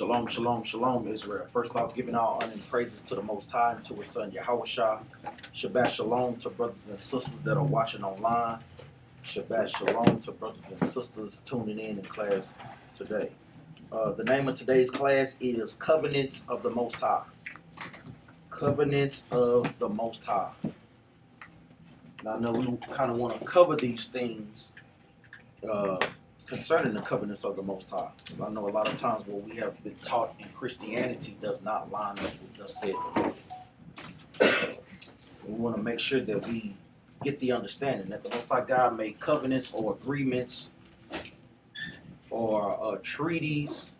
Shalom, shalom, shalom, Israel. First off, giving all honor and praises to the Most High and to His Son, Yahushua. Shabbat shalom to brothers and sisters that are watching online. Shabbat shalom to brothers and sisters tuning in class today. The name of today's class is Covenants of the Most High. Covenants of the Most High. Now, I know we kind of want to cover these things concerning the covenants of the Most High. I know a lot of times what we have been taught in Christianity does not line up with thus said the Lord. We want to make sure that we get the understanding that the Most High God made covenants or agreements or treaties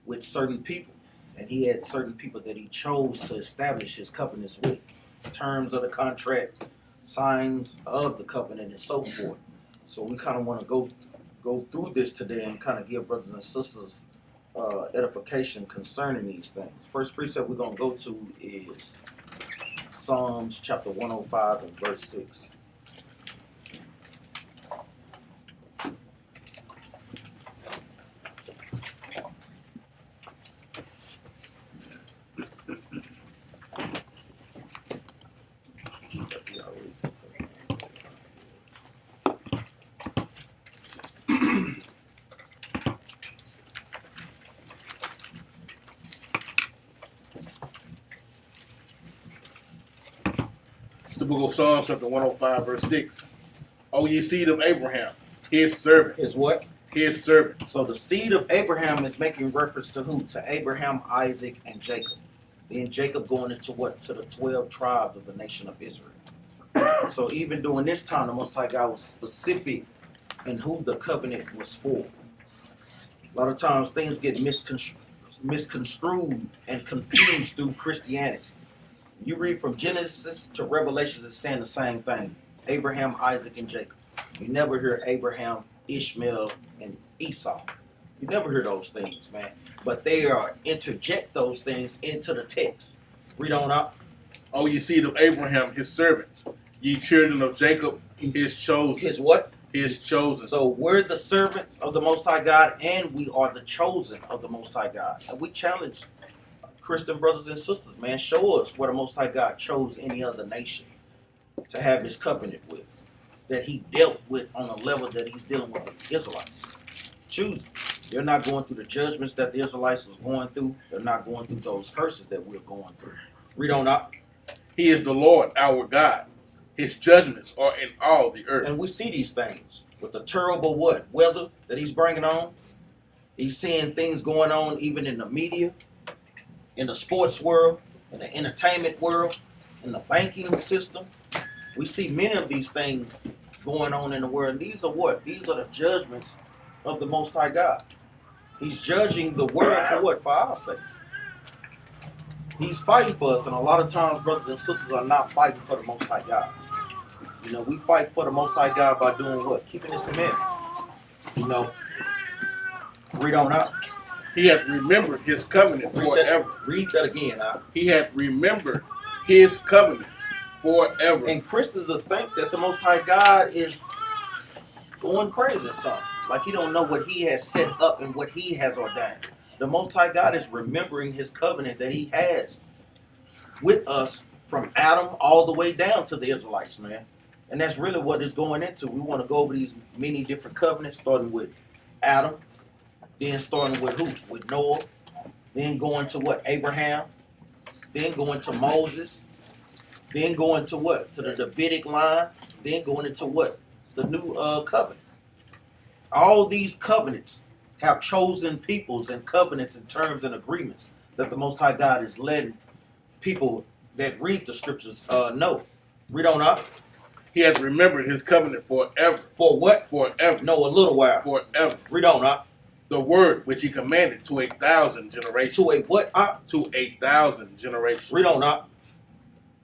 with certain people. And he had certain people that he chose to establish his covenants with. Terms of the contract, signs of the covenant, and so forth. So we kind of want to go through this today and kind of give brothers and sisters edification concerning these things. First precept we're going to go to is Psalms chapter 105 and verse 6. The book of Psalms, chapter 105, verse 6. O ye seed of Abraham, his servant. Is what? His servant. So the seed of Abraham is making reference to who? To Abraham, Isaac, and Jacob. Then Jacob going into what? To the 12 tribes of the nation of Israel. So even during this time, the Most High God was specific in who the covenant was for. A lot of times things get misconstrued and confused through Christianity. You read from Genesis to Revelation, it's saying the same thing. Abraham, Isaac, and Jacob. You never hear Abraham, Ishmael, and Esau. You never hear those things, man. But they are interject those things into the text. Read on up. O ye seed of Abraham, his servant. Ye children of Jacob, his chosen. His what? His chosen. So we're the servants of the Most High God, and we are the chosen of the Most High God. And we challenge Christian brothers and sisters, man, show us where the Most High God chose any other nation to have his covenant with, that he dealt with on a level that he's dealing with the Israelites. Choose. They're not going through the judgments that the Israelites was going through. They're not going through those curses that we're going through. Read on up. He is the Lord, our God. His judgments are in all the earth. And we see these things with the terrible what? Weather that he's bringing on. He's seeing things going on even in the media, in the sports world, in the entertainment world, in the banking system. We see many of these things going on in the world. These are what? These are the judgments of the Most High God. He's judging the world for what? For our sakes. He's fighting for us, and a lot of times brothers and sisters are not fighting for the Most High God. You know, we fight for the Most High God by doing what? Keeping his commandments. You know, read on out. He hath remembered his covenant forever. Read that again. He hath remembered his covenant forever. And Christians will think that the Most High God is going crazy or something. Like he don't know what he has set up and what he has ordained. The Most High God is remembering his covenant that he has with us from Adam all the way down to the Israelites, man. And that's really what it's going into. We want to go over these many different covenants, starting with Adam, then starting with who? With Noah. Then going to what? Abraham. Then going to Moses. Then going to what? To the Davidic line. Then going into what? The new covenant. All these covenants have chosen peoples and covenants and terms and agreements that the Most High God is letting people that read the scriptures know. Read on up. He has remembered his covenant forever. For what? Forever. No, a little while. Forever. Read on up. The word which he commanded to 1,000 generations. To a what? To 1,000 generations. Read on up.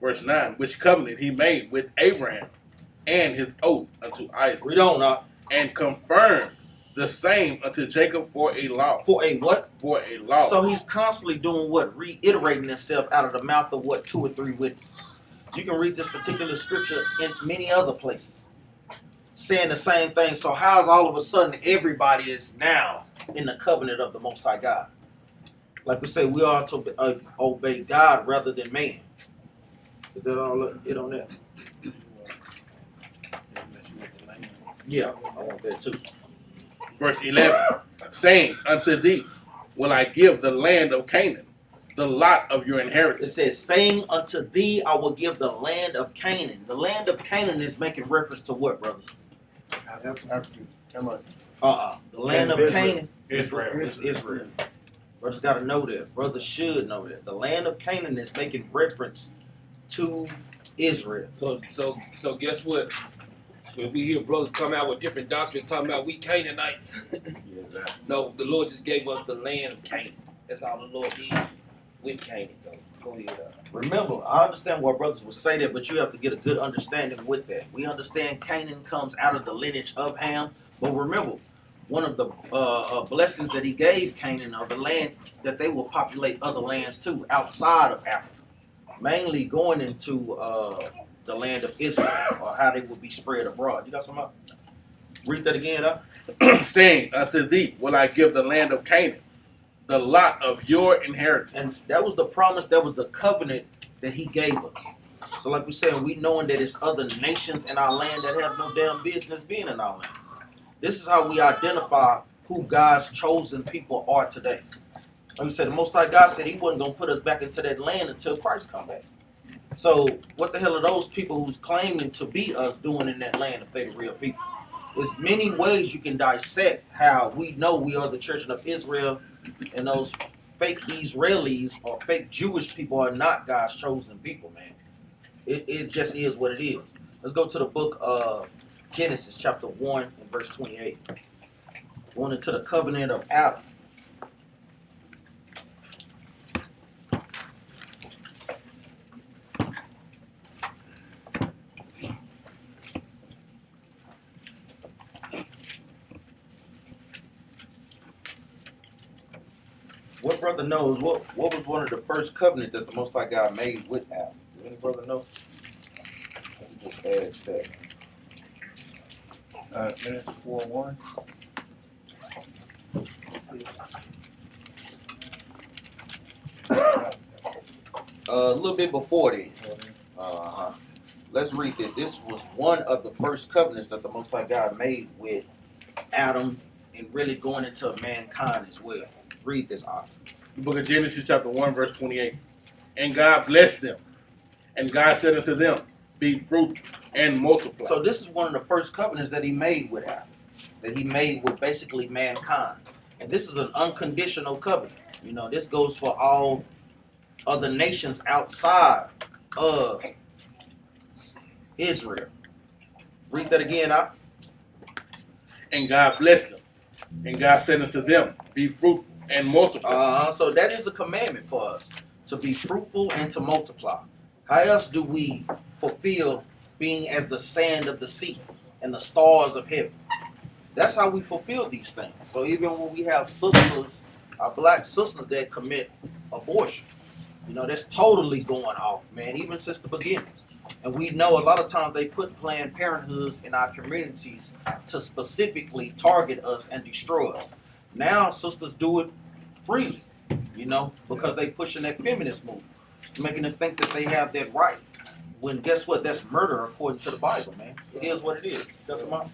Verse 9. Which covenant he made with Abraham and his oath unto Isaac. Read on up. And confirmed the same unto Jacob for a law. For a what? For a law. So he's constantly doing what? Reiterating himself out of the mouth of what? 2 or 3 witnesses. You can read this particular scripture in many other places, saying the same thing. So how's all of a sudden everybody is now in the covenant of the Most High God? Like we say, we are to obey God rather than man. Is that all it on there? Yeah, I want that too. Verse 11, saying, unto thee will I give the land of Canaan, the lot of your It inheritance. says, saying unto thee, I will give the land of Canaan. The land of Canaan is making reference to what, brothers? Come on. The land of Israel. Canaan Israel. is Israel. Brothers got to know that. Brothers should know that. The land of Canaan is making reference to Israel. So guess what? When we hear brothers come out with different doctrines talking about we Canaanites, no, the Lord just gave us the land of Canaan. That's all the Lord did with Canaan, though. Go ahead. Remember, I understand why brothers would say that, but you have to get a good understanding with that. We understand Canaan comes out of the lineage of Ham, but remember, one of the blessings that he gave Canaan are the land that they will populate other lands too, outside of Africa, mainly going into the land of Israel, or how they will be spread abroad. You got something up? Read that again, up. Saying, unto thee will I give the land of Canaan, the lot of your inheritance. And that was the promise, that was the covenant that he gave us. So like we said, we knowing that it's other nations in our land that have no damn business being in our land. This is how we identify who God's chosen people are today. Like we said, the Most High God said he wasn't going to put us back into that land until Christ come back. So what the hell are those people who's claiming to be us doing in that land if they the real people? There's many ways you can dissect how we know we are the children of Israel, and those fake Israelis or fake Jewish people are not God's chosen people, man. It just is what it is. Let's go to the book of Genesis chapter 1 and verse 28. Going into the covenant of Adam. What brother knows what was one of the first covenant that the Most High God made with Adam? Does any brother know? Just ask that. Genesis 4:1. A little bit before then. Let's read this. This was one of the first covenants that the Most High God made with Adam, and really going into mankind as well. Read this, Ox. The book of Genesis chapter 1 verse 28. And God blessed them. And God said unto them, be fruitful and multiply. So this is one of the first covenants that he made with Adam, that he made with basically mankind. And this is an unconditional covenant. You know, this goes for all other nations outside of Israel. Read that again, Ox. And God blessed them. And God said unto them, be fruitful and multiply. So that is a commandment for us, to be fruitful and to multiply. How else do we fulfill being as the sand of the sea and the stars of heaven? That's how we fulfill these things. So even when we have sisters, our black sisters that commit abortion, you know, that's totally going off, man, even since the beginning. And we know a lot of times they put Planned Parenthoods in our communities to specifically target us and destroy us. Now sisters do it freely, you know, because they pushing that feminist movement, making them think that they have that right. When guess what? That's murder according to the Bible, man. It is what it is. That's my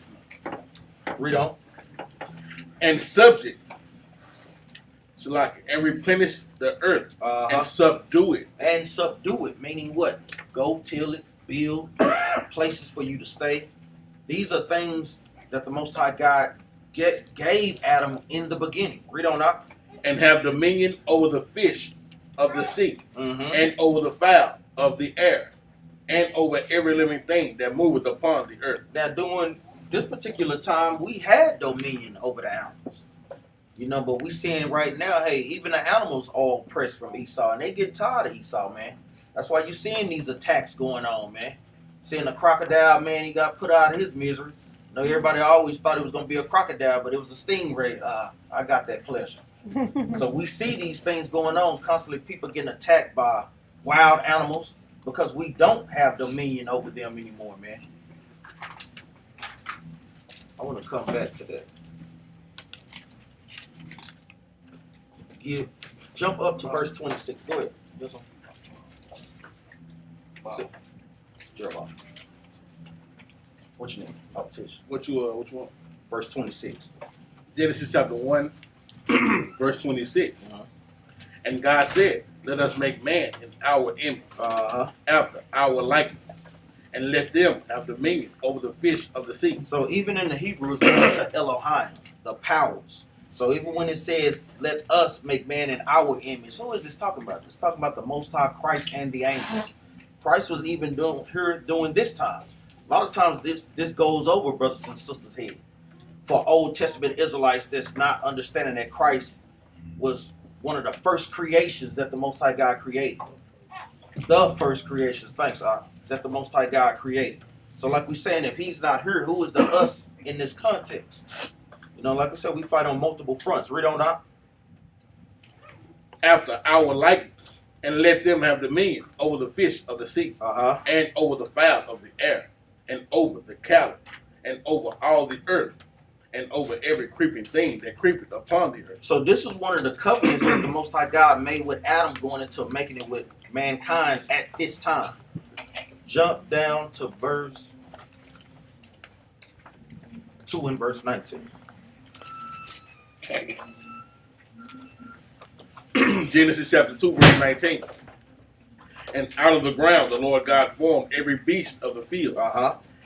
read on. And subject. So like, and replenish the earth and subdue it. And subdue it, meaning what? Go till it, build places for you to stay. These are things that the Most High God gave Adam in the beginning. Read on up. And have dominion over the fish of the sea, Mm-hmm. and over the fowl of the air, and over every living thing that moveth upon the earth. Now, during this particular time, we had dominion over the animals. You know, but we seeing right now, hey, even the animals all pressed from Esau, and they get tired of Esau, man. That's why you're seeing these attacks going on, man. Seeing the crocodile, man, he got put out of his misery. You know, everybody always thought it was going to be a crocodile, but it was a stingray. I got that pleasure. So we see these things going on constantly, people getting attacked by wild animals because we don't have dominion over them anymore, man. I want to come back to that. Jump up to verse 26. Go ahead. This one. Jeremiah. What you name? Oh, Tish. What you want? Verse 26. Genesis chapter 1, verse 26. Uh-huh. And God said, let us make man in our image, after our likeness, and let them have dominion over the fish of the sea. So even in the Hebrew, it's going to Elohim, the powers. So even when it says, let us make man in our image, who is this talking about? It's talking about the Most High Christ and the angels. Christ was even doing this time. A lot of times this goes over brothers and sisters' head. For Old Testament Israelites that's not understanding that Christ was one of the first creations that the Most High God created. The first creations, that the Most High God created. So like we're saying, if he's not here, who is the us in this context? You know, like we said, we fight on multiple fronts. Read on out. After our likeness, and let them have dominion over the fish of the sea, and over the fowl of the air, and over the cattle, and over all the earth, and over every creeping thing that creepeth upon the earth. So this is one of the covenants that the Most High God made with Adam, going into making it with mankind at this time. Jump down to verse 2 and verse 19. Genesis chapter 2, verse 19. And out of the ground the Lord God formed every beast of the field,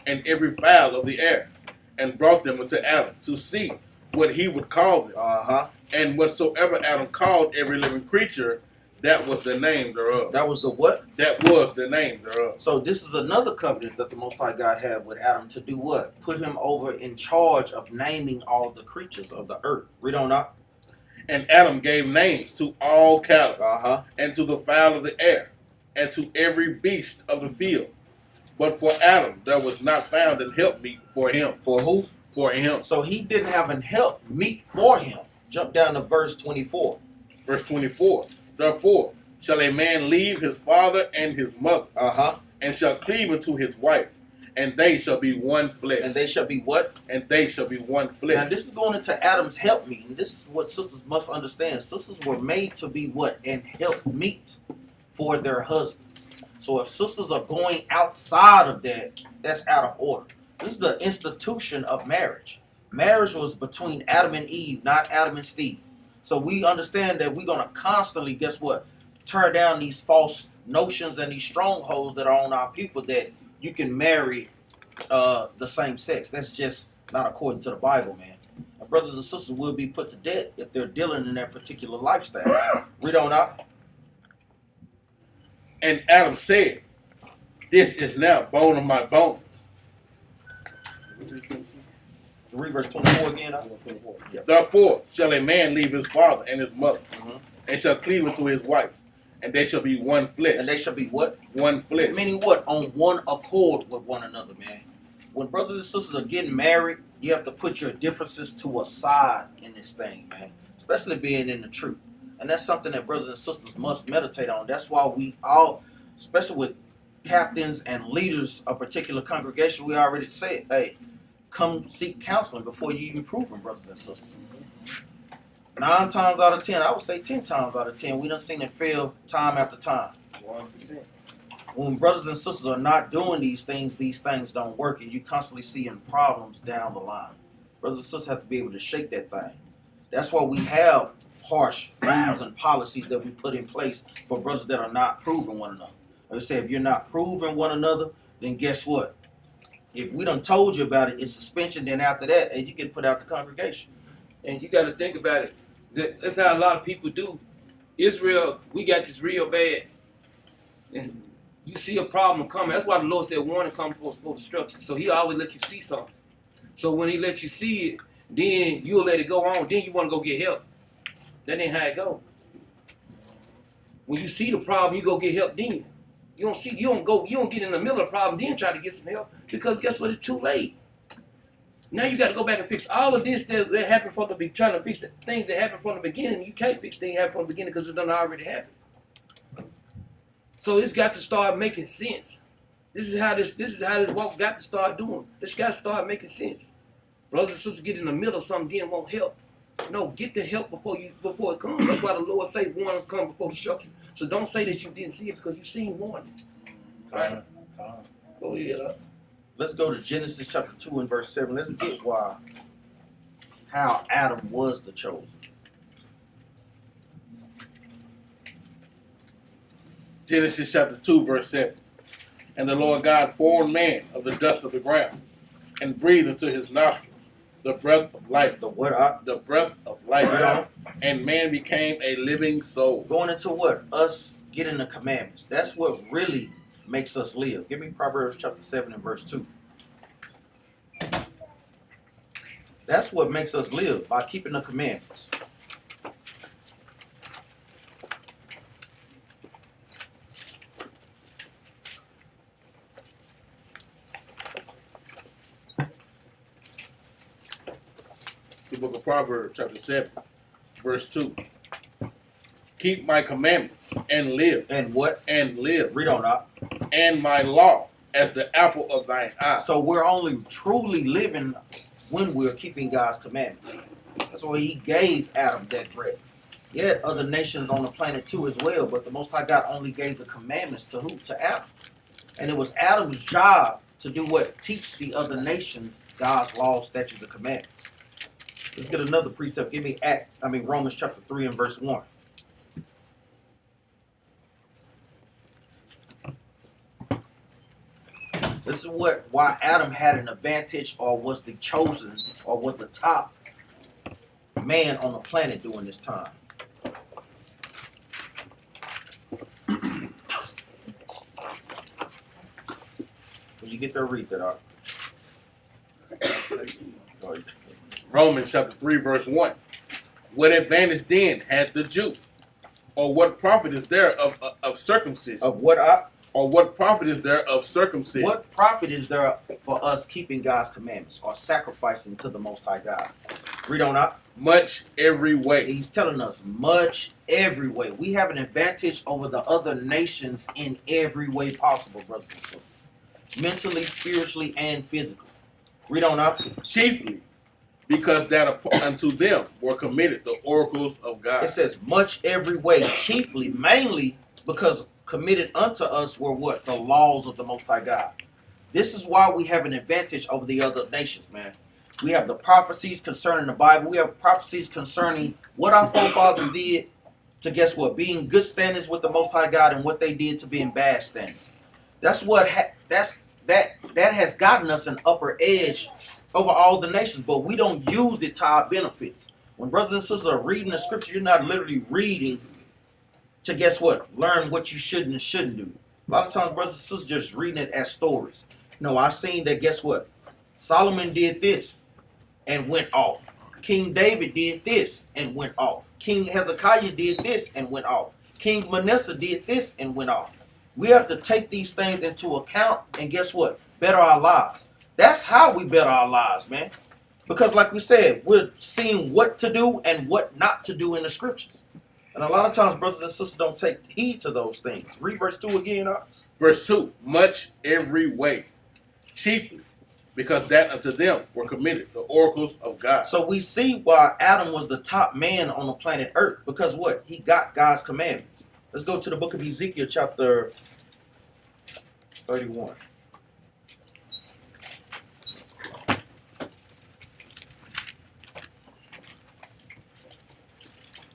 and every fowl of the air, and brought them unto Adam to see what he would call them. And whatsoever Adam called every living creature, that was the name thereof. That was the what? That was the name thereof. So this is another covenant that the Most High God had with Adam to do what? Put him over in charge of naming all the creatures of the earth. Read on up. And Adam gave names to all cattle, and to the fowl of the air, and to every beast of the field. But for Adam there was not found an helpmeet for him. For who? For him. So he didn't have an help meet for him. Jump down to verse 24. Verse 24. Therefore shall a man leave his father and his mother, and shall cleave unto his wife, and they shall be one flesh. And they shall be what? And they shall be one flesh. Now this is going into Adam's help meet. And this is what sisters must understand. Sisters were made to be what? An help meet for their husbands. So if sisters are going outside of that, that's out of order. This is the institution of marriage. Marriage was between Adam and Eve, not Adam and Steve. So we understand that we're going to constantly, guess what? Tear down these false notions and these strongholds that are on our people that you can marry the same sex. That's just not according to the Bible, man. And brothers and sisters will be put to death if they're dealing in that particular lifestyle. Read on out. And Adam said, this is now bone of my bones. Read verse 24 again. Yeah. Therefore shall a man leave his father and his mother, and shall cleave unto his wife, and they shall be one flesh. And they shall be what? One flesh. Meaning what? On one accord with one another, man. When brothers and sisters are getting married, you have to put your differences to a side in this thing, man. Especially being in the truth. And that's something that brothers and sisters must meditate on. That's why we all, especially with captains and leaders of particular congregation, we already said, hey, come seek counseling before you even prove them, brothers and sisters. 9 times out of 10, I would say 10 times out of 10, we done seen it fail time after time. 100%. When brothers and sisters are not doing these things don't work, and you constantly seeing problems down the line. Brothers and sisters have to be able to shake that thing. That's why we have harsh rules and policies that we put in place for brothers that are not proving one another. Like I say, if you're not proving one another, then guess what? If we done told you about it, it's suspension. Then after that, you get put out the congregation. And you got to think about it. That's how a lot of people do. Israel, we got this real bad. And you see a problem coming. That's why the Lord said warning comes before destruction. So he always let you see something. So when he let you see it, then you'll let it go on. Then you want to go get help. That ain't how it go. When you see the problem, you go get help then. You don't get in the middle of the problem, then try to get some help. Because guess what? It's too late. Now you got to go back and fix all of this that happened from the beginning. Trying to fix the things that happened from the beginning. You can't fix things that happened from the beginning because it done already happened. So it's got to start making sense. This is how this walk got to start doing. This got to start making sense. Brothers and sisters get in the middle of something, then won't help. No, get the help before it comes. That's why the Lord say warning come before destruction. So don't say that you didn't see it because you seen warning. Right? Go ahead. Let's go to Genesis chapter 2 and verse 7. Let's get how Adam was the chosen. Genesis chapter 2, verse 7. And the Lord God formed man of the dust of the ground, and breathed into his nostrils the breath of life. The what? The breath of life. Right. And man became a living soul. Going into what? Us getting the commandments. That's what really makes us live. Give me Proverbs chapter 7 and verse 2. That's what makes us live, by keeping the commandments. The book of Proverbs chapter 7, verse 2. Keep my commandments and live. And what? And live. Read on up. And my law as the apple of thine eye. So we're only truly living when we're keeping God's commandments. That's why he gave Adam that breath. He had other nations on the planet too as well, but the Most High God only gave the commandments to who? To Adam. And it was Adam's job to do what? Teach the other nations God's laws, statutes, and commandments. Let's get another precept. Give me Romans chapter 3 and verse 1. This is why Adam had an advantage, or was the chosen, or was the top man on the planet during this time. When you get there, read that out. Romans chapter 3, verse 1. What advantage then had the Jew? Or what profit is there of circumcision? Of what up? Or what profit is there of circumcision? What profit is there for us keeping God's commandments or sacrificing to the Most High God? Read on up. Much every way. He's telling us much every way. We have an advantage over the other nations in every way possible, brothers and sisters. Mentally, spiritually, and physically. Read on up. Chiefly because that unto them were committed the oracles of God. It says much every way, chiefly, mainly because committed unto us were what? The laws of the Most High God. This is why we have an advantage over the other nations, man. We have the prophecies concerning the Bible. We have prophecies concerning what our forefathers did to, guess what? Be in good standings with the Most High God, and what they did to be in bad standings. That's what that has gotten us an upper edge over all the nations, but we don't use it to our benefits. When brothers and sisters are reading the scripture, you're not literally reading to, guess what? Learn what you should and shouldn't do. A lot of times brothers and sisters just reading it as stories. No, I seen that, guess what? Solomon did this and went off. King David did this and went off. King Hezekiah did this and went off. King Manasseh did this and went off. We have to take these things into account and, guess what? Better our lives. That's how we better our lives, man. Because like we said, we're seeing what to do and what not to do in the scriptures. And a lot of times brothers and sisters don't take heed to those things. Read verse 2 again. Verse 2. Much every way. Chiefly because that unto them were committed the oracles of God. So we see why Adam was the top man on the planet Earth. Because what? He got God's commandments. Let's go to the book of Ezekiel chapter 31.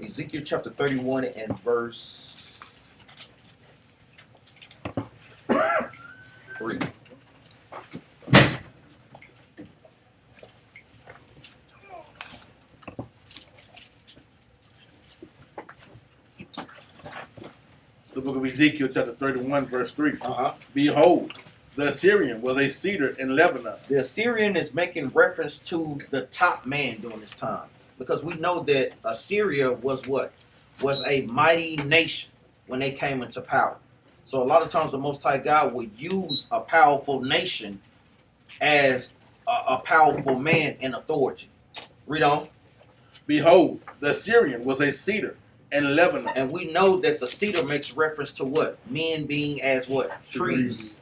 Ezekiel chapter 31 and verse 3. The book of Ezekiel chapter 31 verse 3. Behold, the Assyrian was a cedar in Lebanon. The Assyrian is making reference to the top man during this time. Because we know that Assyria was what? Was a mighty nation when they came into power. So a lot of times the Most High God would use a powerful nation as a powerful man in authority. Read on. Behold, the Assyrian was a cedar in Lebanon. And we know that the cedar makes reference to what? Men being as what? Trees.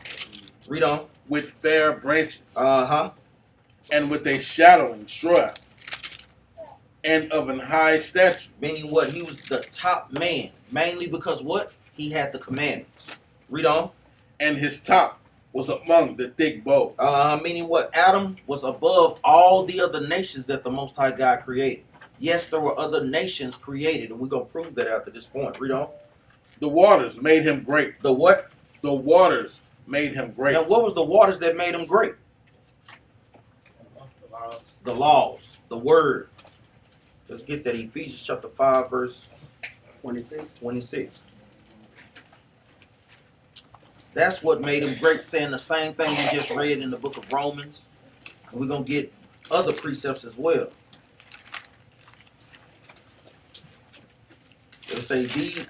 Read on. With fair branches. Uh-huh. And with a shadowing shrub. and of an high stature. Meaning what? He was the top man. Mainly because what? He had the commandments. Read on. And his top was among the thick bow. Meaning what? Adam was above all the other nations that the Most High God created. Yes, there were other nations created, and we're going to prove that after this point. Read on. The waters made him great. The what? The waters made him great. Now, what was the waters that made him great? The laws, the word. Let's get that. Ephesians chapter 5, verse 26. That's what made him great, saying the same thing we just read in the book of Romans. And we're going to get other precepts as well. It'll say these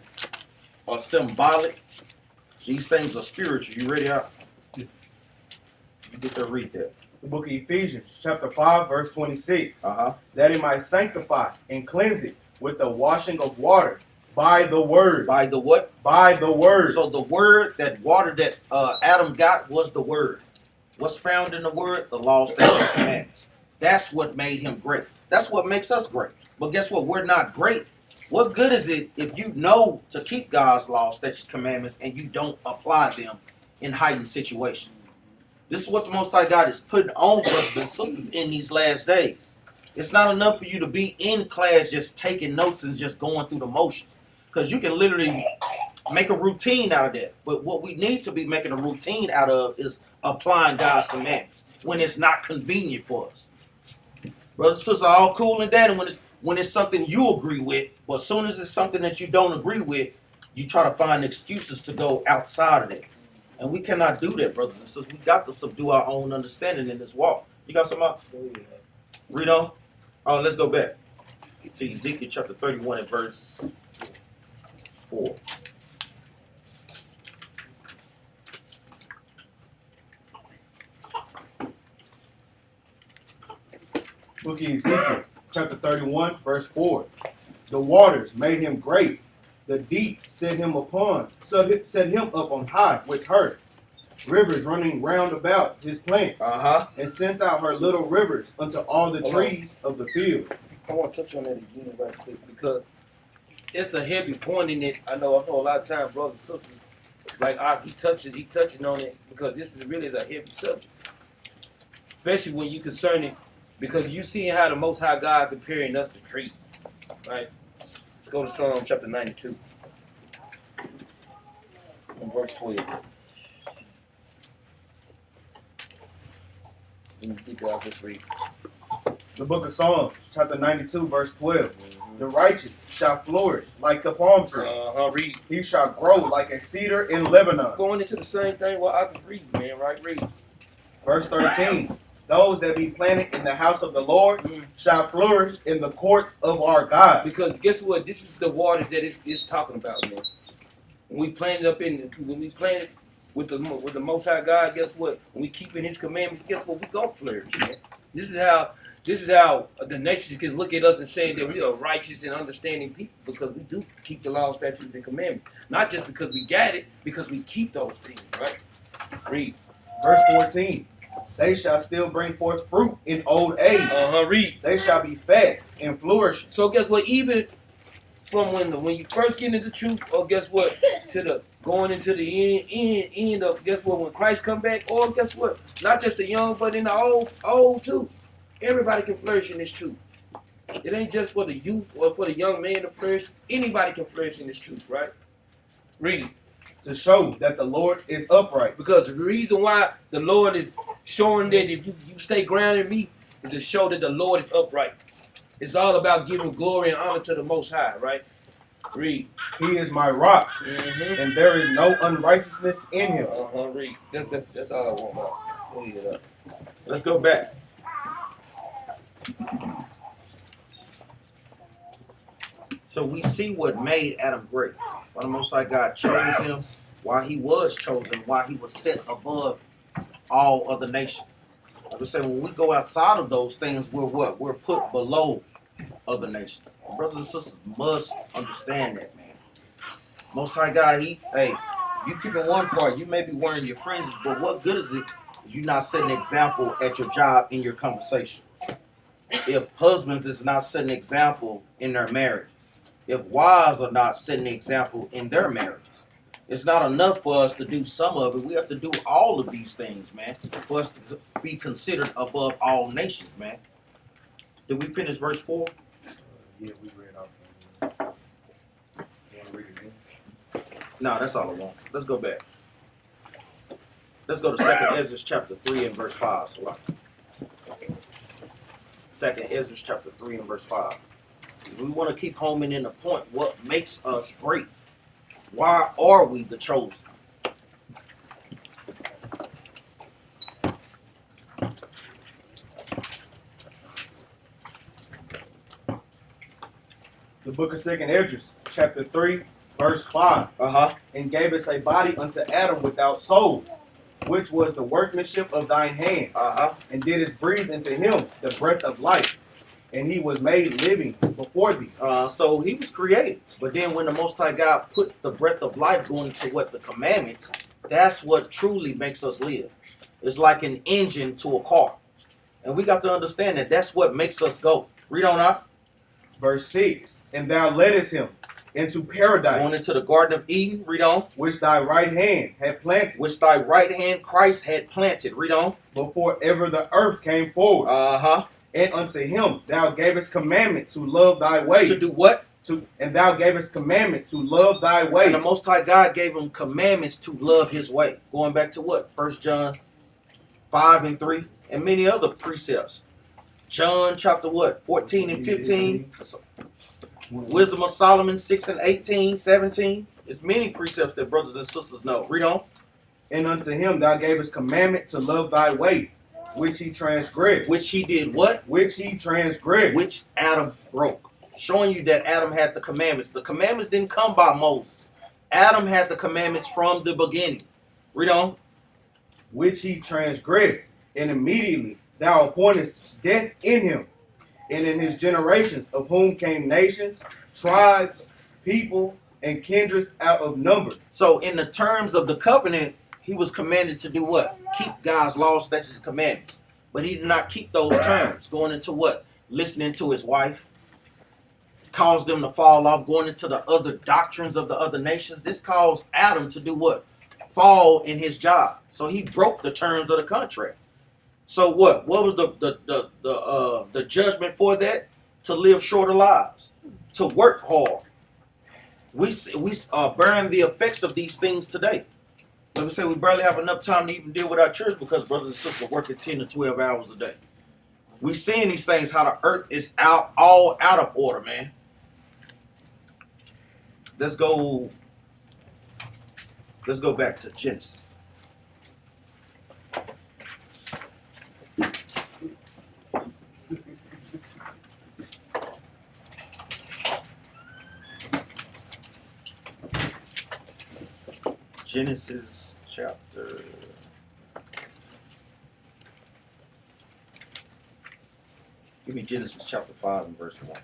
are symbolic. These things are spiritual. You ready out? You get to read that. The book of Ephesians, chapter 5, verse 26. That he might sanctify and cleanse it with the washing of water by the word. By the what? By the word. So the word, that water that Adam got was the word. What's found in the word? The law, statutes, and commandments. That's what made him great. That's what makes us great. But guess what? We're not great. What good is it if you know to keep God's law, statutes, commandments, and you don't apply them in heightened situations? This is what the Most High God is putting on brothers and sisters in these last days. It's not enough for you to be in class just taking notes and just going through the motions. Because you can literally make a routine out of that. But what we need to be making a routine out of is applying God's commandments when it's not convenient for us. Brothers and sisters are all cool and that, and when it's something you agree with, but as soon as it's something that you don't agree with, you try to find excuses to go outside of that. And we cannot do that, brothers and sisters. We got to subdue our own understanding in this walk. You got something else? Read on. Oh, let's go back to Ezekiel chapter 31 and verse 4. Book of Ezekiel, chapter 31, verse 4. The waters made him great. The deep set him up on high with her. Rivers running round about his plants. And sent out her little rivers unto all the trees of the field. I want to touch on that again right quick because it's a heavy point in it. I know a lot of times brothers and sisters, like he touching on it because this is really a heavy subject. Especially when you concern it, because you see how the Most High God comparing us to trees, right? Let's go to Psalm chapter 92 and verse 12. Let me keep it out this read. The book of Psalms, chapter 92, verse 12. The righteous shall flourish like the palm tree. Read. He shall grow like a cedar in Lebanon. Going into the same thing, well, I just read, man, right? Read. Verse 13. Those that be planted in the house of the Lord shall flourish in the courts of our God. Because guess what? This is the water that it's talking about, man. When we planted with the Most High God, guess what? When we keeping His commandments, guess what? We gonna flourish, man. This is how the nations can look at us and say that we are righteous and understanding people because we do keep the law, statutes, and commandments. Not just because we got it, because we keep those things, right? Read. Verse 14. They shall still bring forth fruit in old age. Read. They shall be fat and flourishing. So guess what? Even from when you first get into the truth, or guess what? To the going into the end of guess what? When Christ come back, or guess what? Not just the young, but in the old too. Everybody can flourish in this truth. It ain't just for the youth or for the young man to flourish. Anybody can flourish in this truth, right? Read. To show that the Lord is upright. Because the reason why the Lord is showing that if you stay grounded in me is to show that the Lord is upright. It's all about giving glory and honor to the Most High, right? Read. He is my rock, and there is no unrighteousness in him. Read. That's all I want, Mark. Go ahead. Let's go back. So we see what made Adam great. Why the Most High God chose him, why he was chosen, why he was set above all other nations. I would say when we go outside of those things, we're what? We're put below other nations. Brothers and sisters must understand that, man. Most High God, you keeping one part, you may be wearing your fringes, but what good is it if you're not setting an example at your job in your conversation? if husbands is not setting an example in their marriages, if wives are not setting an example in their marriages, it's not enough for us to do some of it. We have to do all of these things, man, for us to be considered above all nations, man. Did we finish verse 4? Yeah, we read off. You want to read it again? No, that's all I want. Let's go back. Let's go to 2nd Ezra chapter 3 and verse 5. So 2nd Ezra chapter 3 and verse 5. We want to keep homing in the point. What makes us great? Why are we the chosen? The book of 2nd Esdras, chapter 3, verse 5. And gave us a body unto Adam without soul, which was the workmanship of thine hand. And didst breathe into him the breath of life, and he was made living before thee. So he was created. But then when the Most High God put the breath of life going to what the commandments, that's what truly makes us live. It's like an engine to a car. And we got to understand that that's what makes us go. Read on out. Verse 6. And thou leddest him into paradise. Going into the Garden of Eden. Read on. Which thy right hand had planted. Which thy right hand Christ had planted. Read on. Before ever the earth came forward. And unto him thou gavest commandment to love thy way. To do what? And thou gavest commandment to love thy way. And the Most High God gave him commandments to love his way. Going back to what? 1 John 5 and 3. And many other precepts. John chapter what? 14 and 15. Wisdom of Solomon 6 and 18, 17. There's many precepts that brothers and sisters know. Read on. And unto him thou gavest commandment to love thy way, which he transgressed. Which he did what? Which he transgressed. Which Adam broke. Showing you that Adam had the commandments. The commandments didn't come by Moses. Adam had the commandments from the beginning. Read on. Which he transgressed. And immediately thou appointest death in him, and in his generations, of whom came nations, tribes, people, and kindreds out of number. So in the terms of the covenant, he was commanded to do what? Keep God's laws, statutes, and commandments. But he did not keep those terms. Going into what? Listening to his wife. Caused them to fall off. Going into the other doctrines of the other nations. This caused Adam to do what? Fall in his job. So he broke the terms of the contract. So what? What was the judgment for that? To live shorter lives. To work hard. We bearing the effects of these things today. Let me say we barely have enough time to even deal with our church because brothers and sisters are working 10 to 12 hours a day. We seeing these things, how the earth is all out of order, man. Let's go back to Genesis. Genesis chapter. Give me Genesis chapter 5 and verse 1.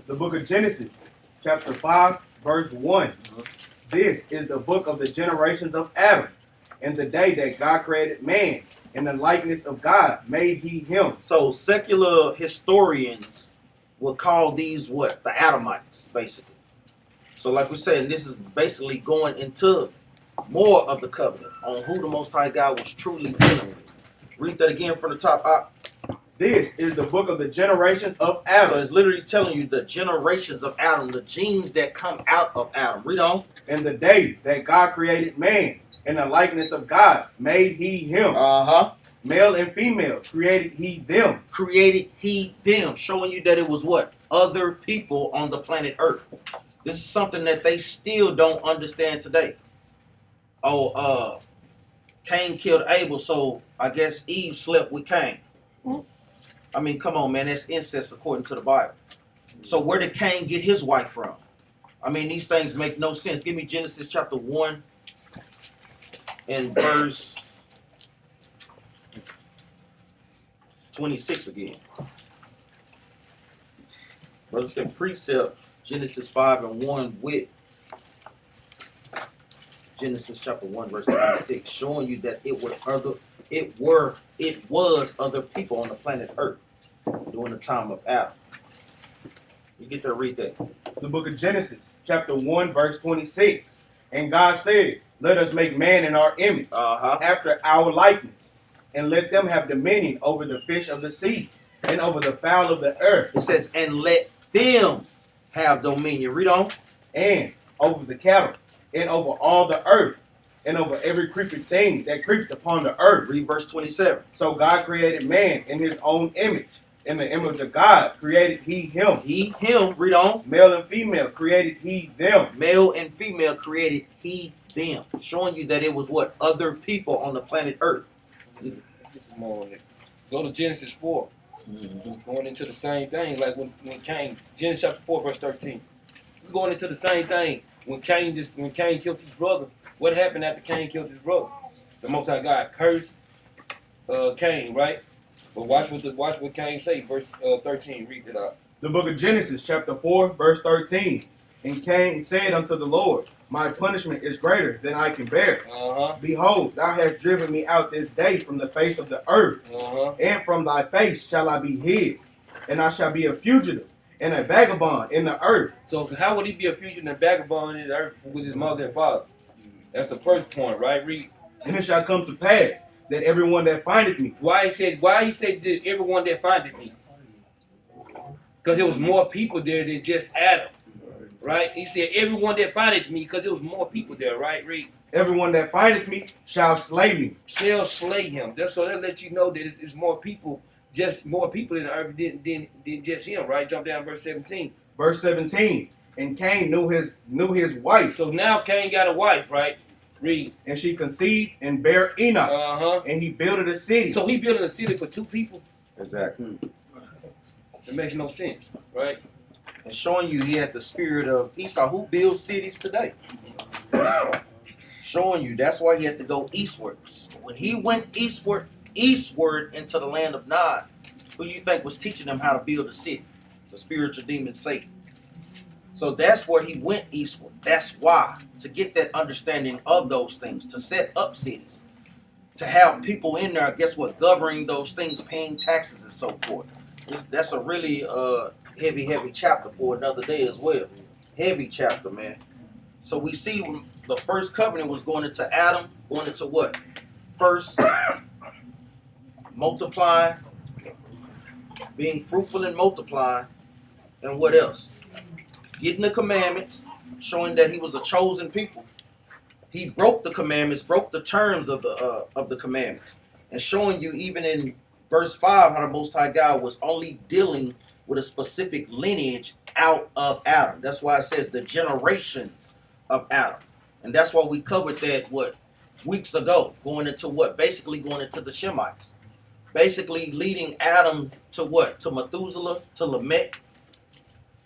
The book of Genesis, chapter 5, verse 1. This is the book of the generations of Adam. And the day that God created man, in the likeness of God made he him. So secular historians would call these what? The Adamites, basically. So like we said, this is basically going into more of the covenant on who the Most High God was truly dealing with. Read that again from the top. This is the book of the generations of Adam. So it's literally telling you the generations of Adam, the genes that come out of Adam. Read on. And the day that God created man, in the likeness of God made he him. Male and female created he them. Created he them. Showing you that it was what? Other people on the planet Earth. This is something that they still don't understand today. Oh, Cain killed Abel, so I guess Eve slept with Cain. I mean, come on, man. That's incest according to the Bible. So where did Cain get his wife from? I mean, these things make no sense. Give me Genesis chapter 1 and verse 26 again. Brothers can precept Genesis 5 and 1 with Genesis chapter 1 verse 26, showing you that it was it was other people on the planet Earth during the time of Adam. You get to read that. The book of Genesis, chapter 1, verse 26. And God said, let us make man in our image, after our likeness, and let them have dominion over the fish of the sea, and over the fowl of the earth. It says, and let them have dominion. Read on. And over the cattle, and over all the earth, and over every creeping thing that creepeth upon the earth. Read verse 27. So God created man in his own image. In the image of God created he him. He, him. Read on. Male and female created he them. Male and female created he, them. Showing you that it was what? Other people on the planet Earth. Get some more on it. Go to Genesis 4. It's going into the same thing, like when Cain, Genesis chapter 4, verse 13. It's going into the same thing. When Cain killed his brother, what happened after Cain killed his brother? The Most High God cursed Cain, right? But watch what Cain say, verse 13. Read it out. The book of Genesis, chapter 4, verse 13. And Cain said unto the Lord, my punishment is greater than I can bear. Behold, thou hast driven me out this day from the face of the earth, and from thy face shall I be hid, and I shall be a fugitive and a vagabond in the earth. So how would he be a fugitive and a vagabond in the earth with his mother and father? That's the first point, right? Read. And it shall come to pass that everyone that findeth me. Why he said that everyone that findeth me? Because there was more people there than just Adam. Right? He said, everyone that findeth me, because there was more people there, right? Read. Everyone that findeth me shall slay me. Shall slay him. That's so that let you know that it's more people, just more people in the earth than just him, right? Jump down to verse 17. Verse 17. And Cain knew his wife. So now Cain got a wife, right? Read. And she conceived and bare Enoch. And he builded a city. So he building a city for two people? Exactly. It makes no sense, right? And showing you he had the spirit of Esau. Who builds cities today? Esau. Showing you that's why he had to go eastward. When he went eastward into the land of Nod, who you think was teaching him how to build a city? The spiritual demon Satan. So that's where he went eastward. That's why, to get that understanding of those things, to set up cities, to have people in there, guess what, governing those things, paying taxes and so forth. That's a really heavy chapter for another day as well. Heavy chapter, man. So we see the first covenant was going into Adam, going into what? First, multiplying, being fruitful and multiplying, and what else? Getting the commandments, showing that he was a chosen people. He broke the commandments, broke the terms of the commandments, and showing you even in verse 5 how the Most High God was only dealing with a specific lineage out of Adam. That's why it says the generations of Adam. And that's why we covered that, weeks ago, going into basically going into the Shemites. Basically leading Adam to what? To Methuselah, to Lamech,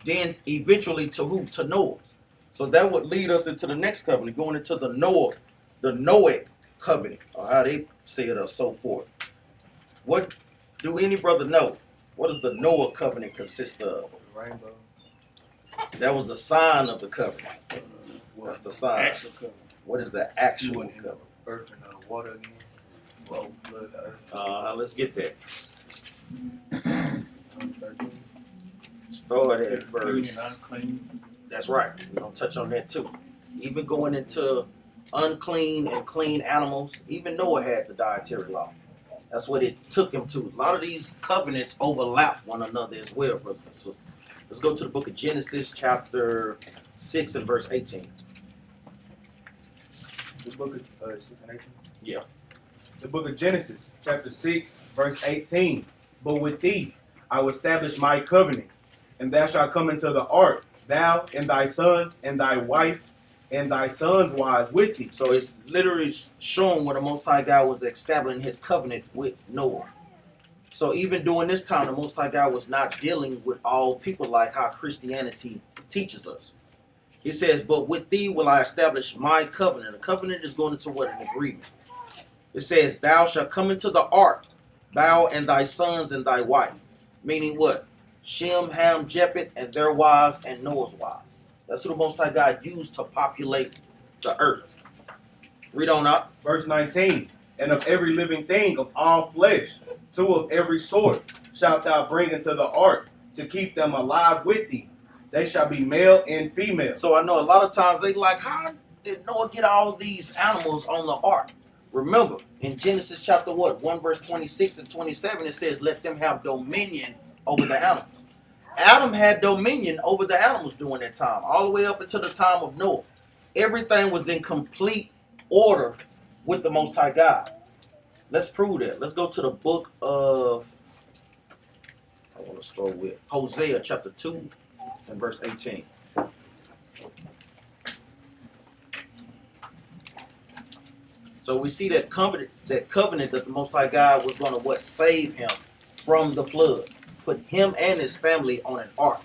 then eventually to who? To Noah. So that would lead us into the next covenant, going into the Noahic covenant, or how they say it or so forth. What do any brother know? What does the Noah covenant consist of? Rainbow. That was the sign of the covenant. That's the sign. Actual covenant. What is the actual covenant? Earth and water again. Well, blood, Let's get that. Start at verse. That's right. We're going to touch on that too. Even going into unclean and clean animals, even Noah had the dietary law. That's what it took him to. A lot of these covenants overlap one another as well, brothers and sisters. Let's go to the book of Genesis, chapter 6 and verse 18. The book of 6 and 18? Yeah. The book of Genesis, chapter 6, verse 18. But with thee I will establish my covenant, and thou shalt come into the ark, thou and thy sons and thy wife and thy sons' wives with thee. So it's literally showing where the Most High God was establishing his covenant with Noah. So even during this time, the Most High God was not dealing with all people like how Christianity teaches us. He says, but with thee will I establish my covenant. A covenant is going into what? An agreement. It says, thou shalt come into the ark, thou and thy sons and thy wife. Meaning what? Shem, Ham, Japheth, and their wives and Noah's wives. That's who the Most High God used to populate the earth. Read on up. Verse 19. and of every living thing of all flesh, 2 of every sort, shalt thou bring into the ark, to keep them alive with thee. They shall be male and female. So I know a lot of times they like, how did Noah get all these animals on the ark? Remember, in Genesis chapter 1 verse 26 and 27, it says, let them have dominion over the animals. Adam had dominion over the animals during that time, all the way up until the time of Noah. Everything was in complete order with the Most High God. Let's prove that. Let's go to the book of, I want to start with Hosea chapter 2 and verse 18. So we see that covenant that the Most High God was going to save him from the flood, put him and his family on an ark.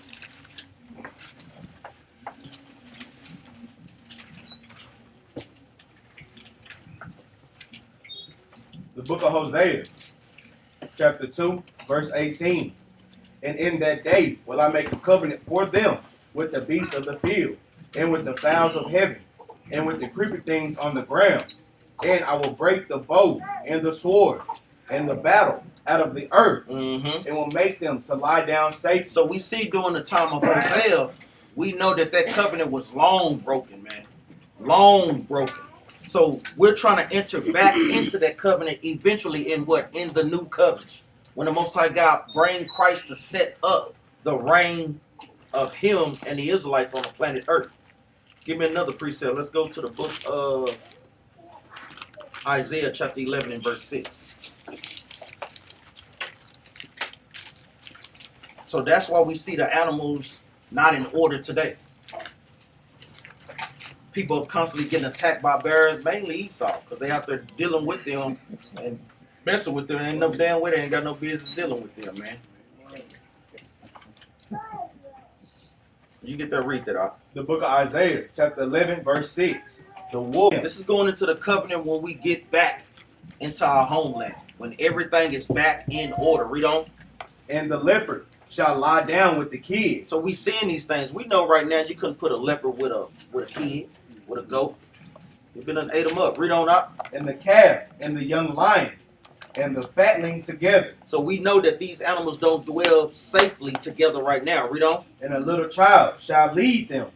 The book of Hosea, chapter 2, verse 18. And in that day will I make a covenant for them with the beasts of the field, and with the fowls of heaven, and with the creeping things on the ground. And I will break the bow and the sword and the battle out of the earth, and will make them to lie down safe. So we see during the time of Hosea, we know that covenant was long broken, man. Long broken. So we're trying to enter back into that covenant eventually in what? In the new covenant. When the Most High God bring Christ to set up the reign of him and the Israelites on the planet Earth. Give me another precept. Let's go to the book of Isaiah chapter 11 and verse 6. So that's why we see the animals not in order today. People are constantly getting attacked by bears, mainly Esau, because they out there dealing with them and messing with them. Ain't no damn way they ain't got no business dealing with them, man. You get that, read that out. The book of Isaiah, chapter 11, verse 6. The wolf. This is going into the covenant when we get back into our homeland, when everything is back in order. Read on. And the leopard shall lie down with the kid. So we seeing these things. We know right now you couldn't put a leopard with a kid, with a goat. You've been and ate them up. Read on up. And the calf and the young lion and the fatling together. So we know that these animals don't dwell safely together right now. Read on. And a little child shall lead them,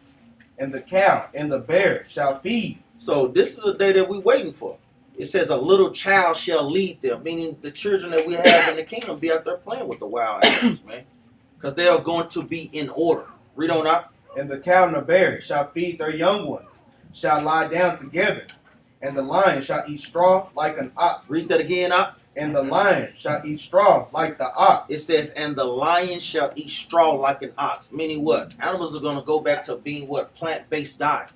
and the cow and the bear shall feed. So this is a day that we're waiting for. It says a little child shall lead them, meaning the children that we have in the kingdom be out there playing with the wild animals, man. Because they are going to be in order. Read on up. And the cow and the bear shall feed their young ones, shall lie down together, and the lion shall eat straw like an ox. Read that again up. And the lion shall eat straw like the ox. It says, and the lion shall eat straw like an ox. Meaning what? Animals are going to go back to being what? Plant-based diet.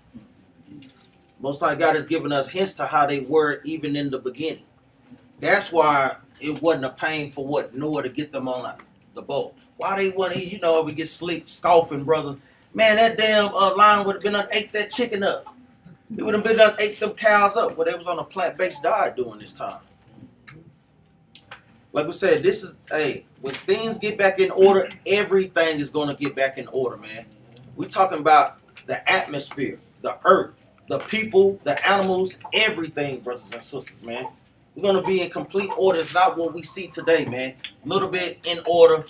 Most High God has given us hints to how they were even in the beginning. That's why it wasn't a pain for what? Noah to get them on the boat. Why they want to, we get slick scoffing, brother. Man, that damn lion would have been done ate that chicken up. It would have been done ate them cows up. But they was on a plant-based diet during this time. Like we said, this is, when things get back in order, everything is going to get back in order, man. We're talking about the atmosphere, the earth, the people, the animals, everything, brothers and sisters, man. We're going to be in complete order. It's not what we see today, man. A little bit in order,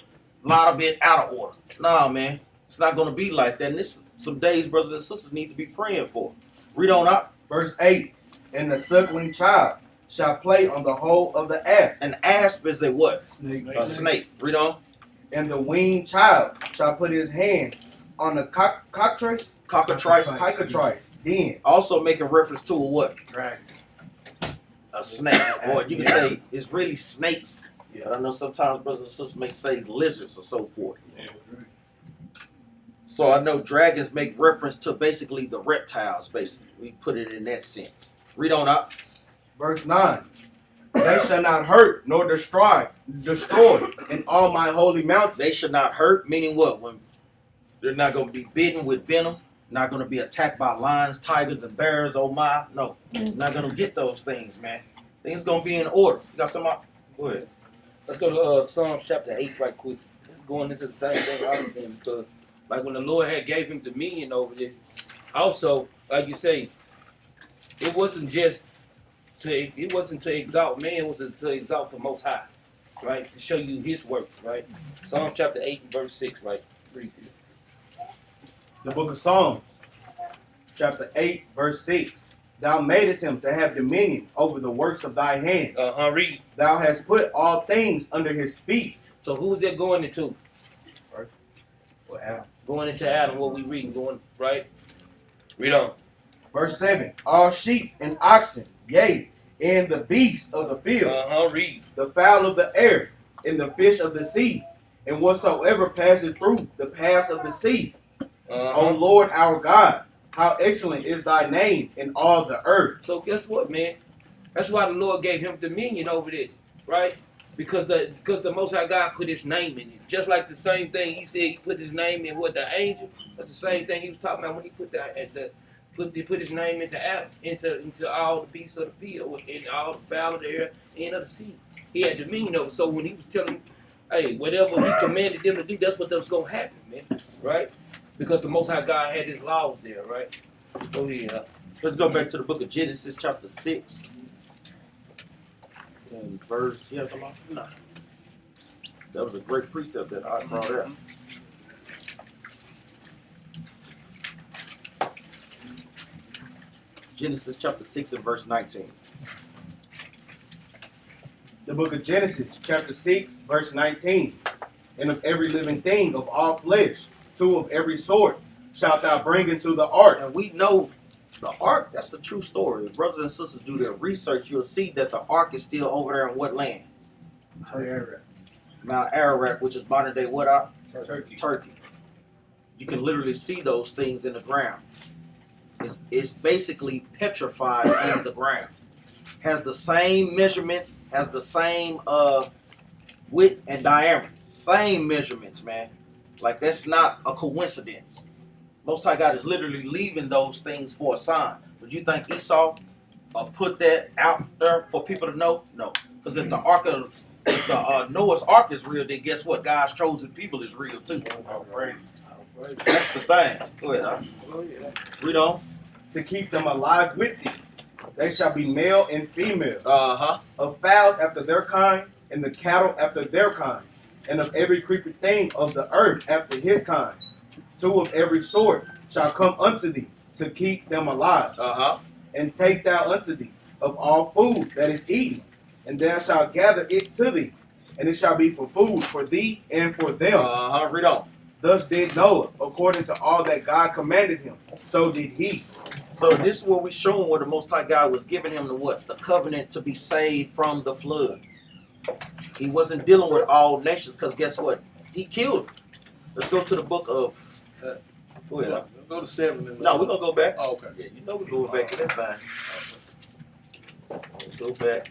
a lot of bit out of order. Nah, man. It's not going to be like that. And this some days, brothers and sisters, need to be praying for. Read on up. Verse 8. And the suckling child shall play on the hole of the asp. An asp is a what? A snake. Read on. And the weaned child shall put his hand on the cockatrice. Cockatrice. Den. Also making reference to a what? Dragon. A snake. Or you can say it's really snakes. But I know sometimes brothers and sisters may say lizards or so forth. So I know dragons make reference to basically the reptiles, basically. We put it in that sense. Read on up. Verse 9. They shall not hurt nor destroy in all my holy mountains. They should not hurt, meaning what? When they're not going to be bitten with venom, not going to be attacked by lions, tigers, and bears. Oh my, no. Not going to get those things, man. Things going to be in order. You got some? Go ahead. Let's go to Psalms chapter 8 right quick. Going into the same thing I was saying, because like when the Lord had gave him dominion over this, also, like you say, it wasn't just It wasn't to exalt man, it was to exalt the Most High, right? To show you His work, right? Psalm chapter 8 and verse 6, right? Read this. The book of Psalms, chapter 8, verse 6. Thou madest him to have dominion over the works of thy hand. Read. Thou hast put all things under his feet. So who's that going into? Well, Adam. Going into Adam, what we reading, going, right? Read on. Verse 7. All sheep and oxen, yea, and the beasts of the field, Read. the fowl of the air, and the fish of the sea, and whatsoever passeth through the paths of the sea. O Lord our God, how excellent is thy name in all the earth. So guess what, man? That's why the Lord gave him dominion over it, right? Because the Most High God put His name in it. Just like the same thing He said He put His name in what the angel. That's the same thing He was talking about when He put put His name into Adam, into all the beasts of the field, and all the fowl of the air, and of the sea. He had dominion over. So when He was telling, hey, whatever He commanded them to do, that's what was gonna happen, man. Right? Because the Most High God had His laws there, right? Go ahead. Let's go back to the book of Genesis, chapter 6. And verse, you have something? No. That was a great precept that I brought out. Genesis chapter 6 and verse 19. The book of Genesis, chapter 6, verse 19. And of every living thing of all flesh, two of every sort, shalt thou bring into the ark. And we know the ark, that's the true story. If brothers and sisters do their research, you'll see that the ark is still over there in what land? Mount Ararat, which is modern day what? Turkey. You can literally see those things in the ground. It's basically petrified in the ground. Has the same measurements, has the same width and diameter. Same measurements, man. Like, that's not a coincidence. Most High God is literally leaving those things for a sign. But you think Esau put that out there for people to know? No. Because if the Noah's Ark is real, then guess what? God's chosen people is real too. That's the thing. Go ahead, read on. To keep them alive with thee. They shall be male and female. Uh-huh. Of fowls after their kind, and the cattle after their kind, and of every creeping thing of the earth after his kind. Two of every sort shall come unto thee, to keep them alive. Uh-huh. And take thou unto thee of all food that is eaten, and thou shalt gather it to thee, and it shall be for food for thee and for them. Uh-huh. Read on. Thus did Noah, according to all that God commanded him, so did he. So this is what we're showing where the Most High God was giving him the what? The covenant to be saved from the flood. He wasn't dealing with all nations because guess what? He killed them. Let's go to the book of... go ahead. Go to 7. No, we're going to go back. Oh, okay. Yeah, you know we're going back to that thing. Let's go back.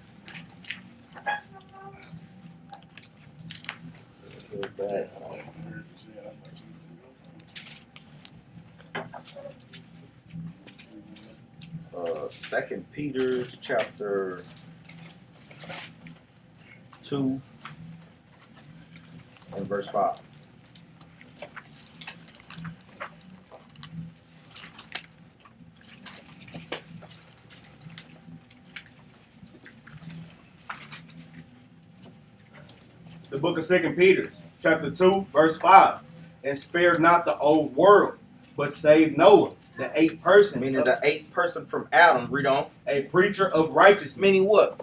Let's go back. 2 Peter chapter 2 and verse 5. The book of 2 Peter, chapter 2, verse 5. And spared not the old world, but saved Noah, the eighth person. Meaning the eighth person from Adam. Read on. A preacher of righteousness. Meaning what?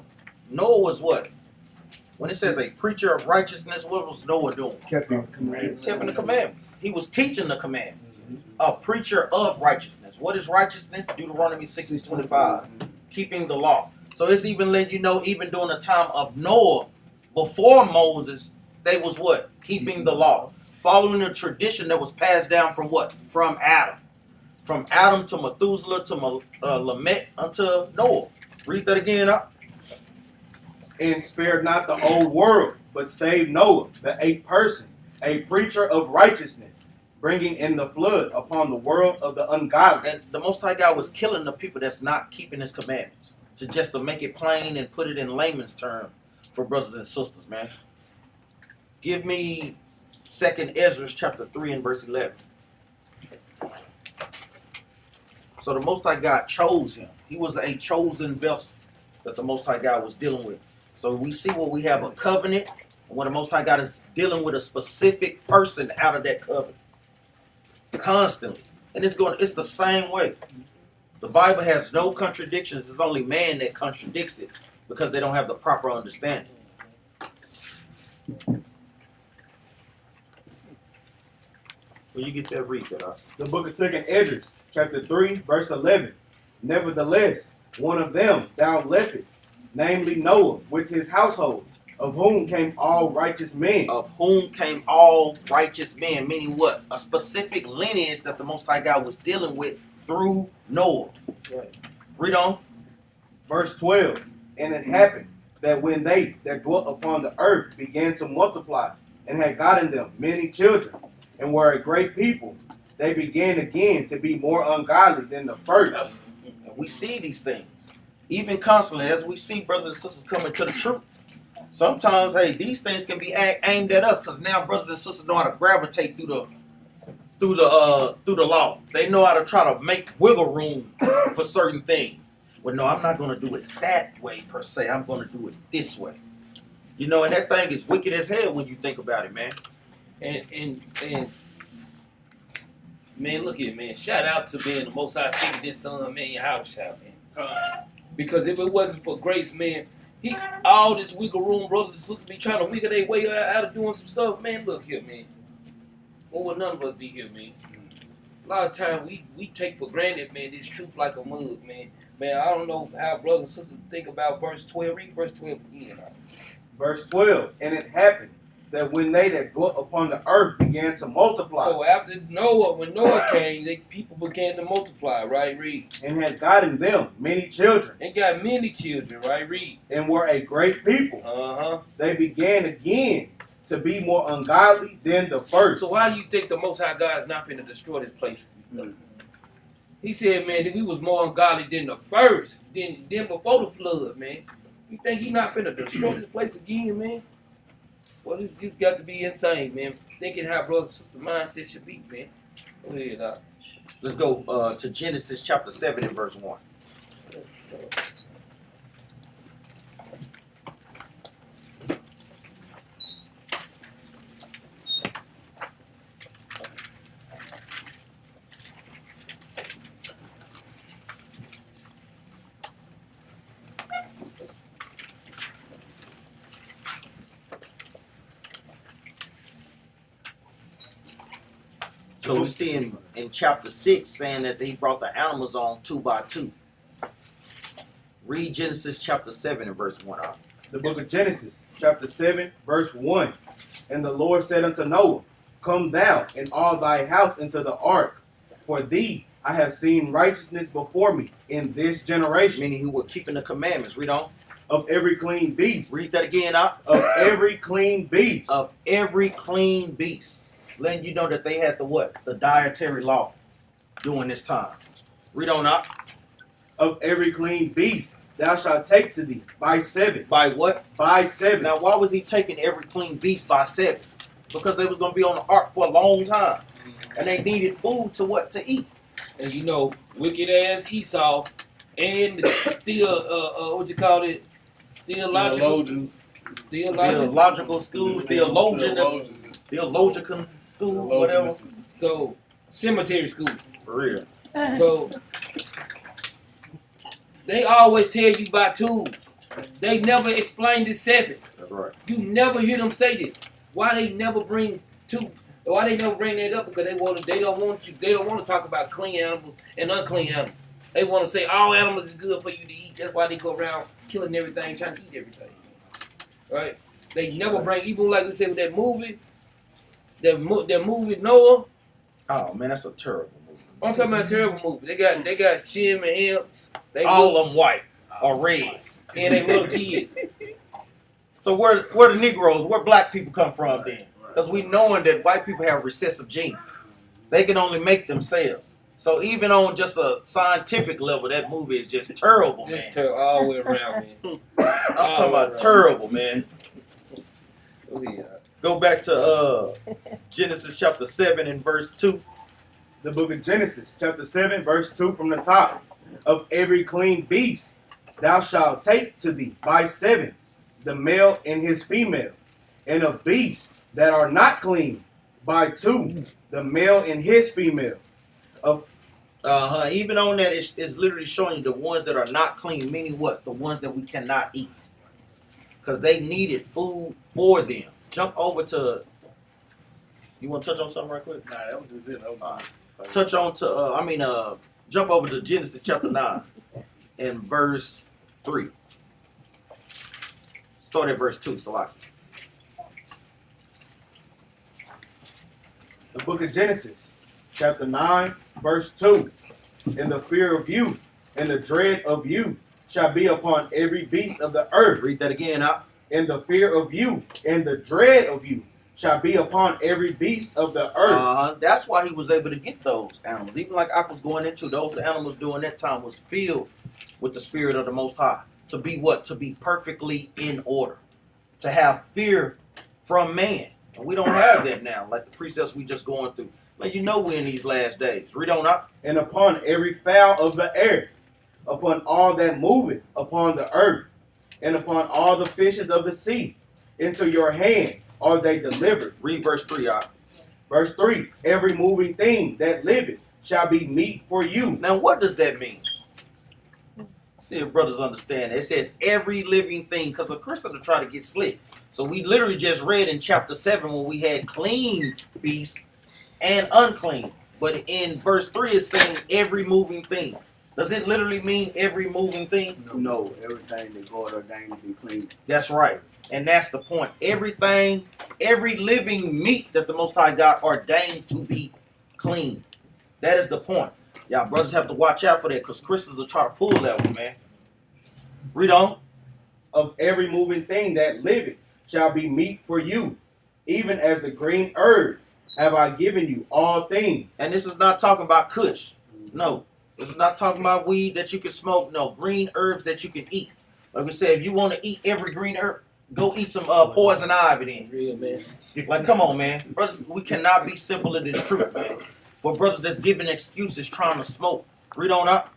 Noah was what? When it says a preacher of righteousness, what was Noah doing? Keeping the commandments. Keeping the commandments. He was teaching the commandments. A preacher of righteousness. What is righteousness? Deuteronomy 6:25. Keeping the law. So it's even letting you know, even during the time of Noah, before Moses, they was what? Keeping the law. Following the tradition that was passed down from what? From Adam. From Adam to Methuselah to Lamech unto Noah. Read that again up. And spared not the old world, but saved Noah, the eighth person, a preacher of righteousness, bringing in the flood upon the world of the ungodly. And the Most High God was killing the people that's not keeping His commandments. So just to make it plain and put it in layman's term for brothers and sisters, man. Give me 2 Ezra chapter 3 and verse 11. So the Most High God chose him. He was a chosen vessel. that the Most High God was dealing with. So we see where we have a covenant, and when the Most High God is dealing with a specific person out of that covenant. Constantly. And it's the same way. The Bible has no contradictions. It's only man that contradicts it because they don't have the proper understanding. When you get that, read that. The book of 2nd Esdras, chapter 3, verse 11. Nevertheless, one of them thou leftest, namely Noah, with his household, of whom came all righteous men. Of whom came all righteous men, meaning what? A specific lineage that the Most High God was dealing with through Noah. Right. Read on. Verse 12. And it happened that when they that dwelt upon the earth began to multiply, and had gotten them many children, and were a great people, they began again to be more ungodly than the first. And we see these things. Even constantly, as we see brothers and sisters coming to the truth. Sometimes, hey, these things can be aimed at us because now brothers and sisters know how to gravitate through the law. They know how to try to make wiggle room for certain things. Well, no, I'm not going to do it that way per se. I'm going to do it this way. You know, and that thing is wicked as hell when you think about it, man. And man, look here, man. Shout out to being the Most High sending this son, man, your house out, man. Because if it wasn't for grace, man, all this wiggle room, brothers and sisters be trying to wiggle their way out of doing some stuff. Man, look here, man. What would none of us be here, man? A lot of times we take for granted, man, this truth like a mug, man. Man, I don't know how brothers and sisters think about verse 12. Read verse 12 again. Verse 12. And it happened that when they that dwelt upon the earth began to multiply. So after Noah, when Noah came, people began to multiply, right? Read. And had gotten them many children. And got many children, right? Read. And were a great people. Uh-huh. They began again to be more ungodly than the first. So why do you think the Most High God is not going to destroy this place? He said, man, that we was more ungodly than the first, than before the flood, man. You think he not going to destroy this place again, man? Well, this got to be insane, man. Thinking how brother and sister mindset should be, man. Go ahead, Doc. Let's go to Genesis chapter 7 and verse 1. So we see in chapter 6 saying that they brought the animals on 2 by 2. Read Genesis chapter 7 and verse 1 out. The book of Genesis, chapter 7, verse 1. And the Lord said unto Noah, Come thou and all thy house into the ark, for thee I have seen righteousness before me in this generation. Meaning who were keeping the commandments. Read on. Of every clean beast. Read that again out. Of every clean beast. Of every clean beast. Letting you know that they had the what? The dietary law during this time. Read on out. Of every clean beast thou shalt take to thee by 7. By what? By 7. Now, why was he taking every clean beast by 7? Because they was going to be on the ark for a long time. And they needed food to what? To eat. And you know, wicked ass Esau and the what you call it? Theological school, theological school, whatever. So, cemetery school. For real. So, they always tell you by 2. They never explain the 7. That's right. You never hear them say this. Why they never bring 2? Why they never bring that up? Because they don't want to talk about clean animals and unclean animals. They want to say all animals is good for you to eat. That's why they go around killing everything, trying to eat everything. Right? They never bring, even like we said with that movie Noah. Oh man, that's a terrible movie. I'm talking about a terrible movie. They got Shim and him. They all of them white or red. And they little kids. So where the Negroes, where black people come from then? Because we knowing that white people have recessive genes. They can only make themselves. So even on just a scientific level, that movie is just terrible, man. It's terrible all the way around, man. I'm talking about terrible, man. Oh, yeah. Go back to Genesis chapter 7 and verse 2. The book of Genesis, chapter 7, verse 2 from the top. Of every clean beast thou shalt take to thee by sevens the male and his female, and of beasts that are not clean by two the male and his female. Even on that, it's literally showing you the ones that are not clean, meaning what? The ones that we cannot eat. Because they needed food for them. Jump over to, you want to touch on something right quick? Nah, that was just it. Touch on to, jump over to Genesis chapter 9 and verse 3. Start at verse 2, Salaki. The book of Genesis, chapter 9, verse 2. And the fear of you and the dread of you shall be upon every beast of the earth. Read that again out. And the fear of you and the dread of you shall be upon every beast of the earth. That's why he was able to get those animals. Even like I was going into, those animals during that time was filled with the spirit of the Most High. To be what? To be perfectly in order. To have fear from man. And we don't have that now, like the precepts we just going through. Like, you know, we're in these last days. Read on up. And upon every fowl of the air, upon all that moveth upon the earth, and upon all the fishes of the sea, into your hand are they delivered. Read verse 3 out. Verse 3, every moving thing that liveth shall be meat for you. Now, what does that mean? See if brothers understand. It says every living thing, because a Christian will try to get slick. So we literally just read in chapter 7 when we had clean beasts and unclean. But in verse 3 it's saying every moving thing. Does it literally mean every moving thing? No, everything that God ordained to be clean. That's right. And that's the point. Everything, every living meat that the Most High God ordained to be clean. That is the point. Y'all brothers have to watch out for that, because Christians will try to pull that one, man. Read on. Of every moving thing that liveth shall be meat for you, even as the green herb have I given you all things. And this is not talking about kush. No. This is not talking about weed that you can smoke. No. Green herbs that you can eat. Like we said, if you want to eat every green herb, go eat some poison ivy then. Real, man. Like, come on, man. Brothers, we cannot be simple in this truth, man. For brothers that's giving excuses trying to smoke. Read on up.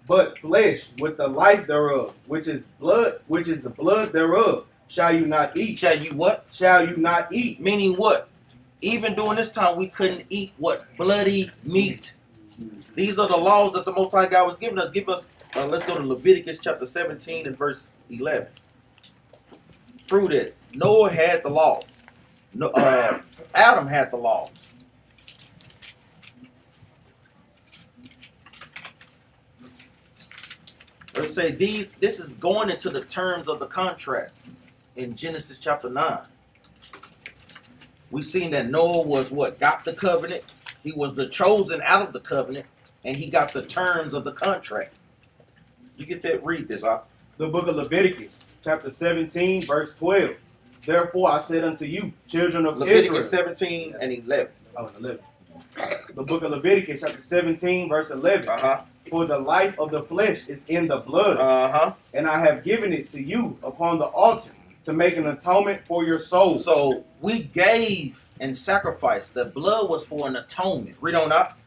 But flesh with the life thereof, which is the blood thereof, shall you not eat. Shall you what? Shall you not eat. Meaning what? Even during this time, we couldn't eat what? Bloody meat. These are the laws that the Most High God was giving us. Let's go to Leviticus chapter 17 and verse 11. Through that, Noah had the laws. Adam had the laws. Let's say this is going into the terms of the contract in Genesis chapter 9. We seen that Noah was what? Got the covenant. He was the chosen out of the covenant, and he got the terms of the contract. You get that? Read this, huh? The book of Leviticus, chapter 17, verse 12. Therefore I said unto you, children of Leviticus Israel. 17 and 11. Oh, 11. The book of Leviticus, chapter 17, verse 11. For the life of the flesh is in the blood, and I have given it to you upon the altar to make an atonement for your soul. So we gave and sacrificed. The blood was for an atonement. Read on up.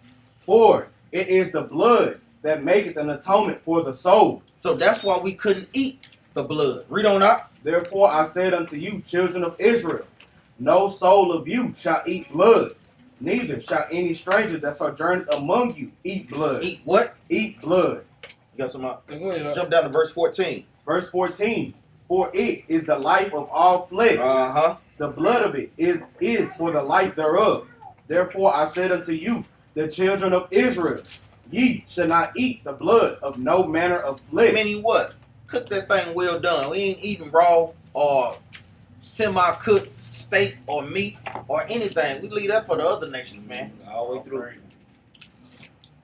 For it is the blood that maketh an atonement for the soul. So that's why we couldn't eat the blood. Read on up. Therefore I said unto you, children of Israel, no soul of you shall eat blood, neither shall any stranger that sojourneth among you eat blood. Eat what? Eat blood. You got some? Go ahead. Jump down to verse 14. Verse 14. For it is the life of all flesh. The blood of it is for the life thereof. Therefore I said unto you, the children of Israel, ye shall not eat the blood of no manner of flesh. Meaning what? Cook that thing well done. We ain't eating raw or semi-cooked steak or meat or anything. We leave that for the other nations, man. All the way through.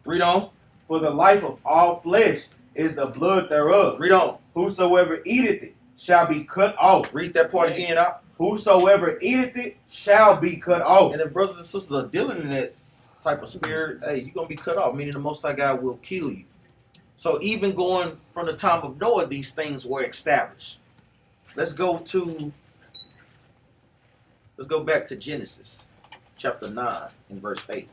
Read on. For the life of all flesh is the blood thereof. Read on. Whosoever eateth it shall be cut off. Read that part again out. Whosoever eateth it shall be cut off. And if brothers and sisters are dealing in that type of spirit, hey, you're going to be cut off, meaning the Most High God will kill you. So even going from the time of Noah, these things were established. Let's go back to Genesis chapter 9 and verse 8.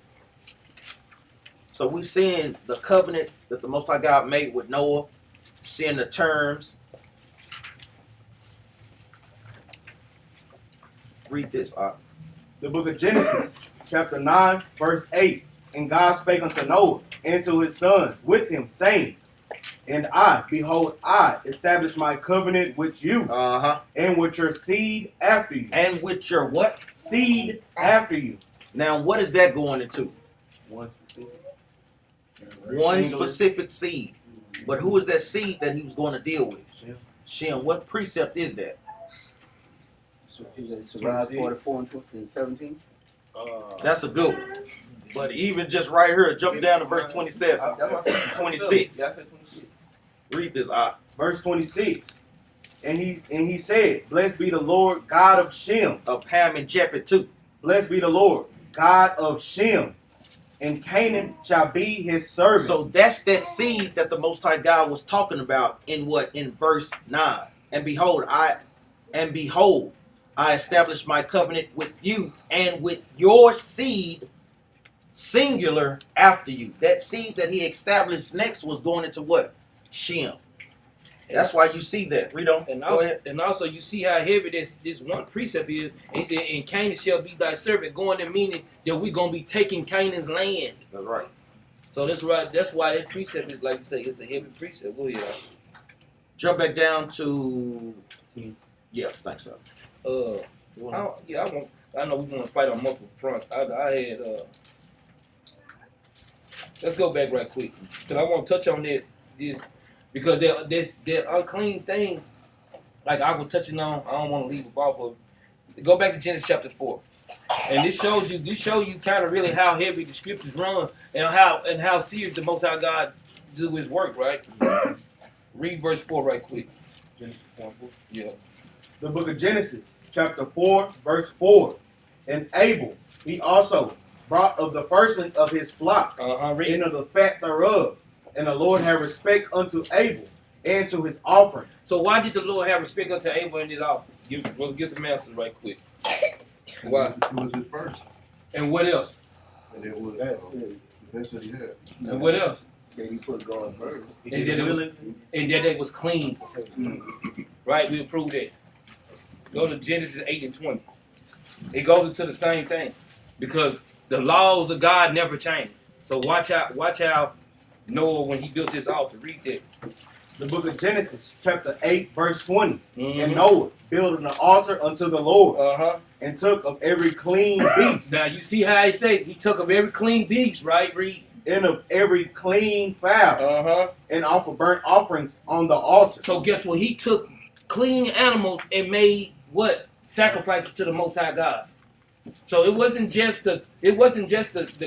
So we're seeing the covenant that the Most High God made with Noah seeing the terms. Read this. The book of Genesis, chapter 9, verse 8. And God spake unto Noah and to his sons with him, saying, And I, behold, I establish my covenant with you and with your seed after you. And with your what? Seed after you. Now, what is that going into? One specific. One specific seed. But who is that seed that he was going to deal with? Shem. What precept is that? So is it Sirach 44 and 17? That's a good one. But even just right here, jump down to verse 27. 26. Read this out. Verse 26. And he said, Blessed be the Lord God of Shem. Of Ham and Japheth too. Blessed be the Lord God of Shem. And Canaan shall be his servant. So that's that seed that the Most High God was talking about in what? In verse 9. And behold, I establish my covenant with you and with your seed, singular, after you. That seed that he established next was going into what? Shem. That's why you see that. Read on. And also you see how heavy this one precept is. And he said, and Canaan shall be thy servant, going to meaning that we're going to be taking Canaan's land. That's right. So that's right. That's why that precept is, like you say, it's a heavy precept. Go ahead. Jump back down to... Yeah, thanks so. I know we want to fight on multiple fronts. I had let's go back right quick because I want to touch on this because that unclean thing, like I was touching on. I don't want to leave it off, but go back to Genesis chapter 4, and this show you kind of really how heavy the scriptures run and how serious the Most High God do His work. Right? Read verse 4 right quick. Genesis 4. Yeah. The book of Genesis, chapter 4, verse 4. And Abel, he also brought of the firstlings of his flock, and of the fat thereof. And the Lord had respect unto Abel and to his offering. So why did the Lord have respect unto Abel and his offering? Give some answers right quick. Why? It was his first. And what else? And it was That's it. that's what he had. And what else? That he put God first. And that it was clean. Right? We approve that. Go to Genesis 8 and 20. It goes into the same thing. Because the laws of God never change. So watch out Noah when he built this altar. Read that. The book of Genesis, chapter 8, verse 20. Mm-hmm. And Noah built an altar unto the Lord, and took of every clean beast. Now you see how he say he took of every clean beast, right? Read. And of every clean fowl, and offer burnt offerings on the altar. So guess what? He took clean animals and made what? Sacrifices to the Most High God. So it wasn't just the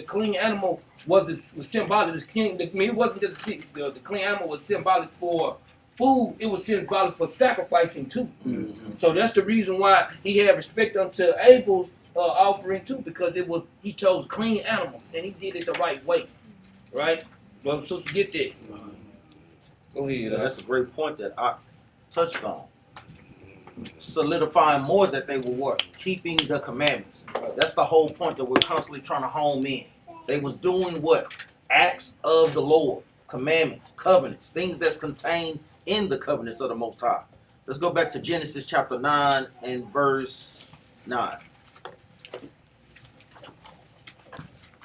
clean animal was symbolic. It wasn't just the clean animal was symbolic for food. It was symbolic for sacrificing too. Mm-hmm. So that's the reason why he had respect unto Abel's offering too, because he chose clean animals and he did it the right way, right? Well, sister, get that. Go ahead. That's a great point that I touched on. Solidifying more that they were what? Keeping the commandments. That's the whole point that we're constantly trying to home in. They was doing what? Acts of the Lord. Commandments, covenants, things that's contained in the covenants of the Most High. Let's go back to Genesis chapter 9 and verse 9.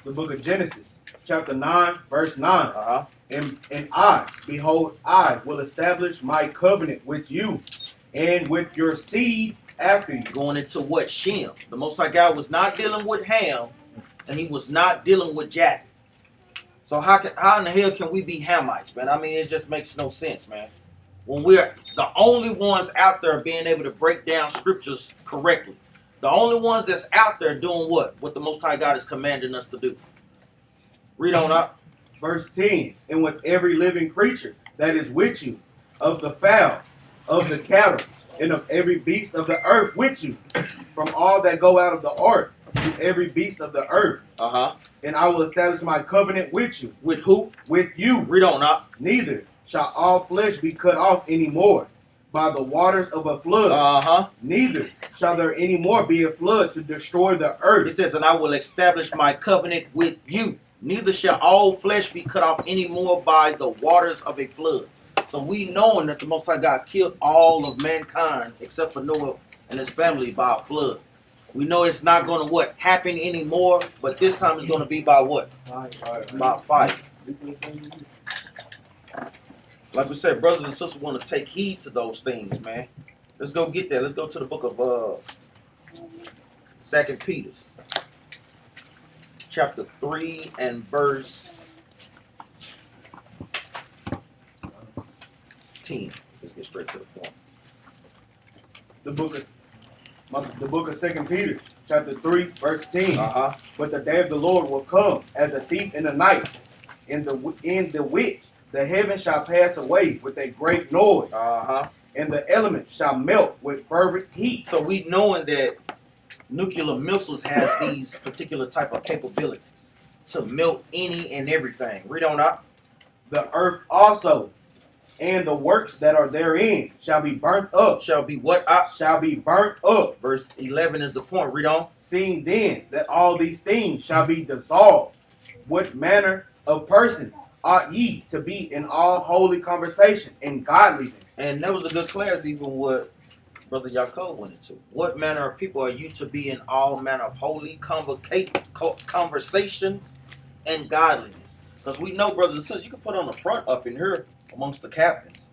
The book of Genesis, chapter 9, verse 9. And I, behold, I will establish my covenant with you and with your seed after you. Going into what? Shem. The Most High God was not dealing with Ham, and he was not dealing with Japheth. So how in the hell can we be Hamites, man? I mean, it just makes no sense, man. When we're the only ones out there being able to break down scriptures correctly. The only ones that's out there doing what? What the Most High God is commanding us to do. Read on up. Verse 10. And with every living creature that is with you, of the fowl, of the cattle, and of every beast of the earth with you, from all that go out of the ark, to every beast of the earth. And I will establish my covenant with you. With who? With you. Read on up. Neither shall all flesh be cut off any more by the waters of a flood. Neither shall there any more be a flood to destroy the earth. It says, and I will establish my covenant with you. Neither shall all flesh be cut off any more by the waters of a flood. So we knowing that the Most High God killed all of mankind except for Noah and his family by a flood. We know it's not going to happen anymore, but this time it's going to be by what? By fire. Like we said, brothers and sisters want to take heed to those things, man. Let's go get there. Let's go to the book of 2 Peter, chapter 3 and verse 10. Let's get straight to the point. The book of 2 Peter, chapter 3, verse 10. But the day of the Lord will come as a thief in the night, in the which the heavens shall pass away with a great noise, and the elements shall melt with fervent heat. So we knowing that nuclear missiles has these particular type of capabilities to melt any and everything. Read on up. The earth also and the works that are therein shall be burnt up. Shall be what up? Shall be burnt up. Verse 11 is the point. Read on. Seeing then that all these things shall be dissolved, what manner of persons ought ye to be in all holy conversation and godliness? And that was a good class, even what Brother Yaakov went into. What manner of people are you to be in all manner of holy conversations and godliness? Because we know, brothers and sisters, you can put on the front up in here amongst the captains,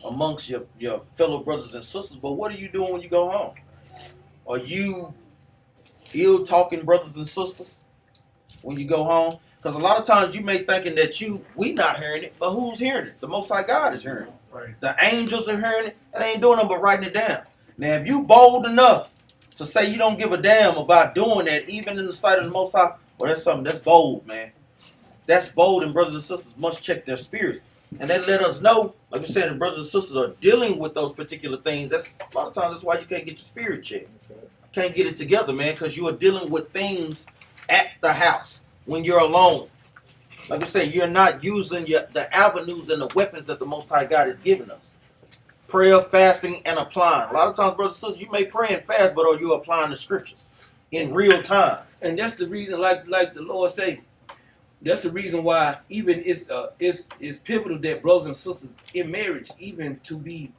amongst your fellow brothers and sisters, but what are you doing when you go home? Are you ill-talking brothers and sisters when you go home? Because a lot of times you may thinking that we not hearing it, but who's hearing it? The Most High God is hearing it. Right. The angels are hearing it, and they ain't doing nothing but writing it down. Now, if you bold enough to say you don't give a damn about doing that, even in the sight of the Most High, well, that's something that's bold, man. That's bold, and brothers and sisters must check their spirits. And they let us know, like we said, the brothers and sisters are dealing with those particular things. That's a lot of times that's why you can't get your spirit checked. Can't get it together, man, because you are dealing with things at the house when you're alone. Like I said, you're not using the avenues and the weapons that the Most High God has given us. Prayer, fasting, and applying. A lot of times, brothers and sisters, you may pray and fast, but are you applying the scriptures in real time? And that's the reason, like the Lord say, that's the reason why even it's pivotal that brothers and sisters in marriage even to be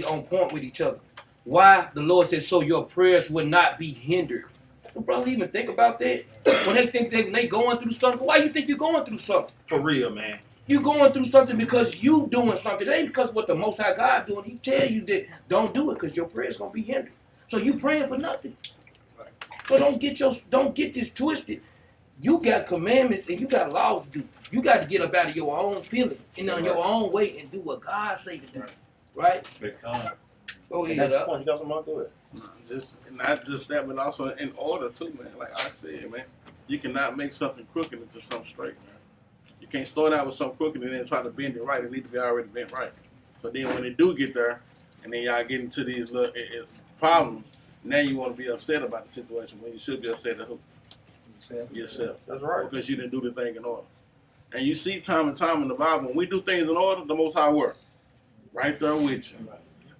on point with each other. Why? The Lord said so your prayers will not be hindered. Do brothers even think about that? When they think they going through something, why you think you're going through something? For real, man. You're going through something because you doing something. It ain't because what the Most High God doing. He tell you that don't do it because your prayer's gonna be hindered. So you praying for nothing. So don't get this twisted. You got commandments and you got laws to do. You got to get up out of your own feeling and on your own way and do what God say to do. Right? Go ahead. That's the point. You got something? Go ahead. Not just that, but also in order too, man. Like I said, man, you cannot make something crooked into something straight, man. You can't start out with something crooked and then try to bend it right. It needs to be already bent right. So then when they do get there, and then y'all get into these little problems, now you want to be upset about the situation when you should be upset at who? Yourself. That's right. Because you didn't do the thing in order. And you see time and time in the Bible, when we do things in order, the Most High work. Right there with you.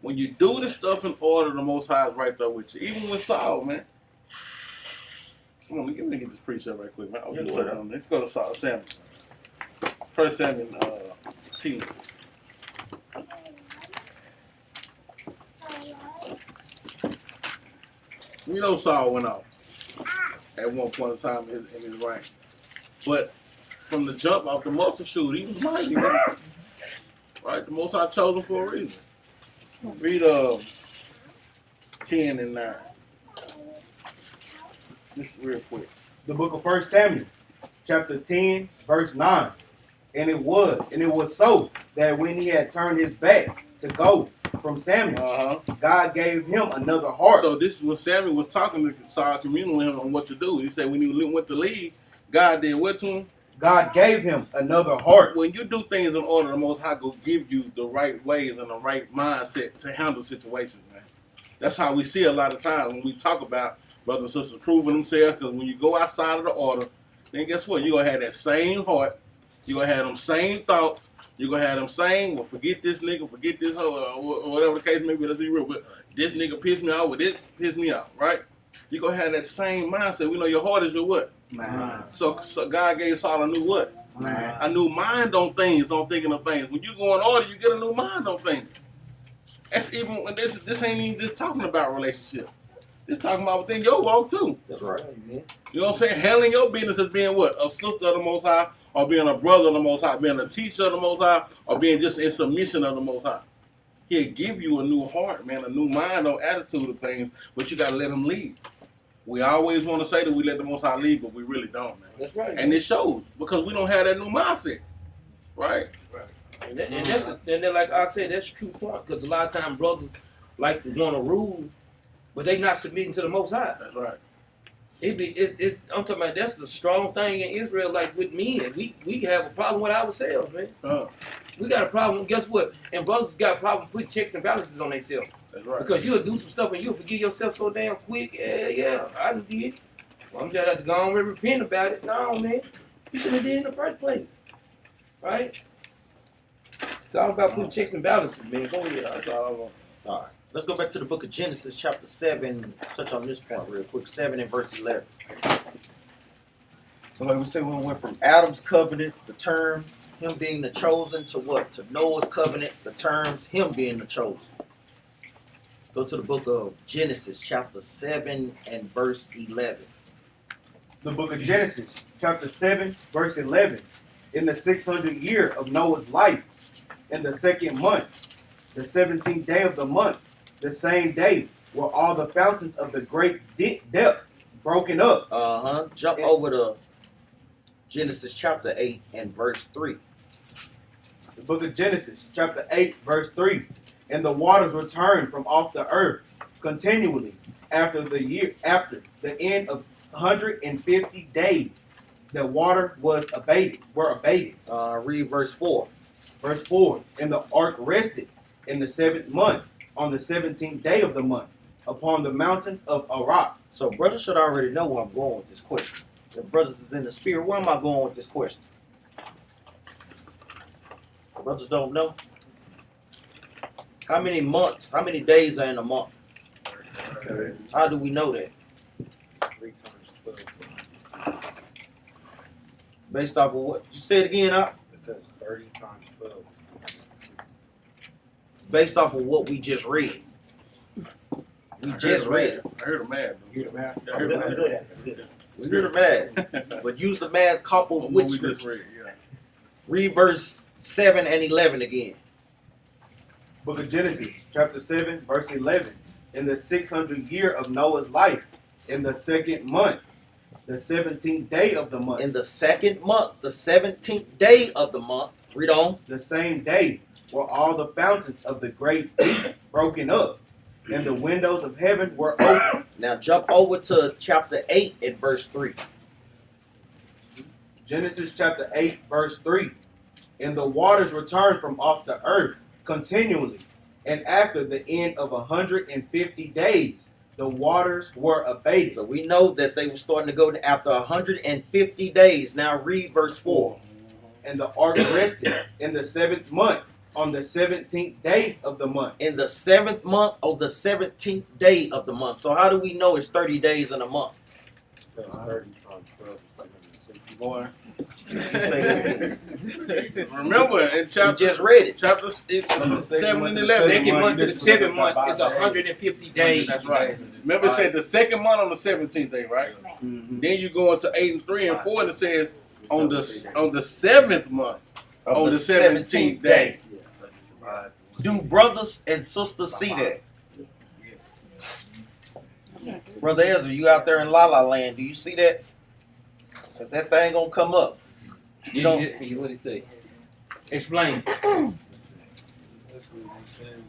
When you do the stuff in order, the Most High is right there with you. Even with Saul, man. Come on, let me get this precept right quick, man. Let's go to Samuel. 1 Samuel 10. We know Saul went off at one point in time in his reign. But from the jump off the multitude, he was mighty, man. Right? The Most High chose him for a reason. Read 10 and 9. Just real quick. The book of 1 Samuel, chapter 10, verse 9. And it was so that when he had turned his back to go from Samuel, God gave him another heart. So this is what Samuel was talking to Saul, communing with him on what to do. He said when he went to leave, God did what to him? God gave him another heart. When you do things in order, the Most High will give you the right ways and the right mindset to handle situations, man. That's how we see a lot of times when we talk about brothers and sisters proving themselves, because when you go outside of the order, then guess what? You're going to have that same heart. You're going to have them same thoughts. You're going to have them saying, well, forget this nigga, forget this hoe, or whatever the case may be. Let's be real. But this nigga pissed me off, or this pissed me off, right? You're going to have that same mindset. We know your heart is your what? Man. So God gave Saul a new what? A new mind on things, on thinking of things. When you go in order, you get a new mind on things. That's even when this ain't even just talking about relationship. This talking about within your walk too. That's right. You know what I'm saying? Handling your business as being what? A sister of the Most High, or being a brother of the Most High, being a teacher of the Most High, or being just in submission of the Most High. He'll give you a new heart, man, a new mind or attitude of things, but you gotta let him lead. We always want to say that we let the Most High lead, but we really don't, man. That's right. And it shows because we don't have that new mindset, right? And then like I said, that's a true point. Because a lot of times brothers like to want to rule, but they not submitting to the Most High. That's right. I'm talking about that's a strong thing in Israel. Like with men, we have a problem with ourselves, man. We got a problem. Guess what? And brothers got a problem putting checks and balances on themselves. That's right. Because you'll do some stuff and you'll forgive yourself so damn quick. Yeah, I did. Well, I'm just have to go on and repent about it. No, man. You should have did it in the first place. Right? It's all about putting checks and balances, man. Go ahead. That's all I want. All right. Let's go back to the book of Genesis, chapter 7. Touch on this point real quick. 7 and verse 11. So like we say, we went from Adam's covenant, the terms, him being the chosen, to what? To Noah's covenant, the terms, him being the chosen. Go to the book of Genesis, chapter 7 and verse 11. The book of Genesis, chapter 7, verse 11. In the 600th year of Noah's life, in the 2nd month, the 17th day of the month, the same day were all the fountains of the great depth broken up. Jump over to Genesis chapter 8 and verse 3. The book of Genesis, chapter 8, verse 3. And the waters returned from off the earth continually after the end of 150 days. The water were abated. Read verse 4. Verse 4. And the ark rested in the 7th month, on the 17th day of the month, upon the mountains of Arad. So brothers should already know where I'm going with this question. If brothers is in the spirit, where am I going with this question? The brothers don't know. How many months, how many days are in a month? How do we know that? 3 times 12. Based off of what? You say it again, Op? Because 30 times 12. Based off of what we just read. We just read it. I heard a man. You hear the math? I heard a man. We do the math. But use the math coupled with What we just scriptures. read, yeah. Read verse 7 and 11 again. Book of Genesis, chapter 7, verse 11. In the 600th year of Noah's life, in the 2nd month, the 17th day of the month. In the 2nd month, the 17th day of the month. Read on. The same day were all the fountains of the great deep broken up, and the windows of heaven were open. Now jump over to chapter 8 and verse 3. Genesis chapter 8, verse 3. And the waters returned from off the earth continually, and after the end of 150 days, the waters were abated. So we know that they were starting to go after 150 days. Now read verse 4. And the ark rested in the 7th month, on the 17th day of the month. In the 7th month of the 17th day of the month. So how do we know it's 30 days in a month? Because 30 times 12 is 360. Boy. Remember in You chapter just read it. chapter 7 and 11. Second month to the 7th month is 150 days. That's right. Remember it said the 2nd month on the 17th day, right? Mm-hmm. Then you go into 8 and 3 and 4 and it says on the 7th month Of on the 17th day. Do brothers and sisters see that? Brother Ezra, you out there in La La Land, do you see that? Because that thing gonna come up. You don't. What do you say? Explain. That's what he's saying.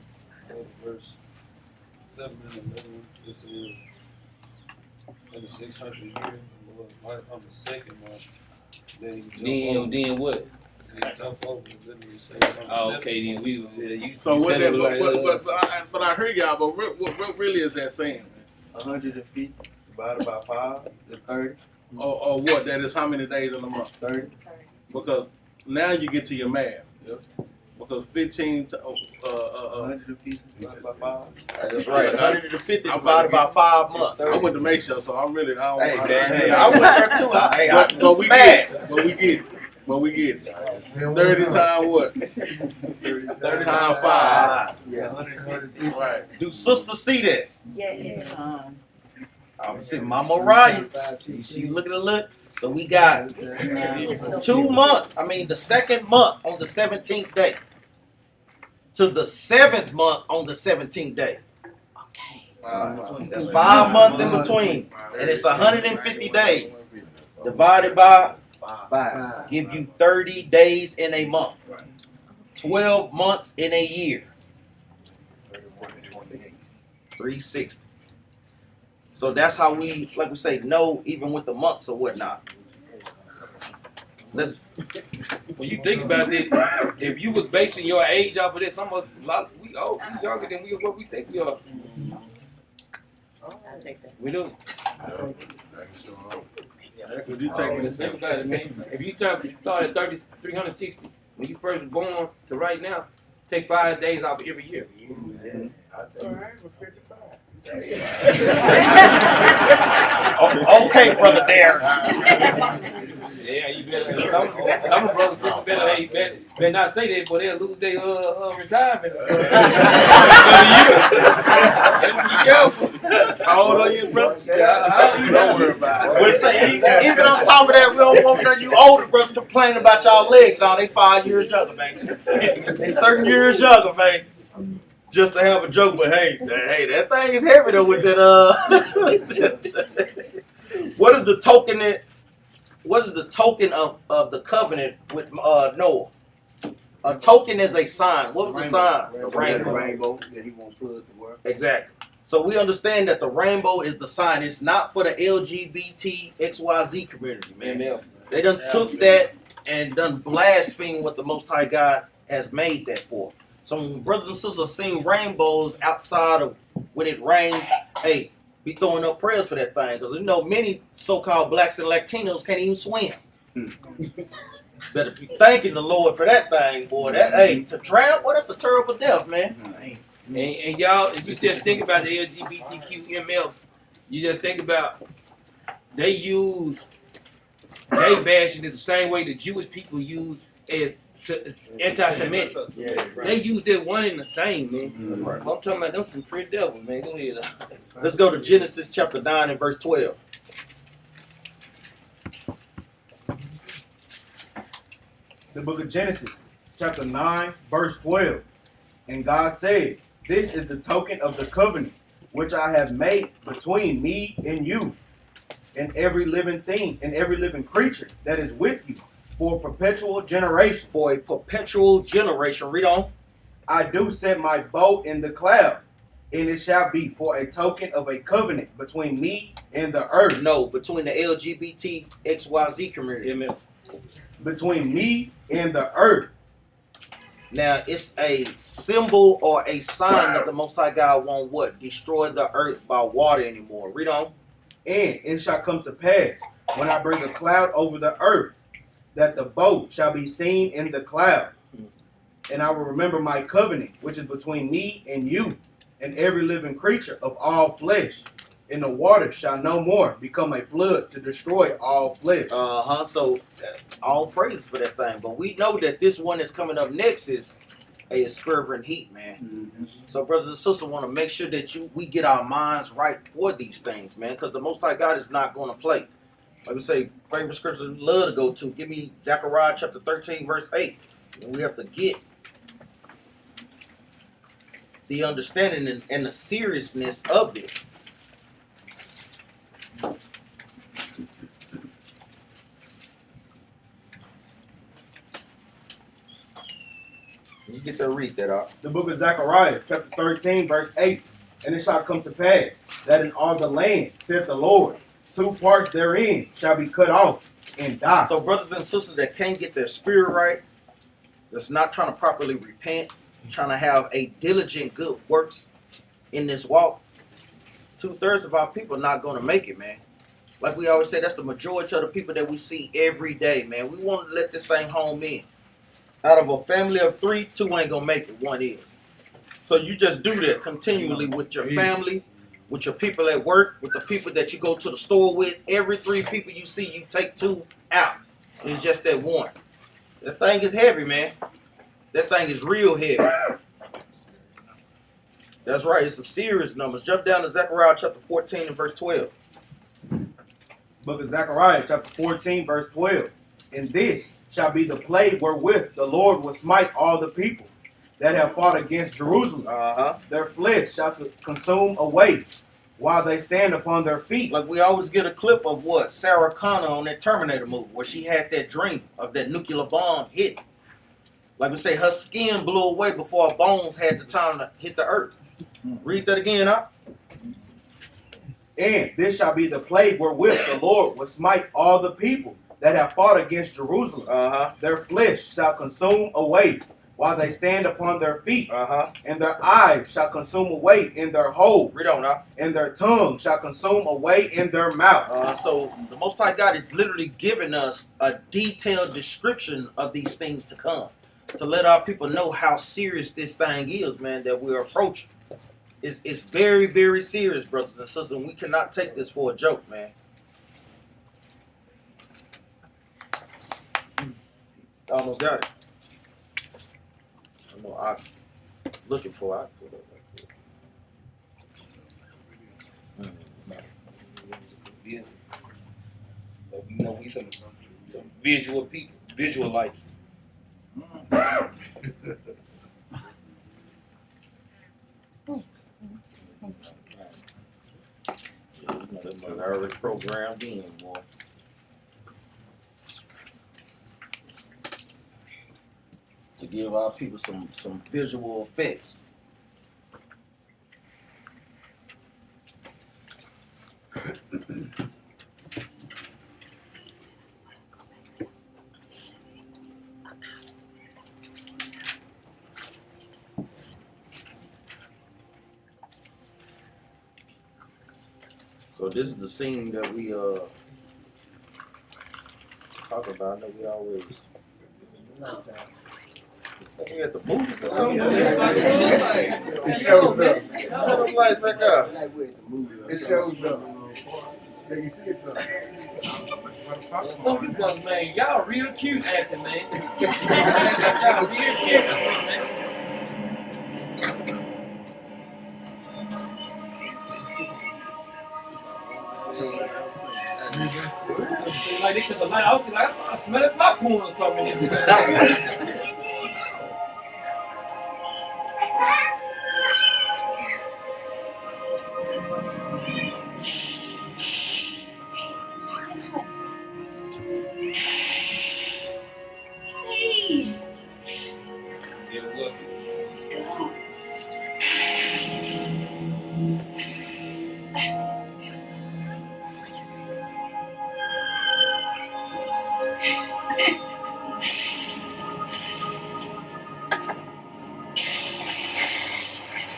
Verse 7 and 11. This is in the 600 year on the 2nd month. Then what? Jump over. Then you say Oh, okay. Then you. So what said that, it like, but I heard y'all, but what really is that saying? 150 divided by 5 is 30. Or what? That is how many days in a month? 30. Because now you get to your math. Yep. Because 15 to 150 divided by 5. That's right. 150 divided by 5 months. I went to make sure, so I don't. Hey, man, I went there too. I but do we some get it. math. But we get it. But we get 30 times what? 30 times 5. Yeah. Right. Do sisters see that? Yes. I'm seeing Mama Ryan. She look at the look. So we got 2 months. I mean, the second month on the 17th day to the 7th month on the 17th day. That's 5 months in between, and it's 150 days divided by 5. give you 30 days in a month, 12 months in a year, 360. So that's how we, like we say, know even with the months or whatnot. Let's. When you think about it, if you was basing your age off of this, we younger than what we think we are. We do. Would you take this? Think about it, man. If you start at 360, when you first was born to right now, take 5 days off every year. Okay, brother Darren. Yeah, you better. Some brothers and sisters better not say that, but they'll lose their retirement. Be careful. How old are you, bro? Don't worry about it. We say even on top of that, we don't want none of you older brothers complaining about y'all legs. No, they 5 years younger, man. They certain years younger, man. Just to have a joke, but hey, that thing is heavy though with that. What is the token that? What is the token of the covenant with Noah? A token is a sign. What was the sign? The rainbow. The rainbow that he won't flood the world. Exactly. So we understand that the rainbow is the sign. It's not for the LGBT XYZ community, man. They done took that and done blaspheme what the Most High God has made that for. So when brothers and sisters seen rainbows outside of when it rains, hey, be throwing up prayers for that thing. Because you know many so-called blacks and Latinos can't even swim. Better be thanking the Lord for that thing, boy. That to drown, boy, that's a terrible death, man. And y'all, if you just think about the LGBTQ ML, you just think about they use gay bashing is the same way the Jewish people use as anti-Semitic. They use that one and the same, man. I'm talking about them some pretty devils, man. Go ahead. Let's go to Genesis chapter 9 and verse 12. The book of Genesis, chapter 9, verse 12. And God said, "This is the token of the covenant which I have made between me and you, and every living thing, and every living creature that is with you, for a perpetual generation." For a perpetual generation. Read on. "I do set my bow in the cloud, and it shall be for a token of a covenant between me and the earth." No, between the LGBT XYZ community. Amen. Between me and the earth. Now, it's a symbol or a sign that the Most High God won't what? Destroy the earth by water anymore. Read on. "And it shall come to pass, when I bring a cloud over the earth, that the boat shall be seen in the cloud. And I will remember my covenant, which is between me and you, and every living creature of all flesh. And the water shall no more become a flood to destroy all flesh." So all praise for that thing. But we know that this one that's coming up next is fervent heat, man. So brothers and sisters want to make sure that we get our minds right for these things, man, because the Most High God is not going to play. Like we say, favorite scripture we love to go to. Give me Zechariah chapter 13, verse 8. And we have to get the understanding and the seriousness of this. You get to read that out. The book of Zechariah, chapter 13, verse 8. "And it shall come to pass, that in all the land, saith the Lord, 2 parts therein shall be cut off and die." So brothers and sisters that can't get their spirit right, that's not trying to properly repent, trying to have a diligent good works in this walk, 2/3 of our people are not going to make it, man. Like we always say, that's the majority of the people that we see every day, man. We want to let this thing home in. Out of a family of 3, 2 ain't going to make it, 1 is. So you just do that continually with your family, with your people at work, with the people that you go to the store with. Every 3 people you see, you take 2 out. It's just that 1. That thing is heavy, man. That thing is real heavy. That's right. It's some serious numbers. Jump down to Zechariah chapter 14 and verse 12. Book of Zechariah, chapter 14, verse 12. And this shall be the plague wherewith the Lord will smite all the people that have fought against Jerusalem. Their flesh shall consume away while they stand upon their feet. Like we always get a clip of what? Sarah Connor on that Terminator movie where she had that dream of that nuclear bomb hit. Like we say, her skin blew away before her bones had the time to hit the earth. Read that again, huh? And this shall be the plague wherewith the Lord will smite all the people that have fought against Jerusalem. Their flesh shall consume away while they stand upon their feet. And their eyes shall consume away in their hole. Read on now. And their tongue shall consume away in their mouth. So the Most High God is literally giving us a detailed description of these things to come, to let our people know how serious this thing is, man, that we're approaching. It's very, very serious, brothers and sisters, and we cannot take this for a joke, man. Almost got it. I know I'm looking for it. Yeah. But we know we some visual people, visual lights. I already programmed in, boy. To give our people some visual effects. So this is the scene that we talk about. I know we always. We at the movies or something. It shows up. Turn those lights back up. It shows up. Some people, man, y'all real cute acting, man. Y'all real cute, man. Like they took the light. I was like, I smell it popcorn or something in there.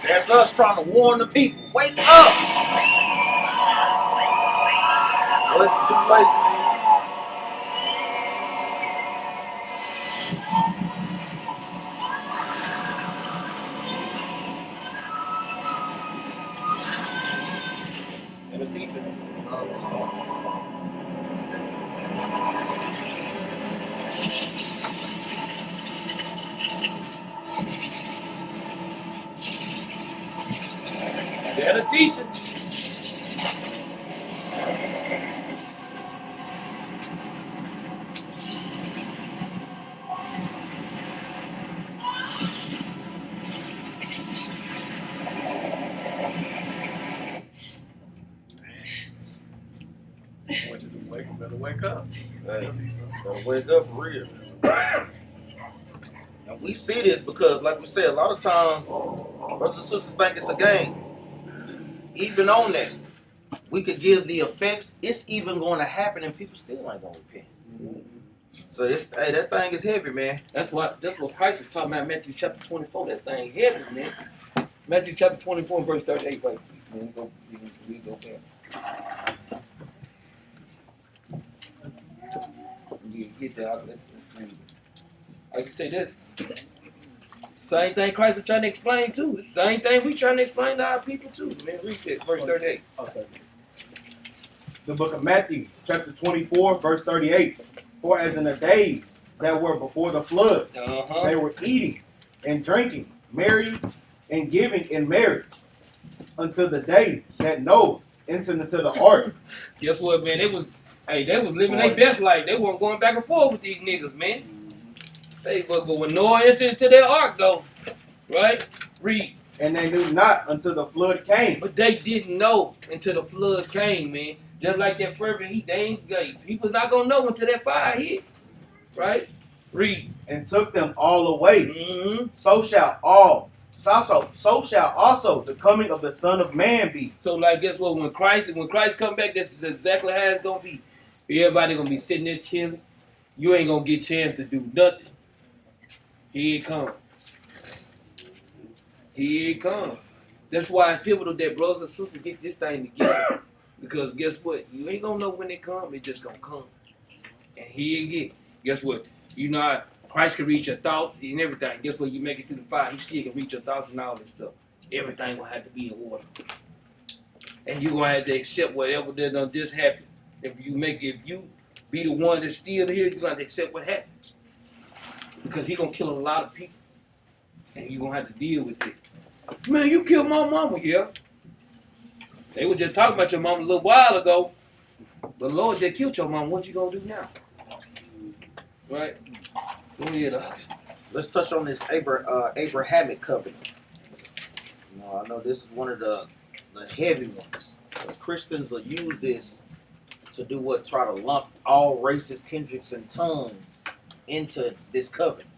That's us trying to warn the people. Wake up! Well, it's too late, man. And the teacher. They're the teacher. Better wake up. Hey, gotta wake up for real. And we see this because, like we said, a lot of times brothers and sisters think it's a game. Even on that, we could give the effects. It's even going to happen, and people still ain't gonna repent. So it's that thing is heavy, man. That's what Christ was talking about. Matthew chapter 24. That thing heavy, man. Matthew chapter 24 and verse 38. Wait, we go back. We get that out. Let's read it. Like you say, that same thing Christ was trying to explain too. The same thing we trying to explain to our people too. Man, read that verse 38. Okay. The book of Matthew, chapter 24, verse 38. For as in the days that were before the flood. Uh-huh. They were eating and drinking, marrying and giving in marriage, until the day that Noah entered into the ark. Guess what, man? They was living their best life. They weren't going back and forth with these niggas, man. But when Noah entered into their ark, though, right? Read. And they knew not until the flood came. But they didn't know until the flood came, man. Just like that fervent heat, people not gonna know until that fire hit, right? Read. And took them all away. Mm-hmm. So shall also the coming of the Son of Man be. So, like, guess what? When Christ come back, this is exactly how it's gonna be. Everybody gonna be sitting there chilling. You ain't gonna get a chance to do nothing. Here it come. Here it come. That's why it's pivotal that brothers and sisters get this thing together. Because guess what? You ain't gonna know when it come. It just gonna come. And here it get. Guess what? You know how Christ can reach your thoughts and everything. Guess what? You make it to the fire, he still can reach your thoughts and all that stuff. Everything gonna have to be in order. And you gonna have to accept whatever that done just happened. If you be the one that's still here, you're gonna have to accept what happened. Because he gonna kill a lot of people. And you're gonna have to deal with it. Man, you killed my mama, yeah. They were just talking about your mama a little while ago. The Lord just killed your mama. What you gonna do now? Right? Go ahead. Let's touch on this Abrahamic covenant. I know this is one of the heavy ones. Because Christians will use this to do what? Try to lump all races, kindreds, and tongues into this covenant.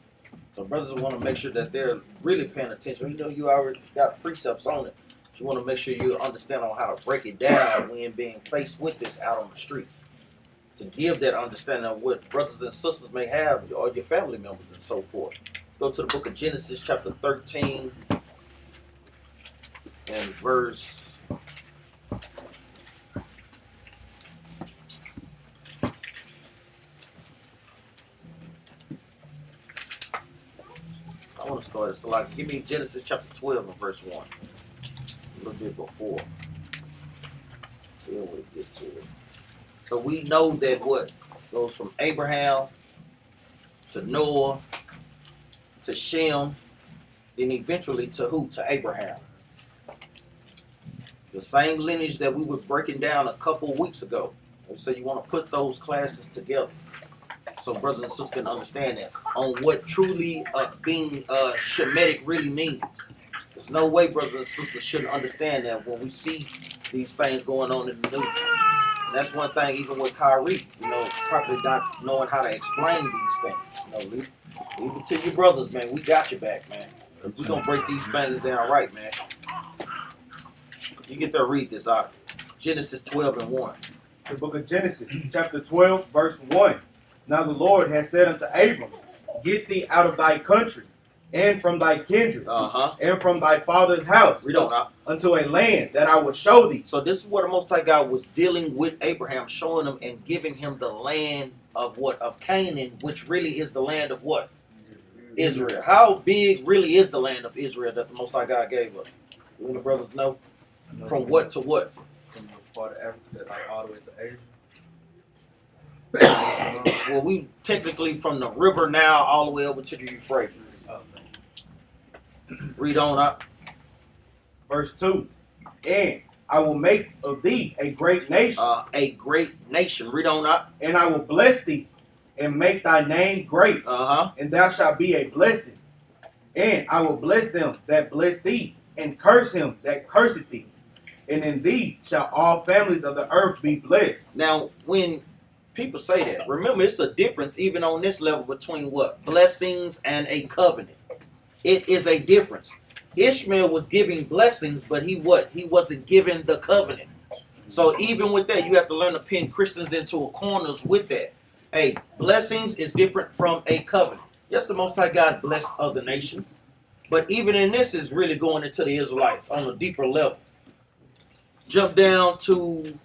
So brothers want to make sure that they're really paying attention. You know, you already got precepts on it. But you want to make sure you understand on how to break it down when being faced with this out on the streets. To give that understanding of what brothers and sisters may have, or your family members and so forth. Let's go to the book of Genesis chapter 13 and verse... I want to start it. So, like, give me Genesis chapter 12 and verse 1. A little bit before. Till we get to it. So we know that what goes from Abraham to Noah to Shem, then eventually to who? To Abraham. The same lineage that we were breaking down a couple weeks ago. So you want to put those classes together. So brothers and sisters can understand that on what truly being Shemitic really means. There's no way brothers and sisters shouldn't understand that when we see these things going on in the news. And that's one thing even with Kyrie, properly not knowing how to explain these things. Leave it to your brothers, man. We got your back, man. We're going to break these things down right, man. You get there, read this out. Genesis 12 and 1. The book of Genesis, chapter 12, verse 1. Now the Lord has said unto Abram, get thee out of thy country, and from thy kindred, and from thy father's house, unto a land that I will show thee. So this is what the Most High God was dealing with Abraham, showing him and giving him the land of what? Of Canaan, which really is the land of what? Israel. How big really is the land of Israel that the Most High God gave us? You the brothers know? From what to what? From the part of Africa that's like all the way to Asia. Well, we technically from the river now all the way over to the Euphrates. Read on up. Verse 2. And I will make of thee a great nation. A great nation. Read on up. And I will bless thee and make thy name great. And thou shalt be a blessing. And I will bless them that bless thee, and curse him that curseth thee. And in thee shall all families of the earth be blessed. Now, when people say that, remember it's a difference even on this level between what? Blessings and a covenant. It is a difference. Ishmael was giving blessings, but he wasn't giving the covenant. So even with that, you have to learn to pin Christians into a corners with that. Hey, blessings is different from a covenant. Yes, the Most High God blessed other nations, but even in this is really going into the Israelites on a deeper level. Jump down to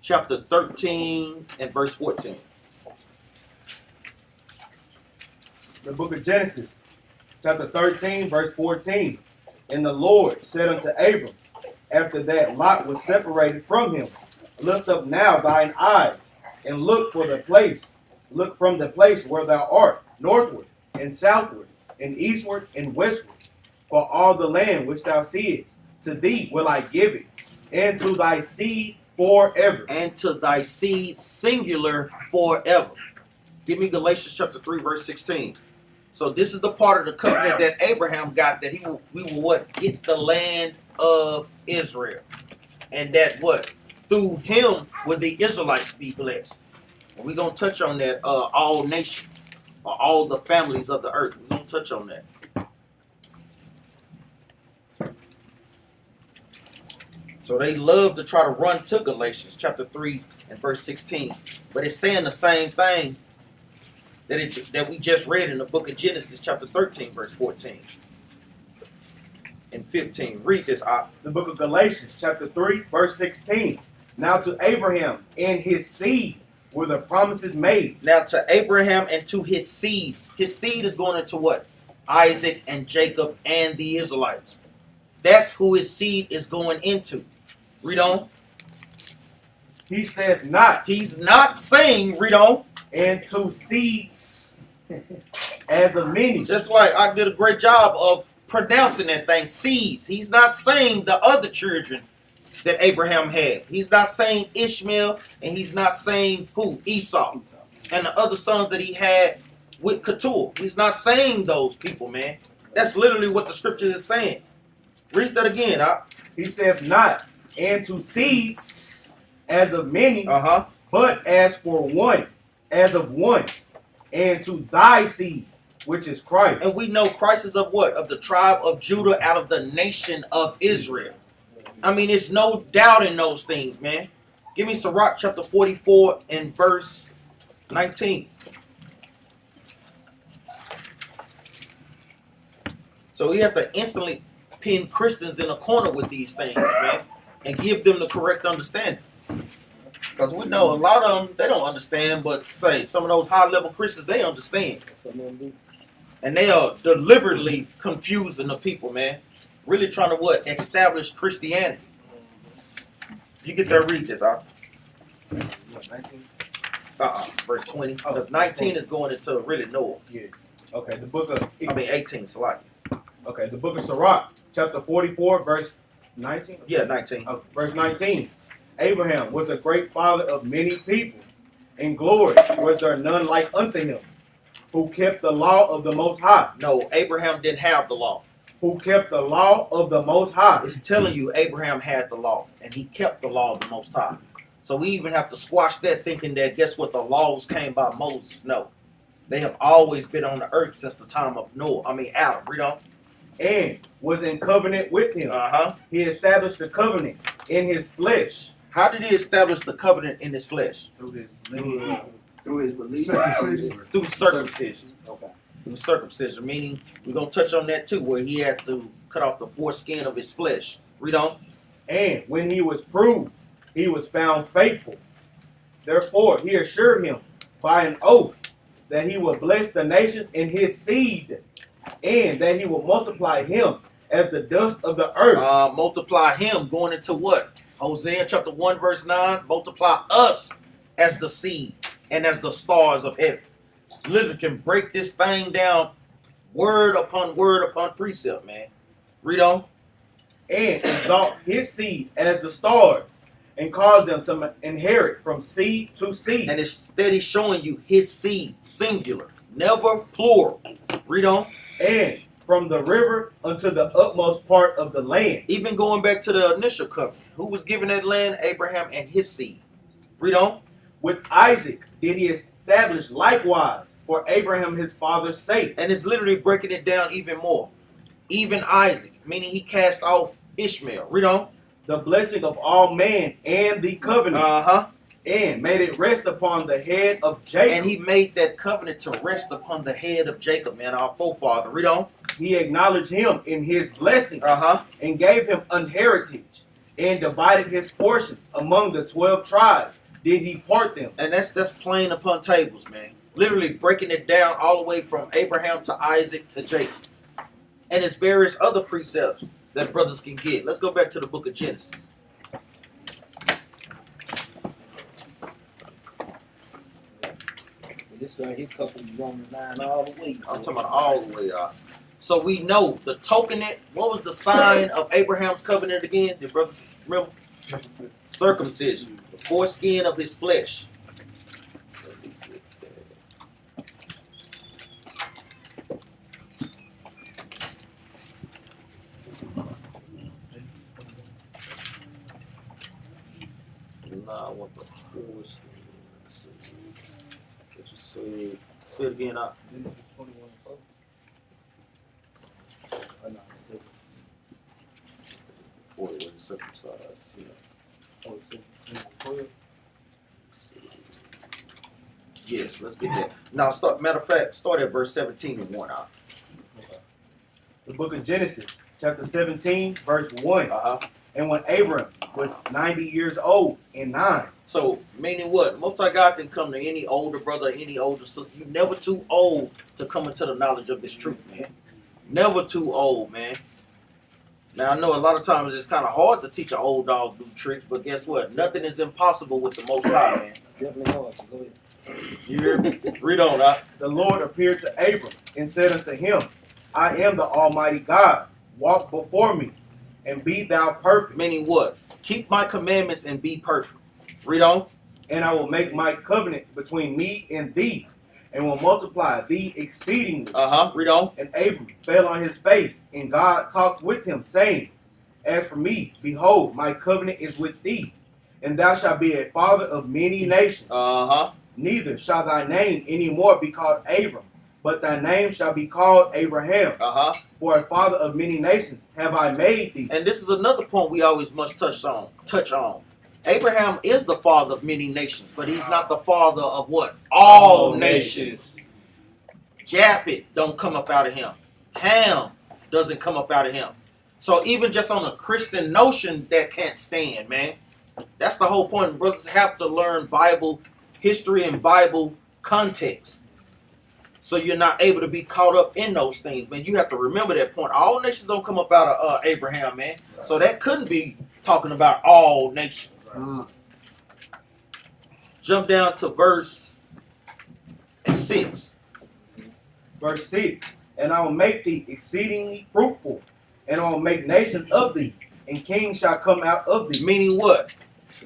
chapter 13 and verse 14. The book of Genesis, chapter 13, verse 14. And the Lord said unto Abram, after that Lot was separated from him, lift up now thine eyes, and look for the place look from the place where thou art, northward and southward, and eastward and westward, for all the land which thou seest, to thee will I give it, and to thy seed forever. And to thy seed, singular, forever. Give me Galatians chapter 3, verse 16. So this is the part of the covenant that Abraham got, that we will what? Get the land of Israel. And that what? Through him will the Israelites be blessed. And we're going to touch on that, all nations, or all the families of the earth. We're going to touch on that. So they love to try to run to Galatians chapter 3 and verse 16. But it's saying the same thing that we just read in the book of Genesis chapter 13 verse 14 and 15. Read this out. The book of Galatians, chapter 3, verse 16. Now to Abraham and his seed were the promises made. Now to Abraham and to his seed. His seed is going into what? Isaac and Jacob and the Israelites. That's who his seed is going into. Read on. He said not, He's not saying, read on, and to seeds as of many. just like I did a great job of pronouncing that thing, seeds. He's not saying the other children that Abraham had. He's not saying Ishmael, and he's not saying who? Esau. And the other sons that he had with Keturah. He's not saying those people, man. That's literally what the scripture is saying. Read that again. He said not, and to seeds as of many, but as for one, as of one, and to thy seed, which is Christ. And we know Christ is of what? Of the tribe of Judah, out of the nation of Israel. I mean, it's no doubt in those things, man. Give me Sirach chapter 44 and verse 19. So we have to instantly pin Christians in a corner with these things, man, and give them the correct understanding. Because we know a lot of them, they don't understand, but say some of those high-level Christians, they understand. And they are deliberately confusing the people, man. Really trying to what? Establish Christianity. You get that, read this, huh? Verse 20. Because 19 is going into really Noah. Yeah. Okay, the book of 18, Salaki. Okay, the book of Sirach, chapter 44, verse 19. Yeah, 19. Verse 19. Abraham was a great father of many people. In glory was there none like unto him, who kept the law of the Most High. No, Abraham didn't have the law. Who kept the law of the Most High. It's telling you Abraham had the law, and he kept the law of the Most High. So we even have to squash that thinking that, guess what, the laws came by Moses. No. They have always been on the earth since the time of Adam. Read on. And was in covenant with him. He established the covenant in his flesh. How did he establish the covenant in his flesh? Through his belief. Through circumcision. Okay. Through circumcision, meaning we're going to touch on that too, where he had to cut off the foreskin of his flesh. Read on. And when he was proved, he was found faithful. Therefore, he assured him by an oath that he would bless the nations in his seed, and that he will multiply him as the dust of the earth. Multiply him going into what? Hosea chapter 1 verse 9. Multiply us as the seed and as the stars of heaven. Literally can break this thing down word upon precept, man. Read on. And exalt his seed as the stars, and cause them to inherit from seed to seed. And it's steady showing you his seed, singular, never plural. Read on. And from the river unto the utmost part of the land. Even going back to the initial covenant, who was given that land? Abraham and his seed. Read on. With Isaac did he establish likewise for Abraham his father's sake. And it's literally breaking it down even more. Even Isaac, meaning he cast off Ishmael. Read on. The blessing of all man and the covenant. And made it rest upon the head of Jacob. And he made that covenant to rest upon the head of Jacob, man, our forefather. Read on. He acknowledged him in his blessing. And gave him an heritage. And divided his portion among the 12 tribes. Did he part them? And that's plain upon tables, man. Literally breaking it down all the way from Abraham to Isaac to Jacob. And there's various other precepts that brothers can get. Let's go back to the book of Genesis. This right here couple on the line all the way. I'm talking about all the way out. So we know the tokenet. What was the sign of Abraham's covenant again? Did brothers remember? Circumcision, the foreskin of his flesh. Nah, I want the foreskin. Let's see. What you said? Say it again. Genesis 21:4. Oh, no, 40 was circumcised. Yeah. oh, 12. Let's see. Yes, let's get that. Now, matter of fact, start at verse 17 and 1 out. The book of Genesis, chapter 17, verse 1. Uh-huh. And when Abram was 90 years old and 9. So, meaning what? Most High God can come to any older brother, any older sister. You're never too old to come into the knowledge of this truth, man. Never too old, man. Now, I know a lot of times it's kind of hard to teach an old dog new tricks, but guess what? Nothing is impossible with the Most High, man. Definitely hard. So go ahead. You hear me? Read on, huh? The Lord appeared to Abram and said unto him, I am the Almighty God. Walk before me and be thou perfect. Meaning what? Keep my commandments and be perfect. Read on. And I will make my covenant between me and thee, and will multiply thee exceedingly. Uh-huh. Read on. And Abram fell on his face, and God talked with him, saying, As for me, behold, my covenant is with thee, and thou shalt be a father of many nations. Uh-huh. Neither shall thy name any more be called Abram, but thy name shall be called Abraham. Uh-huh. For a father of many nations have I made thee. And this is another point we always must touch on. Abraham is the father of many nations, but he's not the father of what? All nations. Japheth don't come up out of him. Ham doesn't come up out of him. So even just on a Christian notion, that can't stand, man. That's the whole point. Brothers have to learn Bible history and Bible context. So you're not able to be caught up in those things, man. You have to remember that point. All nations don't come up out of Abraham, man. So that couldn't be talking about all nations. Jump down to verse 6. Verse 6. And I will make thee exceedingly fruitful, and I will make nations of thee, and kings shall come out of thee. Meaning what?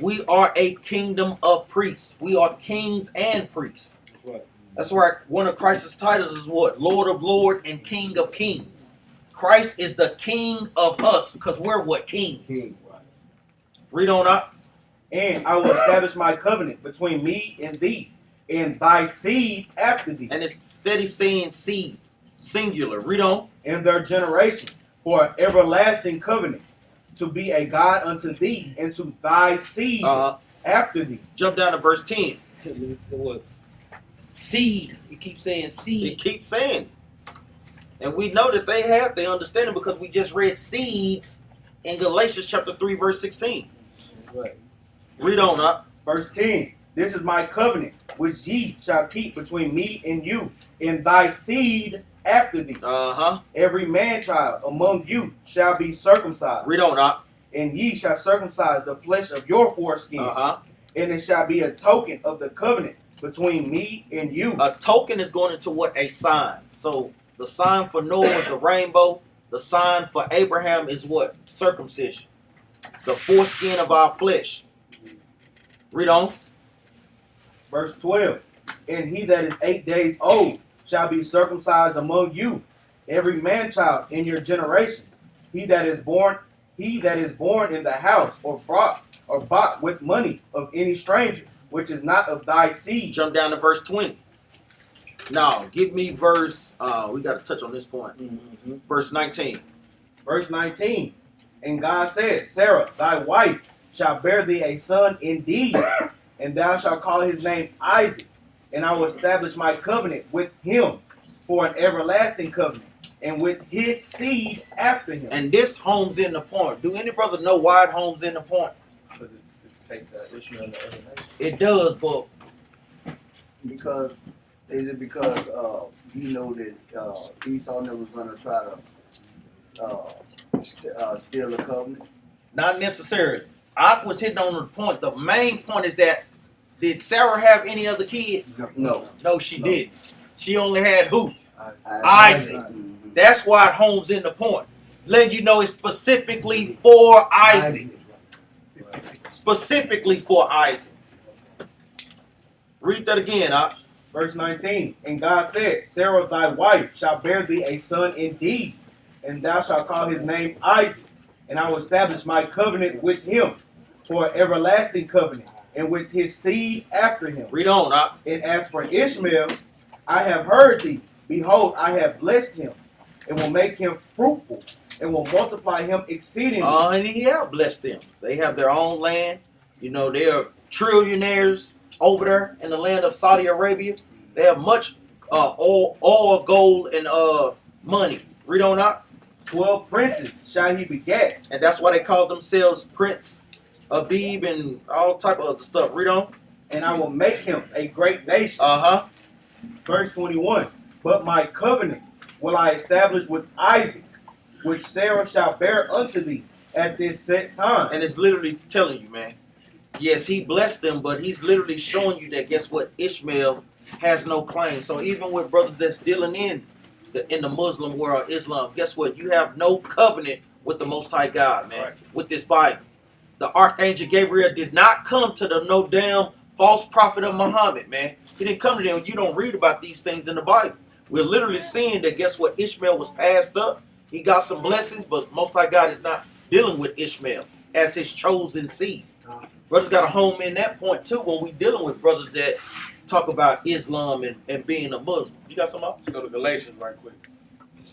We are a kingdom of priests. We are kings and priests. Right. That's why one of Christ's titles is what? Lord of Lords and King of Kings. Christ is the King of us because we're what? Kings. Read on up. And I will establish my covenant between me and thee, and thy seed after thee, And it's steady saying seed. Singular. Read on. in their generation, for an everlasting covenant, to be a God unto thee, and to thy seed after thee. Jump down to verse 10. What? Seed. You keep saying It seed. keeps saying it. And we know that they have their understanding because we just read seeds in Galatians chapter 3, verse 16. Right. Read on up. Verse 10. This is my covenant, which ye shall keep between me and you, and thy seed after thee. Every man-child among you shall be circumcised, Read on up. and ye shall circumcise the flesh of your foreskin, and it shall be a token of the covenant between me and you. A token is going into what? A sign. So the sign for Noah is the rainbow. The sign for Abraham is what? Circumcision. The foreskin of our flesh. Read on. Verse 12. And he that is 8 days old shall be circumcised among you, every man-child in your generations. He that is born in the house, or bought with money of any stranger, which is not of thy seed. Jump down to verse 20. Now, give me verse, we got to touch on this point. Verse 19. Verse 19. And God said, Sarah, thy wife, shall bear thee a son indeed, and thou shalt call his name Isaac, and I will establish my covenant with him for an everlasting covenant, and with his seed after him. And this homes in the point. Do any brother know why it homes in the point? But it takes Ishmael and the other nation. It does, but Because he know that Esau never was gonna try to steal the covenant? not necessarily. I was hitting on the point. The main point is that Did Sarah have any other kids? No. No, she didn't. She only had who? Isaac. Isaac. That's why it homes in the point. Letting you know it's specifically for Isaac. Specifically for Isaac. Read that again, Ox. Verse 19. And God said, Sarah thy wife shall bear thee a son indeed, and thou shalt call his name Isaac. And I will establish my covenant with him for an everlasting covenant, and with his seed after him. Read on, Ox. And as for Ishmael, I have heard thee. Behold, I have blessed him, and will make him fruitful, and will multiply him exceedingly. And he have blessed them. They have their own land. You know, they are trillionaires over there in the land of Saudi Arabia. They have much oil, gold, and money. Read on up. 12 princes shall he beget. And that's why they call themselves Prince Abib and all type of other stuff. Read on. And I will make him a great nation. Uh-huh. Verse 21. But my covenant will I establish with Isaac, which Sarah shall bear unto thee at this set time. And it's literally telling you, man. Yes, he blessed them, but he's literally showing you that, guess what? Ishmael has no claim. So even with brothers that's dealing in the Muslim world, Islam, guess what? You have no covenant with the Most High God, man, Right. with this Bible. The Archangel Gabriel did not come to the no damn false prophet of Muhammad, man. He didn't come to them. You don't read about these things in the Bible. We're literally seeing that, guess what? Ishmael was passed up. He got some blessings, but Most High God is not dealing with Ishmael as his chosen seed. Brothers got a home in that point, too, when we dealing with brothers that talk about Islam and being a Muslim. You got some else? Let's go to Galatians right quick.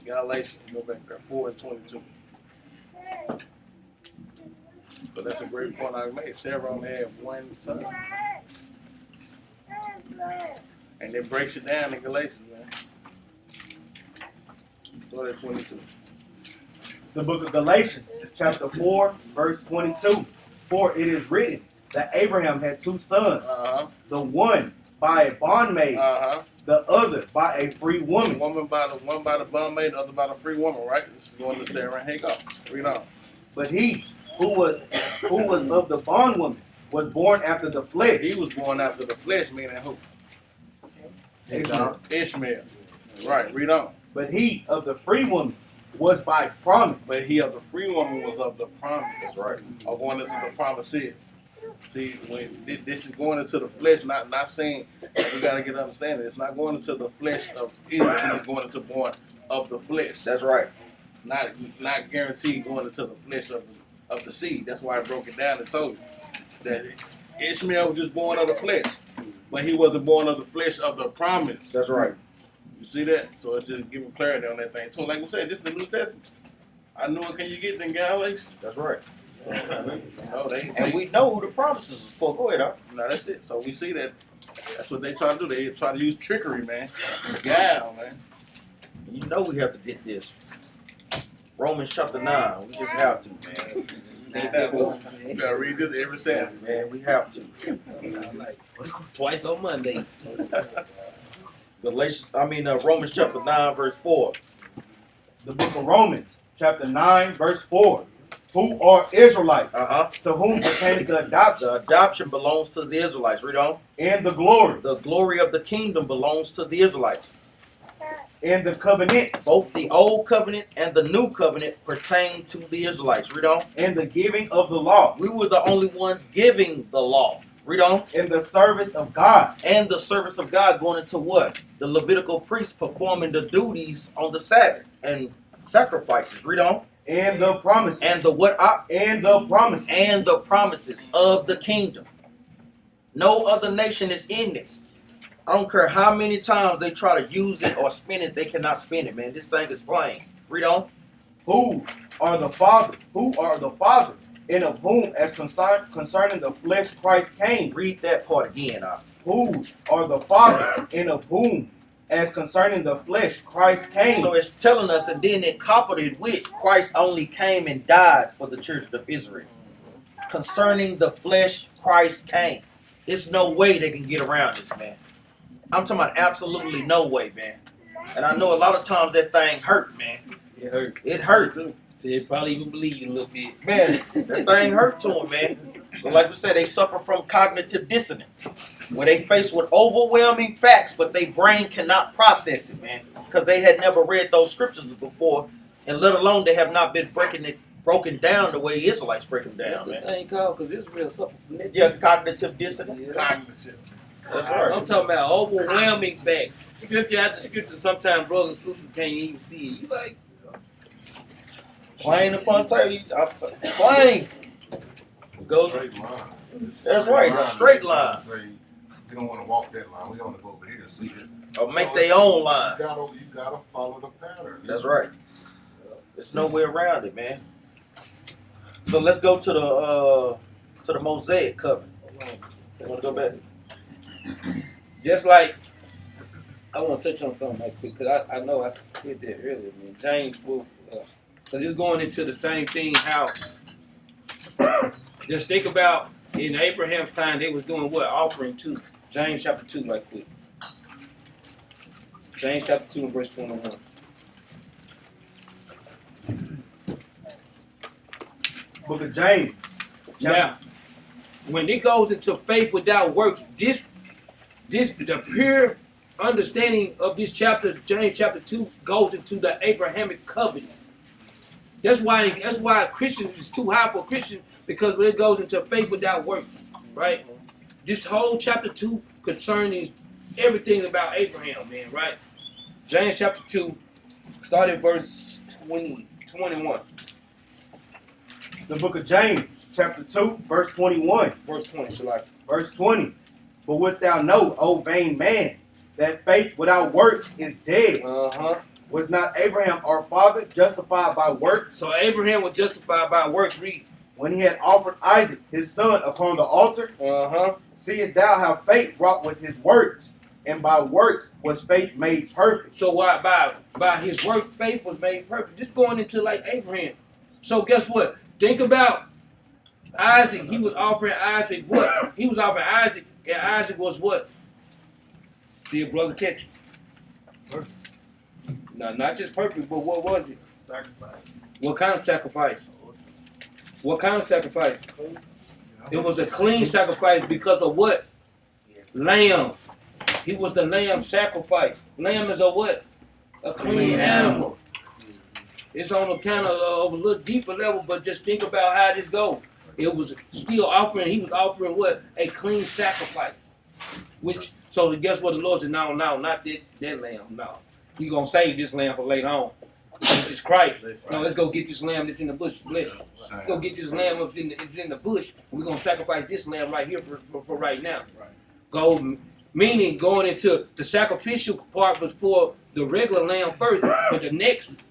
Galatians, go back there, 4:22. But that's a great point I made. Sarah only had one son. And it breaks it down in Galatians, man. Go to 22. The book of Galatians, chapter 4, verse 22. For it is written that Abraham had two sons, Uh-huh. the one by a bondmaid, Uh-huh. the other by a free woman. One by the bondmaid, the other by the free woman, right? This is going to Sarah and Hagar. Read on. But he who was of the bondwoman was born after the flesh. He was born after the flesh, meaning who? Ishmael. Ishmael. Right, read on. But he of the free woman was by promise. But he of the free woman was of the promise. That's right. Or going into the promises. See, when this is going into the flesh, not saying we gotta get understanding. It's not going into the flesh of Israel. It's going into born of the flesh. That's right. Not guaranteed going into the flesh of the seed. That's why I broke it down and told you that Ishmael was just born of the flesh, but he wasn't born of the flesh of the promise. That's right. You see that? So it's just giving clarity on that thing. So like we said, this is the New Testament. I know it. Can you get in Galatians? That's right. No, And we know who the promises is for. Go ahead, Doc. no, that's it. So we see that. That's what they try to do. They try to use trickery, man. Guile, man. You know we have to get this. Romans chapter 9. We just have to, man. You gotta read this every Saturday. Man, we have to. Twice on Monday. Romans chapter 9, verse 4. The book of Romans, chapter 9, verse 4. Who are Israelites, Uh-huh. to whom pertains the adoption The adoption belongs to the Israelites. Read on. and the glory The glory of the kingdom belongs to the Israelites. and the covenants Both the old covenant and the new covenant pertain to the Israelites. Read on. and the giving of the law We were the only ones giving the law. Read on. and the service of God And the service of God going into what? The Levitical priests performing the duties on the Sabbath and sacrifices. Read on. and the promises And the what? and the promises. And the promises of the kingdom. No other nation is in this. I don't care how many times they try to use it or spin it, they cannot spin it, man. This thing is plain. Read on. Who are the fathers? Who are the fathers? And of whom, as concerning the flesh, Christ came. Read that part again. Who are the fathers? And of whom, as concerning the flesh, Christ came. So it's telling us, and then it coupled it with Christ only came and died for the children of Israel. Concerning the flesh, Christ came. There's no way they can get around this, man. I'm talking about absolutely no way, man. And I know a lot of times that thing hurt, man. It hurt. It hurt. See, it probably even bleed a little bit. Man, that thing hurt to them, man. So like we said, they suffer from cognitive dissonance. where they faced with overwhelming facts, but their brain cannot process it, man, because they had never read those scriptures before, and let alone they have not been broken down the way the Israelites break them down, That's man. the thing called, because Israel suffered from that. Yeah, cognitive dissonance. Yeah. That's I'm right. talking about overwhelming facts. Scripture after scripture, sometimes brothers and sisters can't even see it. You like, Plain upon table, plain. Goes. That's right, a straight line. We don't want to walk that line. We want to go over here to see it. Or make their own line. You gotta follow the pattern. That's right. There's no way around it, man. So let's go to the Mosaic covenant. You want to go back? just like, I want to touch on something right quick, because I know I said that earlier, man. James, because it's going into the same thing, how, just think about, in Abraham's time, they was doing what? Offering too. James chapter 2, right quick. James chapter 2 and verse 21. Book of James. Now, when it goes into faith without works, this the pure understanding of this chapter, James chapter 2, goes into the Abrahamic covenant. That's why Christians is too high for Christians, because when it goes into faith without works, right? This whole chapter 2 concerning everything about Abraham, man, right? James chapter 2, start at verse 21. The book of James, chapter 2, verse 21. Verse 20, Shalak. Verse 20. But wilt thou know, O vain man, that faith without works is dead? Was not Abraham our father justified by works So Abraham was justified by works, read. when he had offered Isaac his son upon the altar? Seest thou how faith wrought with his works, and by works was faith made perfect? So why by his work, faith was made perfect. Just going into like Abraham. So guess what? Think about Isaac. He was offering Isaac what? He was offering Isaac, and Isaac was what? See a brother catch it. No, not just perfect, but what was it? Sacrifice. What kind of sacrifice? What kind of sacrifice? It was a clean sacrifice because of what? Lamb. He was the lamb sacrifice. Lamb is a what? A clean animal. It's on a kind of a little deeper level, but just think about how this goes. It was still offering, he was offering what? A clean sacrifice. Which, so guess what the Lord said? No, not that lamb, no. We're going to save this lamb for later on. This is Christ. No, let's go get this lamb that's in the bush. Let's go get this lamb that's in the bush. And we're going to sacrifice this lamb right here for right now. Go, meaning going into the sacrificial part before the regular lamb first, but the next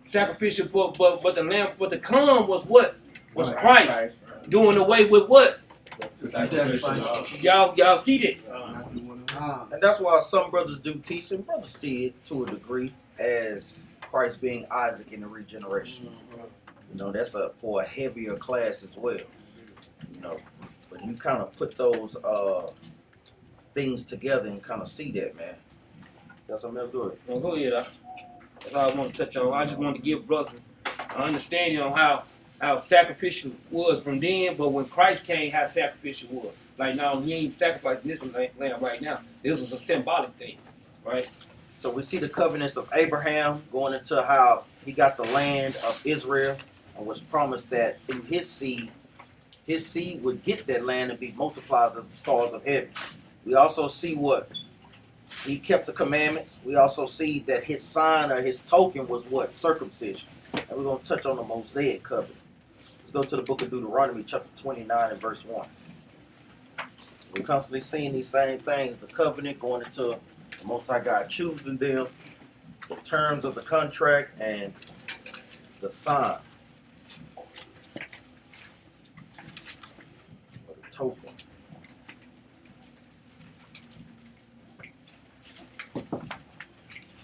sacrificial, but the lamb, but the come was what? Was Christ doing away with what? Y'all see that? And that's why some brothers do teach, and brothers see it to a degree as Christ being Isaac in the regeneration. You know, that's for a heavier class as well. You know, but you kind of put those things together and kind of see that, man. That's something else good. Well, go ahead. That's all I want to touch on. I just want to give brothers an understanding on how sacrificial was from then, but when Christ came, how sacrificial was. Like now, he ain't sacrificing this lamb right now. This was a symbolic thing, right? So we see the covenants of Abraham going into how he got the land of Israel and was promised that through his seed would get that land and be multiplied as the stars of heaven. We also see what? He kept the commandments. We also see that his sign or his token was what? Circumcision. And we're going to touch on the Mosaic covenant. Let's go to the book of Deuteronomy, chapter 29 and verse 1. We're constantly seeing these same things. The covenant going into the Most High God choosing them, the terms of the contract, and the sign. Or the token.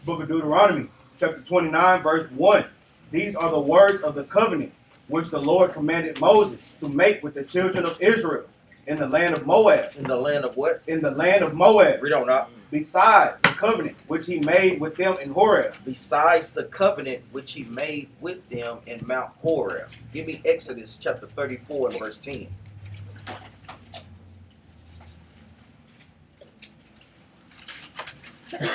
Book of Deuteronomy, chapter 29, verse 1. These are the words of the covenant which the Lord commanded Moses to make with the children of Israel in the land of Moab. In the land of what? In the land of Moab. Read on up. Besides the covenant which he made with them in Horeb. Besides the covenant which he made with them in Mount Horeb. Give me Exodus chapter 34 and verse 10. Book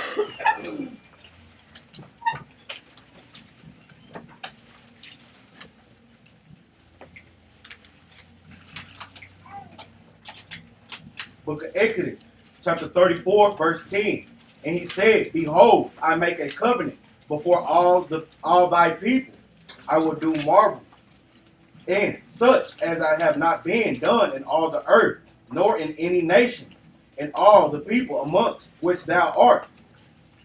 of Exodus, chapter 34, verse 10. And he said, Behold, I make a covenant before all thy people. I will do marvel, and such as I have not been done in all the earth, nor in any nation, and all the people amongst which thou art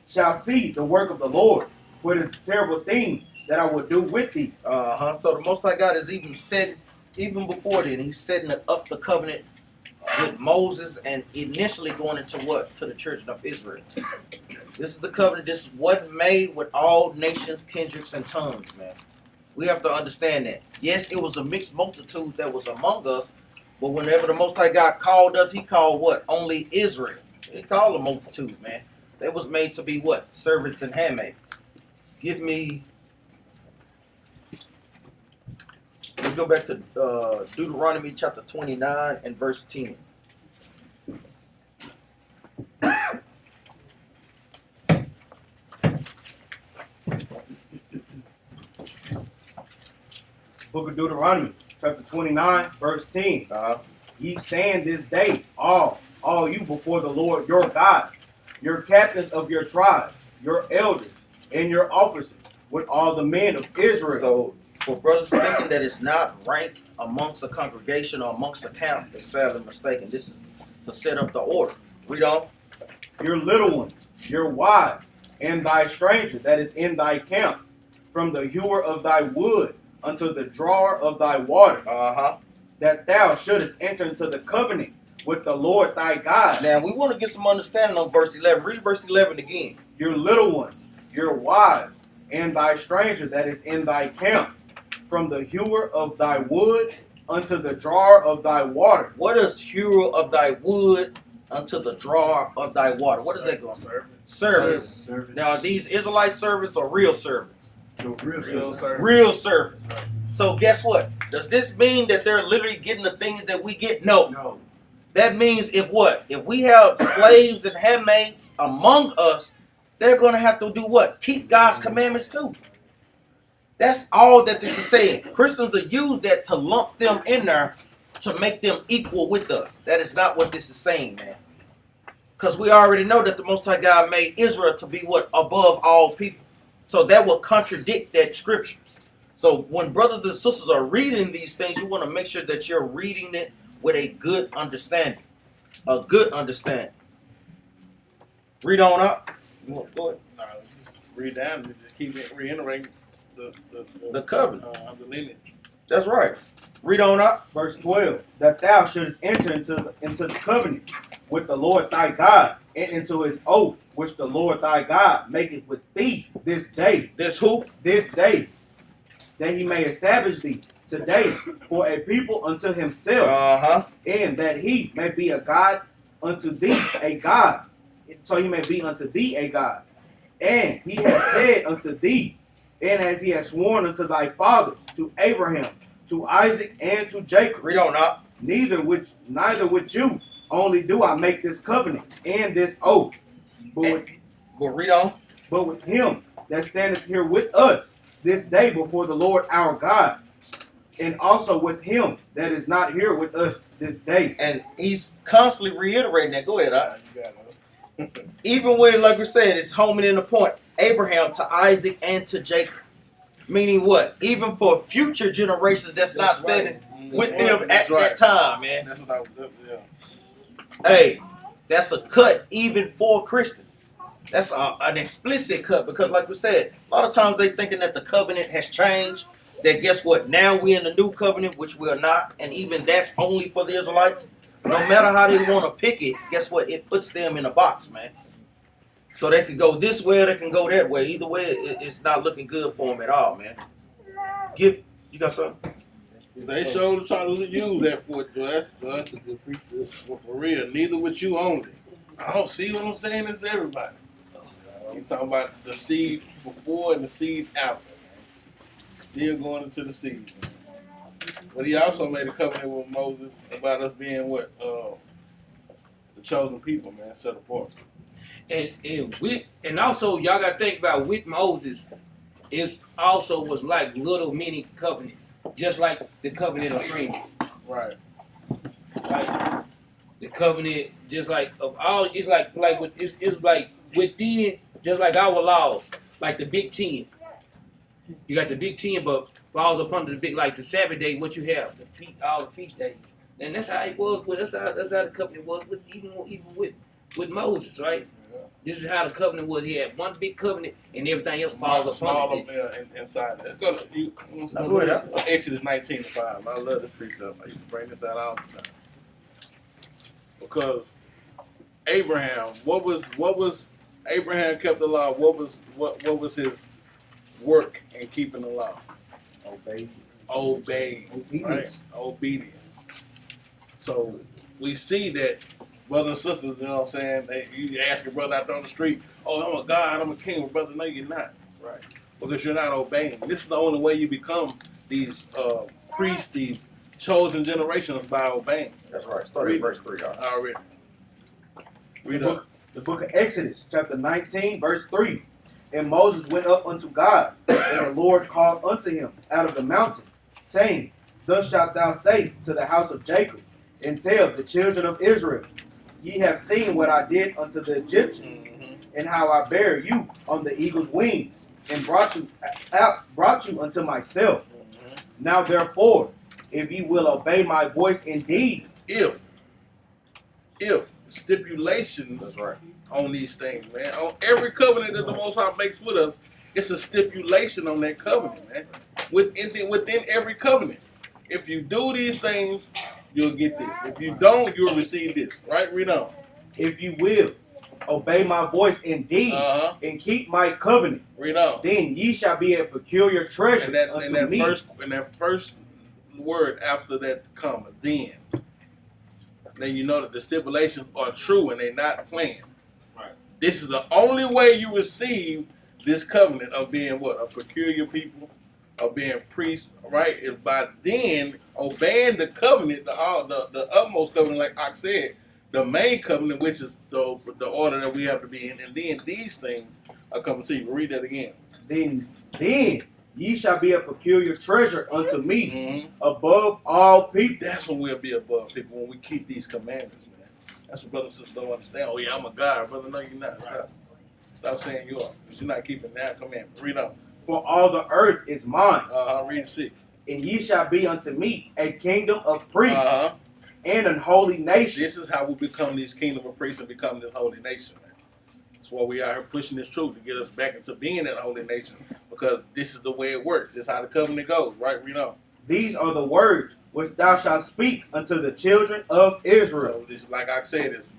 shall see the work of the Lord, for it is a terrible thing that I will do with thee. So the Most High God is even before then, he's setting up the covenant with Moses and initially going into what? To the children of Israel. This is the covenant. This is what made with all nations, kindreds, and tongues, man. We have to understand that. Yes, it was a mixed multitude that was among us, but whenever the Most High God called us, he called what? Only Israel. He called a multitude, man. They was made to be what? Servants and handmaids. Give me... Let's go back to Deuteronomy chapter 29 and verse 10. Book of Deuteronomy, chapter 29, verse 10. Ye stand this day, all you before the Lord your God, your captains of your tribes, your elders, and your officers, with all the men of Israel. So, for brothers thinking that it's not rank amongst a congregation or amongst a camp, they're sadly mistaken. This is to set up the order. Read on. Your little ones, your wives, and thy stranger that is in thy camp, from the hewer of thy wood unto the drawer of thy water, that thou shouldest enter into the covenant with the Lord thy God. Now, we want to get some understanding on verse 11. Read verse 11 again. Your little ones, your wives, and thy stranger that is in thy camp, from the hewer of thy wood unto the drawer of thy water. What is hewer of thy wood unto the drawer of thy water? What is that going to Servants. Now, are these Israelite servants or real servants? No, real servants. Real servants. So guess what? Does this mean that they're literally getting the things that we get? No. No. That means if what? If we have slaves and handmaids among us, they're going to have to do what? Keep God's commandments too. That's all that this is saying. Christians will use that to lump them in there to make them equal with us. That is not what this is saying, man. Because we already know that the Most High God made Israel to be what? Above all people. So that will contradict that scripture. So when brothers and sisters are reading these things, you want to make sure that you're reading it with a good understanding. A good understanding. Read on up. Go ahead. Just read down and just keep reiterating The covenant. The lineage. That's right. Read on up. Verse 12, that thou shouldest enter into the covenant with the Lord thy God, and into his oath which the Lord thy God maketh with thee this day. This who? This day, that he may establish thee today for a people unto himself, and that he may be a God unto thee, a God, so he may be unto thee a God. And he has said unto thee, and as he has sworn unto thy fathers, to Abraham, to Isaac, and to Jacob. Read on up. Neither with you only do I make this covenant and this oath, but read on. But with him that standeth here with us this day before the Lord our God, and also with him that is not here with us this day. And he's constantly reiterating that. Go ahead, even when, like we said, it's homing in the point. Abraham to Isaac and to Jacob. Meaning what? Even for future generations that's not standing with them at that time, man. That's what I was Hey, that's a cut even for Christians. That's an explicit cut because, like we said, a lot of times they thinking that the covenant has changed. That guess what? Now we're in the new covenant, which we are not, and even that's only for the Israelites. No matter how they want to pick it, guess what? It puts them in a box, man. So they can go this way or they can go that way. Either way, it's not looking good for them at all, man. You got something? They showed trying to use that for it. That's a good preacher. For real. Neither with you only. I don't see what I'm saying. It's everybody. I'm talking about the seed before and the seed after. Still going into the seed. But he also made a covenant with Moses about us being what? The chosen people, man, set apart. And also y'all gotta think about with Moses, it also was like little mini covenants, just like the covenant of friendship. Right. Right? The covenant, just like of all, it's like with it's like within, just like our laws, like the Big Ten. You got the Big Ten, but falls up under the big, like the Sabbath day. What you have, all the feast days, and that's how it was. That's how the covenant was with even with Moses, right? Yeah. This is how the covenant was. He had one big covenant, and everything else falls Small upon it. inside. Let's go to you. Go ahead. Exodus 19:5. I love this precept. I used to bring this out all the time. Because Abraham, what was Abraham kept the law? What was his work in keeping the law? Obeying. Obedience. Right? Obedience. So we see that brothers and sisters, you know what I'm saying? You ask a brother out there on the street, oh, I'm a God, I'm a king. Well, brother, no, you're not. Right. Because you're not obeying. This is the only way you become these priests, these chosen generations, by obeying. That's right. Start at verse 3, y'all. Already. Read up. The book of Exodus, chapter 19, verse 3. And Moses went up unto God, and the Lord called unto him out of the mountain, saying, Thus shalt thou say to the house of Jacob, and tell the children of Israel, Ye have seen what I did unto the Egyptians, and how I bare you on the eagle's wings, and brought you unto myself. Now therefore, if ye will obey my voice indeed, If stipulations That's right. on these things, man. On every covenant that the Most High makes with us, it's a stipulation on that covenant, man. Within every covenant. If you do these things, you'll get this. If you don't, you'll receive this. Right? Read on. if you will obey my voice indeed, and keep my covenant, Read on. then ye shall be a peculiar treasure unto me. that first word after that comma, then you know that the stipulations are true and they're not playing. Right. This is the only way you receive this covenant of being what? A peculiar people, of being priests, right? Is by then obeying the covenant, the utmost covenant, like Ox said, the main covenant, which is the order that we have to be in, and then these things are coming to see. Read that again. Then ye shall be a peculiar treasure unto me above all people. That's when we'll be above people, when we keep these commandments, man. That's what brothers and sisters don't understand. Oh yeah, I'm a God, brother. No, you're not. Stop saying you are, because you're not keeping that commandment. Read on. For all the earth is mine, Read 6. and ye shall be unto me a kingdom of priests and an holy nation. This is how we become these kingdom of priests and become this holy nation, man. That's why we are here pushing this truth to get us back into being that holy nation, because this is the way it works. This is how the covenant goes, right? Read on. These are the words which thou shalt speak unto the children of Israel. So this, like I said, it's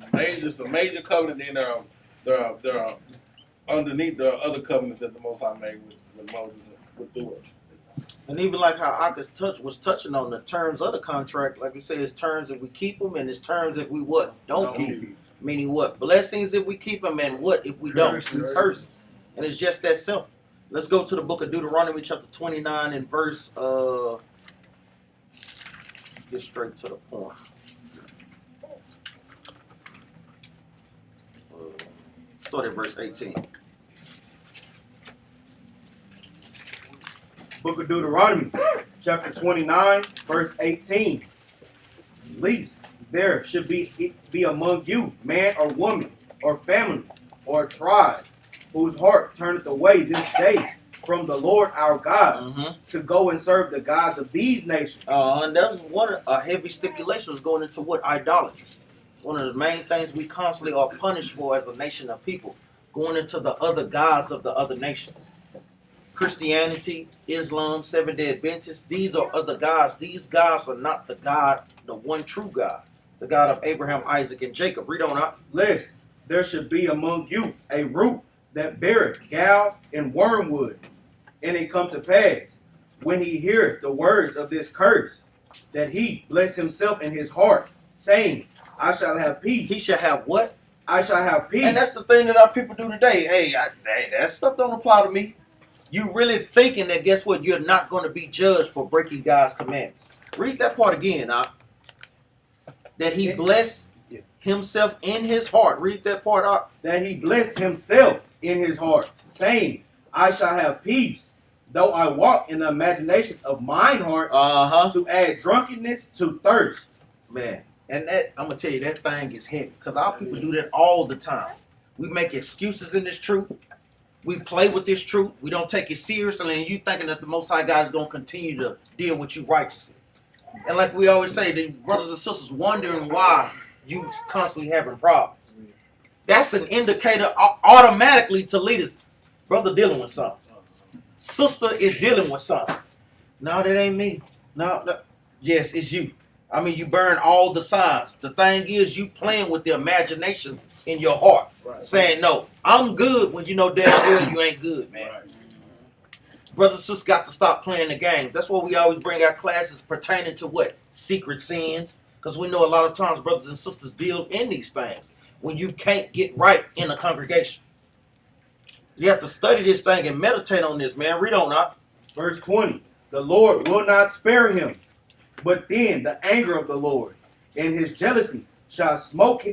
a major covenant. Then there are underneath the other covenants that the Most High made with Moses and with through us. And even like how Akas was touching on the terms of the contract, like we say, it's terms if we keep them, and it's terms if we what? Don't keep. Meaning what? Blessings if we keep them, and what if we don't? Curses. And it's just that simple. Let's go to the book of Deuteronomy chapter 29 and verse, get straight to the point. Start at verse 18. Book of Deuteronomy, chapter 29, verse 18. Least there should be among you man or woman or family or tribe whose heart turneth away this day from the Lord our God to go and serve the gods of these nations. And that's a heavy stipulation was going into what? Idolatry. It's one of the main things we constantly are punished for as a nation of people, going into the other gods of the other nations. Christianity, Islam, Seventh-day Adventists, these are other gods. These gods are not the God, the one true God, the God of Abraham, Isaac, and Jacob. Read on up. Lest there should be among you a root that beareth gall and wormwood, and it come to pass, when he heareth the words of this curse, that he bless himself in his heart, saying, I shall have peace. He shall have what? I shall have peace. And that's the thing that our people do today. Hey, that stuff don't apply to me. You really thinking that, guess what, you're not going to be judged for breaking God's commandments. Read that part again, that he bless himself in his heart. Read that part out. That he blessed himself in his heart, saying, I shall have peace, though I walk in the imaginations of mine heart, to add drunkenness to thirst. Man, and that I'm gonna tell you, that thing is heavy because our people do that all the time. We make excuses in this truth. We play with this truth. We don't take it seriously, and you thinking that the Most High God is gonna continue to deal with you righteously. And like we always say, the brothers and sisters wondering why you constantly having problems. That's an indicator automatically to leaders. Brother dealing with something. Sister is dealing with something. No, that ain't me. No. Yes, it's you. I mean, you burn all the signs. The thing is, you playing with the imaginations in your heart. Right. Saying, no, I'm good when you know damn well you ain't good, man. Right. Brothers and sisters got to stop playing the games. That's why we always bring our classes pertaining to what? Secret sins. Because we know a lot of times brothers and sisters deal in these things when you can't get right in a congregation. You have to study this thing and meditate on this, man. Read on up. Verse 20. The Lord will not spare him, but then the anger of the Lord and his jealousy shall smoke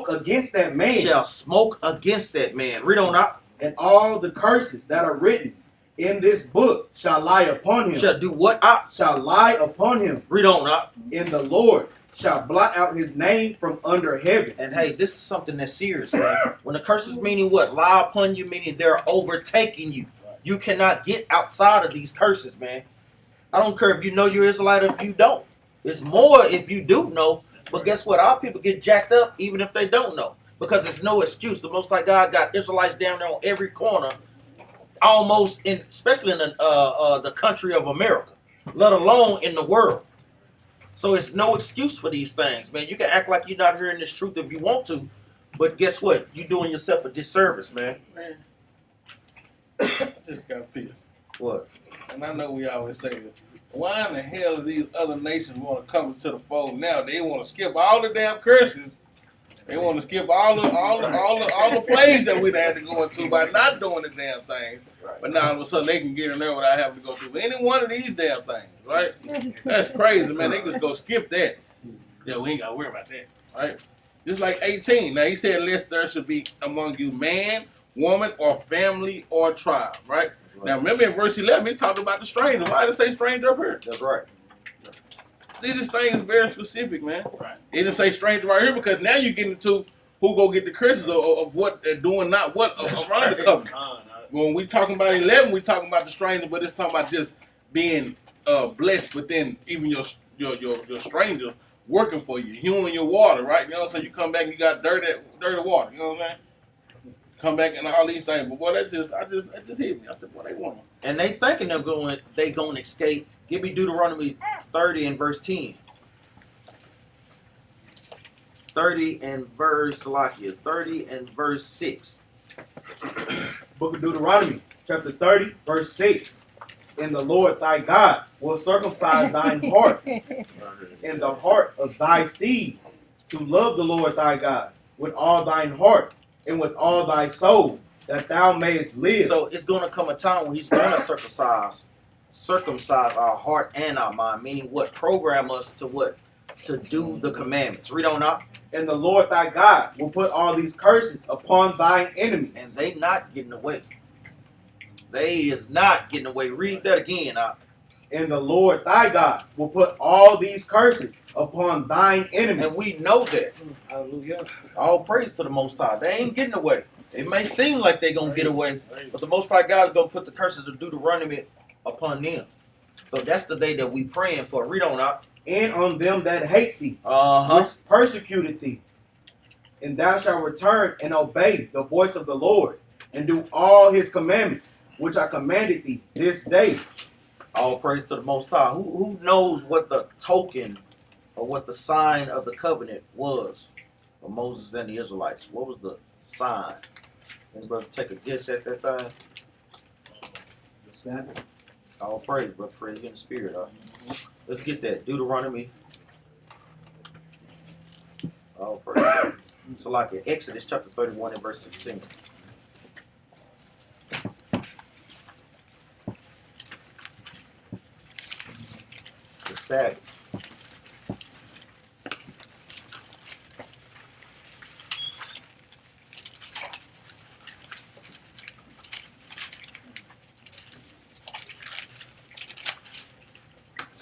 against that man. Shall smoke against that man. Read on up. And all the curses that are written in this book shall lie upon him. Shall do what up? Shall lie upon him. Read on up. And the Lord shall blot out his name from under heaven. And hey, this is something that's serious, man. When the curses meaning what? Lie upon you, meaning they're overtaking you. You cannot get outside of these curses, man. I don't care if you know you're Israelite or if you don't. It's more if you do know. But guess what? Our people get jacked up even if they don't know. Because it's no excuse. The Most High God got Israelites down there on every corner, almost in, especially in the country of America, let alone in the world. So it's no excuse for these things, man. You can act like you're not hearing this truth if you want to, but guess what? You're doing yourself a disservice, man. Man, I just got pissed. What? And I know we always say this. Why in the hell do these other nations want to come into the fold now? They want to skip all the damn curses. They want to skip all the plays that we'd had to go into by not doing the damn thing. But now all of a sudden they can get in there without having to go through any one of these damn things, right? That's crazy, man. They just go skip that. Yeah, we ain't got to worry about that, right? Just like 18. Now he said, lest there should be among you man, woman, or family, or tribe, right? Now remember in verse 11, he talked about the stranger. Why did it say stranger up here? That's right. See, this thing is very specific, man. Right. It didn't say stranger right here because now you're getting into who go get the curses of what they're doing, not what around the covenant. When we talking about 11, we talking about the stranger, but it's talking about just being blessed within even your strangers working for you, hewing your water, right? You know what I'm saying? You come back and you got dirty water. You know what I'm saying? Come back and all these things, but boy, that just hit me. I said, boy, they want them. And they thinking they going to escape. Give me Deuteronomy 30 and verse 10. 30 and verse 6. Book of Deuteronomy, chapter 30, verse 6. And the Lord thy God will circumcise thine heart and the heart of thy seed to love the Lord thy God with all thine heart and with all thy soul, that thou mayest live. So it's going to come a time when he's going to circumcise our heart and our mind, meaning what? Program us to what? To do the commandments. Read on up. And the Lord thy God will put all these curses upon thine enemies. And they not getting away. They is not getting away. Read that again. And the Lord thy God will put all these curses upon thine enemies. And we know that. Hallelujah. All praise to the Most High. They ain't getting away. It may seem like they're going to get away, but the Most High God is going to put the curses of Deuteronomy upon them. So that's the day that we praying for. Read on out. And on them that hate thee, Uh-huh. which persecuted thee. And thou shalt return and obey the voice of the Lord, and do all his commandments, which I commanded thee this day. All praise to the Most High. Who knows what the token or what the sign of the covenant was for Moses and the Israelites? What was the sign? Anybody take a guess at that thing? All praise, brother Fred. You in the spirit, huh? Let's get that. Deuteronomy. All praise. So like in Exodus chapter 31 and verse 16. The Sabbath.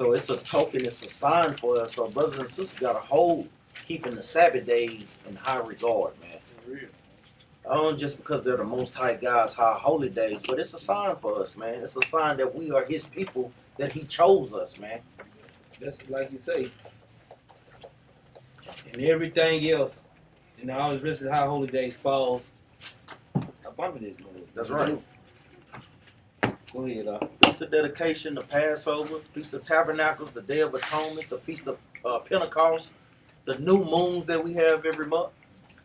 So it's a token, it's a sign for us. So brothers and sisters got to hold keeping the Sabbath days in high regard, man. For real. Not only just because they're the Most High God's high holy days, but it's a sign for us, man. It's a sign that we are His people, that He chose us, man. That's like you say. And everything else, and all the rest of the high holy days falls up under this. That's right. Go ahead, Feast of Dedication, the Passover, Feast of Tabernacles, the Day of Atonement, the Feast of Pentecost, the new moons that we have every month.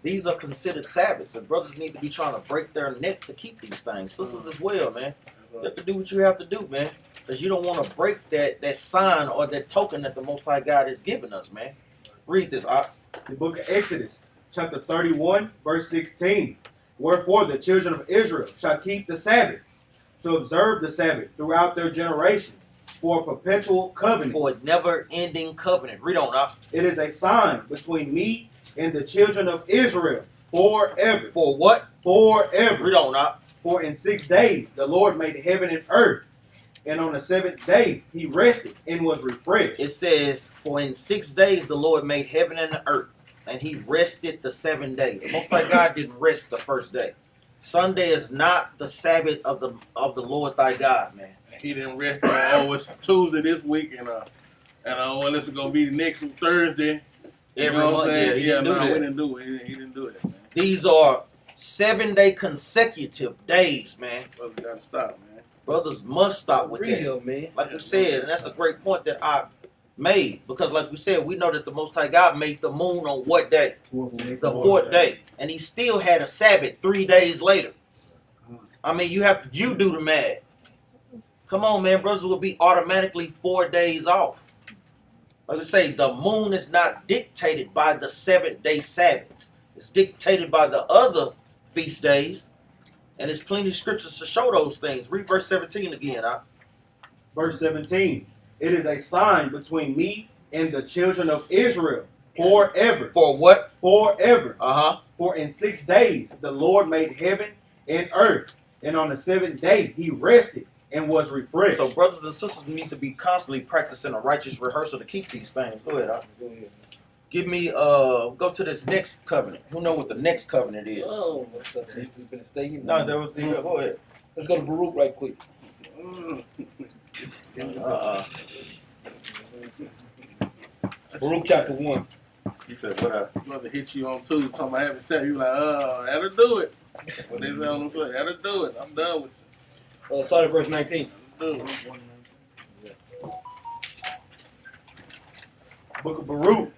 These are considered Sabbaths, and brothers need to be trying to break their neck to keep these things. Sisters as well, man. You have to do what you have to do, man, because you don't want to break that sign or that token that the Most High God has given us, man. Read this, The book of Exodus, chapter 31, verse 16. Wherefore the children of Israel shall keep the Sabbath, to observe the Sabbath throughout their generations, for a perpetual covenant. For a never-ending covenant. Read on, It is a sign between me and the children of Israel forever. For what? Forever. Read on, For in 6 days the Lord made heaven and earth, and on the 7th day He rested and was refreshed. It says, for in 6 days the Lord made heaven and the earth, and He rested the 7th day. The Most High God didn't rest the first day. Sunday is not the Sabbath of the Lord thy God, man. He didn't rest on, it's Tuesday this week, and this is going to be the next Thursday. Every month, yeah, he didn't do that. We didn't do it. He didn't do it, man. These are 7-day consecutive days, man. Brothers got to stop, man. Brothers must stop with that. Real, man. Like we said, and that's a great point that I made, because like we said, we know that the Most High God made the moon on what day? The 4th day. And He still had a Sabbath 3 days later. I mean, you do the math. Come on, man. Brothers will be automatically 4 days off. Like I say, the moon is not dictated by the 7th-day Sabbaths. It's dictated by the other feast days. And there's plenty of scriptures to show those things. Read verse 17 again, Verse 17. It is a sign between me and the children of Israel forever. For what? Forever. Uh-huh. For in 6 days the Lord made heaven and earth, and on the 7th day He rested and was refreshed. So brothers and sisters need to be constantly practicing a righteous rehearsal to keep these things. Go ahead, Go ahead. Give me, go to this next covenant. Who know what the next covenant is? Oh, what's up? So you just been staying? No, that was, go ahead. Let's go to Baruch right quick. Baruch chapter 1. He said, what up? Brother hit you on Tuesday, talking about having sex. You like, that'll do it. What they say on the play, that'll do it. I'm done with Start at verse 19. you. Do it. Book of Baruch,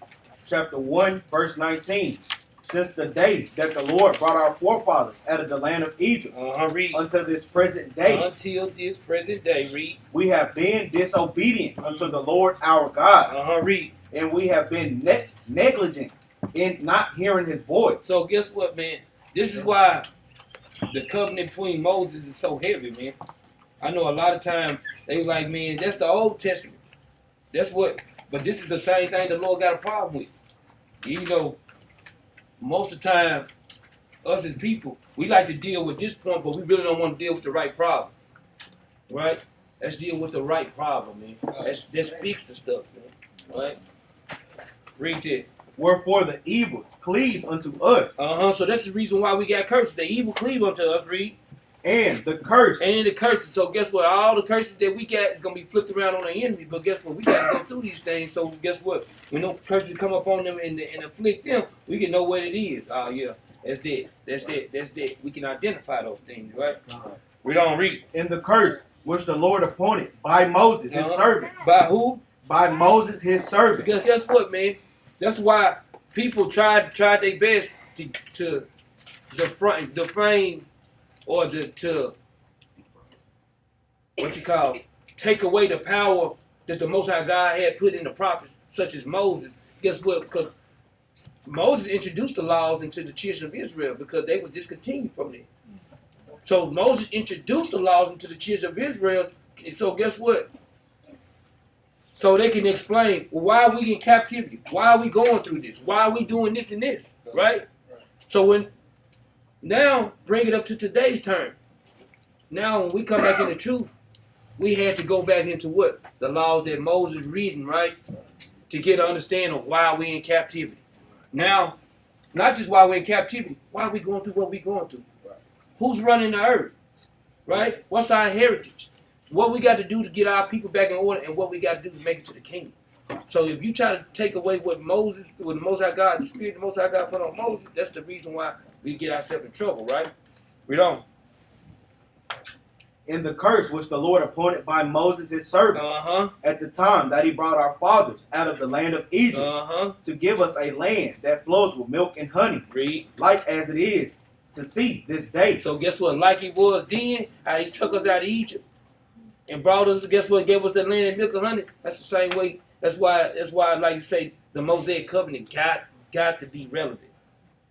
chapter 1, verse 19. Since the day that the Lord brought our forefathers out of the land of Egypt Read. until this present day, Until this present day, read. we have been disobedient unto the Lord our God, Read. and we have been negligent in not hearing His voice. So guess what, man? This is why the covenant between Moses is so heavy, man. I know a lot of times they like, man, that's the Old Testament. That's what, but this is the same thing the Lord got a problem with. You know, most of the time, us as people, we like to deal with this point, but we really don't want to deal with the right problem. Right? Let's deal with the right problem, man. Let's fix the stuff, man. Right? Read that. Wherefore the evils cleave unto us, So that's the reason why we got curses. The evil cleave unto us, read. and the curse And the curses. So guess what? All the curses that we got is going to be flipped around on the enemy. But guess what? We got to go through these things. So guess what? When those curses come up on them and afflict them, we can know what it is. Oh, yeah. That's that. That's that. That's that. We can identify those things, right? We don't read. and the curse which the Lord appointed by Moses, His servant. By who? By Moses, His servant. Because guess what, man? That's why people tried their best to defame or to take away the power that the Most High God had put in the prophets, such as Moses. Guess what? Because Moses introduced the laws into the children of Israel because they were discontinued from it. So Moses introduced the laws into the children of Israel. And so guess what? So they can explain, well, why are we in captivity? Why are we going through this? Why are we doing this and this? Right? So now bring it up to today's term. Now when we come back in the truth, we had to go back into what? The laws that Moses reading, right? To get an understanding of why we in captivity. Now, not just why we're in captivity, why are we going through what we're going through? Who's running the earth? Right? What's our heritage? What we got to do to get our people back in order, and what we got to do to make it to the kingdom. So if you try to take away what Moses, what the Most High God, the Spirit of the Most High God put on Moses, that's the reason why we get ourselves in trouble, right? Read on. In the curse which the Lord appointed by Moses his servant at the time that he brought our fathers out of the land of Egypt to give us a land that flows with milk and honey, Read. like as it is to see this day. So guess what? Like he was then, how he took us out of Egypt and brought us, guess what? Gave us the land of milk and honey. That's the same way. That's why like you say, the Mosaic covenant got to be relevant.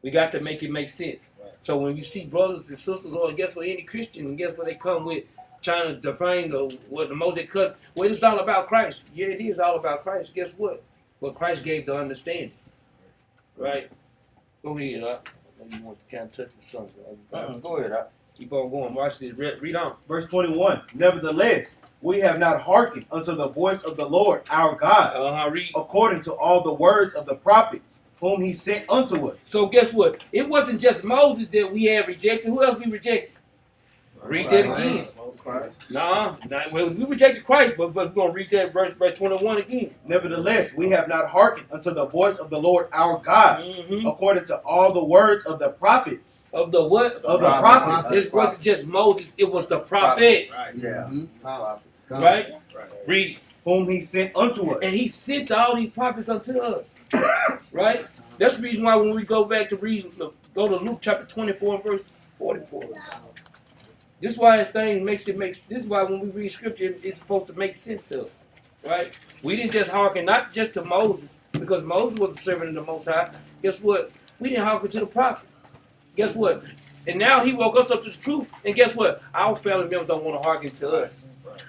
We got to make it make sense. So when you see brothers and sisters, or guess what, any Christian, and guess what they come with, trying to define what the Mosaic covenant, well, it's all about Christ. Yeah, it is all about Christ. Guess what? But Christ gave the understanding. Right? Go ahead, you want to kind of touch the something. Go ahead. Keep on going. Watch this. Read on. Verse 21, nevertheless, we have not hearkened unto the voice of the Lord our God, Read. according to all the words of the prophets, whom he sent unto us. So guess what? It wasn't just Moses that we had rejected. Who else we rejected? Read that again. Nah, well, we rejected Christ, but we're going to read that verse 21 again. Nevertheless, we have not hearkened unto the voice of the Lord our God, according to all the words of the prophets. Of the what? Of the prophets. This wasn't just Moses, it was the prophets. Yeah. Right? Read. Whom he sent unto us. And he sent all these prophets unto us. Right? That's the reason why when we go back to read, go to Luke chapter 24 and verse 44. This is why this is why when we read scripture, it's supposed to make sense to us. Right? We didn't just hearken not just to Moses, because Moses was a servant of the Most High. Guess what? We didn't hearken to the prophets. Guess what? And now he woke us up to the truth. And guess what? Our family members don't want to hearken to us.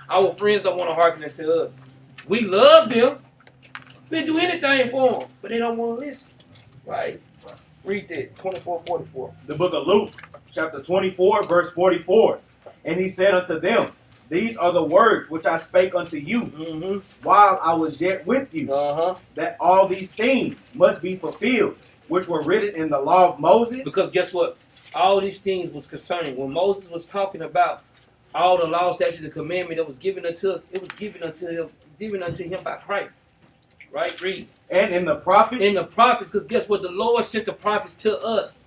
Our friends don't want to hearken to us. We love them. We do anything for them, but they don't want to listen. Right? Read that. 24:44. The book of Luke, chapter 24, verse 44. And he said unto them, these are the words which I spake unto you while I was yet with you, that all these things must be fulfilled, which were written in the law of Moses. Because guess what? All these things was concerning. When Moses was talking about all the law, statutes, and commandment that was given unto us, it was given unto him by Christ. Right? Read. And in the prophets. In the prophets, because guess what? The Lord sent the prophets to us.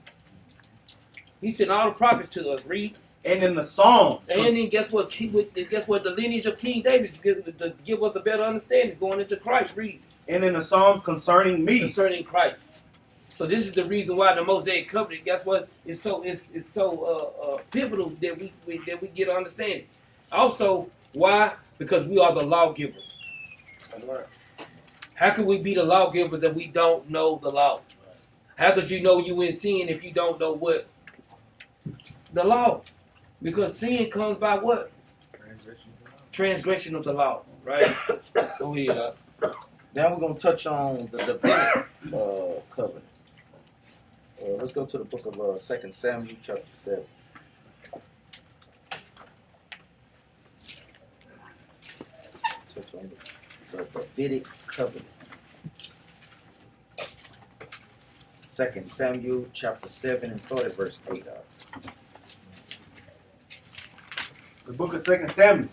He sent all the prophets to us. Read. And in the Psalms. And then guess what? The lineage of King David to give us a better understanding going into Christ. Read. And in the Psalms concerning me. Concerning Christ. So this is the reason why the Mosaic covenant, guess what? It's so pivotal that we get understanding. Also, why? Because we are the lawgivers. How could we be the lawgivers if we don't know the law? How could you know you in sin if you don't know what? The law. Because sin comes by what? Transgression of the law. Right? Go ahead. Now we're going to touch on the Davidic covenant. Let's go to the book of 2 Samuel chapter 7. Touch on the Davidic covenant. 2 Samuel chapter 7 and start at verse 8. The book of 2 Samuel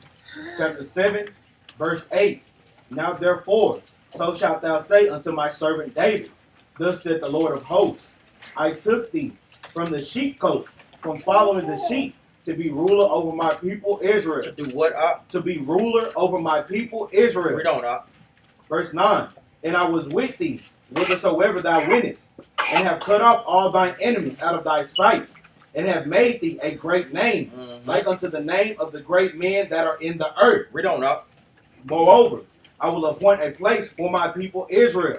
chapter 7 verse 8. Now therefore, so shalt thou say unto my servant David, thus said the Lord of hosts, I took thee from the sheepcote, from following the sheep, to be ruler over my people Israel. To do what, To be ruler over my people Israel. Read on, Verse 9. And I was with thee, whithersoever thou wentest, and have cut off all thine enemies out of thy sight, and have made thee a great name, like unto the name of the great men that are in the earth. Read on, Moreover, I will appoint a place for my people Israel,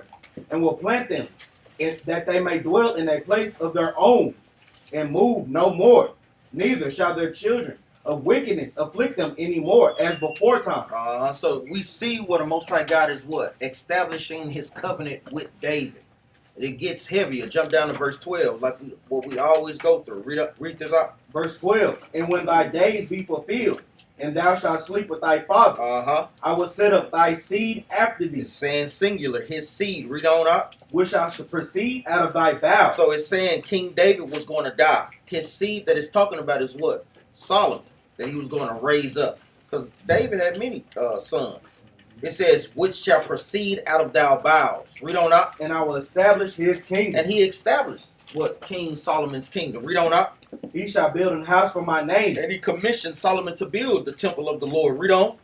and will plant them, that they may dwell in a place of their own, and move no more. Neither shall their children of wickedness afflict them any more, as before time. So we see what the Most High God is what? Establishing his covenant with David. It gets heavier. Jump down to verse 12, like what we always go through. Read this out. Verse 12. And when thy days be fulfilled, and thou shalt sleep with thy father, I will set up thy seed after thee, It's saying singular, his seed. Read on up. which I shall proceed out of thy bowels. So it's saying King David was going to die. His seed that it's talking about is what? Solomon, that he was going to raise up. Because David had many sons. It says, which shall proceed out of thy bowels. Read on up. And I will establish his kingdom. And he established what? King Solomon's kingdom. Read on up. He shall build an house for my name, And he commissioned Solomon to build the temple of the Lord. Read on.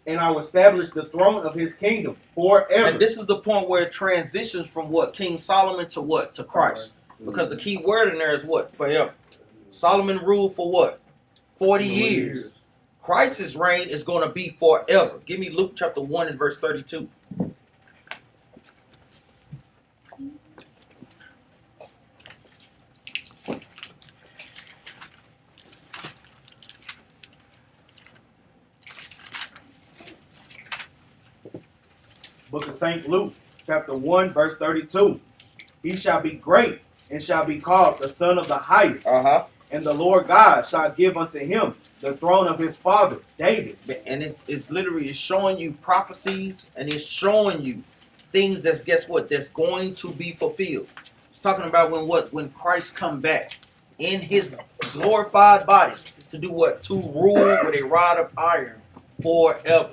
and I will establish the throne of his kingdom forever. And this is the point where it transitions from what? King Solomon to what? To Christ. Because the key word in there is what? Forever. Solomon ruled for what? 40 years. Christ's reign is going to be forever. Give me Luke chapter 1 and verse 32. Book of St. Luke, chapter 1, verse 32. He shall be great, and shall be called the Son of the Highest. And the Lord God shall give unto him the throne of his father, David. And it's literally it's showing you prophecies, and it's showing you things that's, guess what, that's going to be fulfilled. It's talking about when Christ come back in his glorified body to do what? To rule with a rod of iron forever.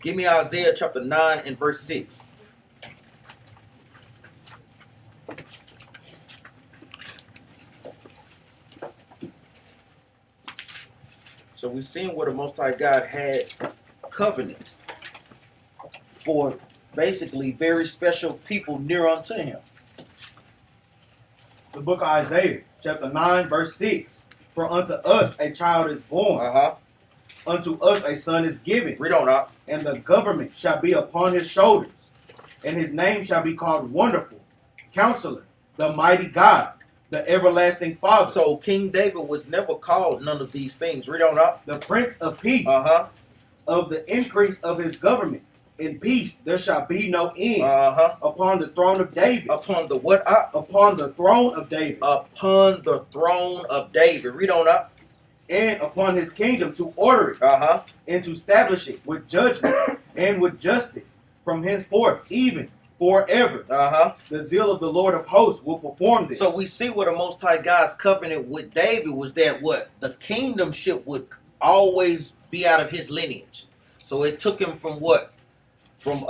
Give me Isaiah chapter 9 and verse 6. So we're seeing where the Most High God had covenants for basically very special people near unto him. The book of Isaiah, chapter 9, verse 6. For unto us a child is born, unto us a son is given, Read on up. and the government shall be upon his shoulders, and his name shall be called Wonderful, Counselor, the Mighty God, the Everlasting Father. So King David was never called none of these things. Read on up. The Prince of Peace, Uh-huh. of the increase of his government, in peace there shall be no end, Uh-huh. upon the throne of David, Upon the what up? upon the throne of David, Upon the throne of David. Read on up. and upon his kingdom to order it, Uh-huh. and to establish it with judgment and with justice from henceforth, even forever. Uh-huh. The zeal of the Lord of hosts will perform this. So we see where the Most High God's covenant with David was that what? The kingdomship would always be out of his lineage. So it took him from what? From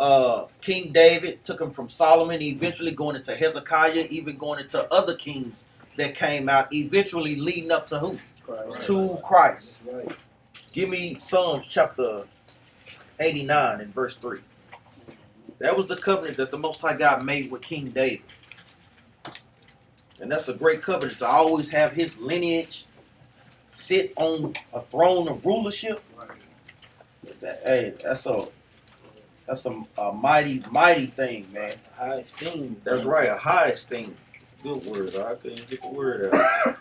King David, took him from Solomon, eventually going into Hezekiah, even going into other kings that came out, eventually leading up to who? To Christ. Right. Give me Psalms chapter 89 and verse 3. That was the covenant that the Most High God made with King David. And that's a great covenant to always have his lineage sit on a throne of rulership. Hey, that's a mighty, mighty thing, man. High esteem. That's right, a high esteem. It's a good word. I couldn't get the word out.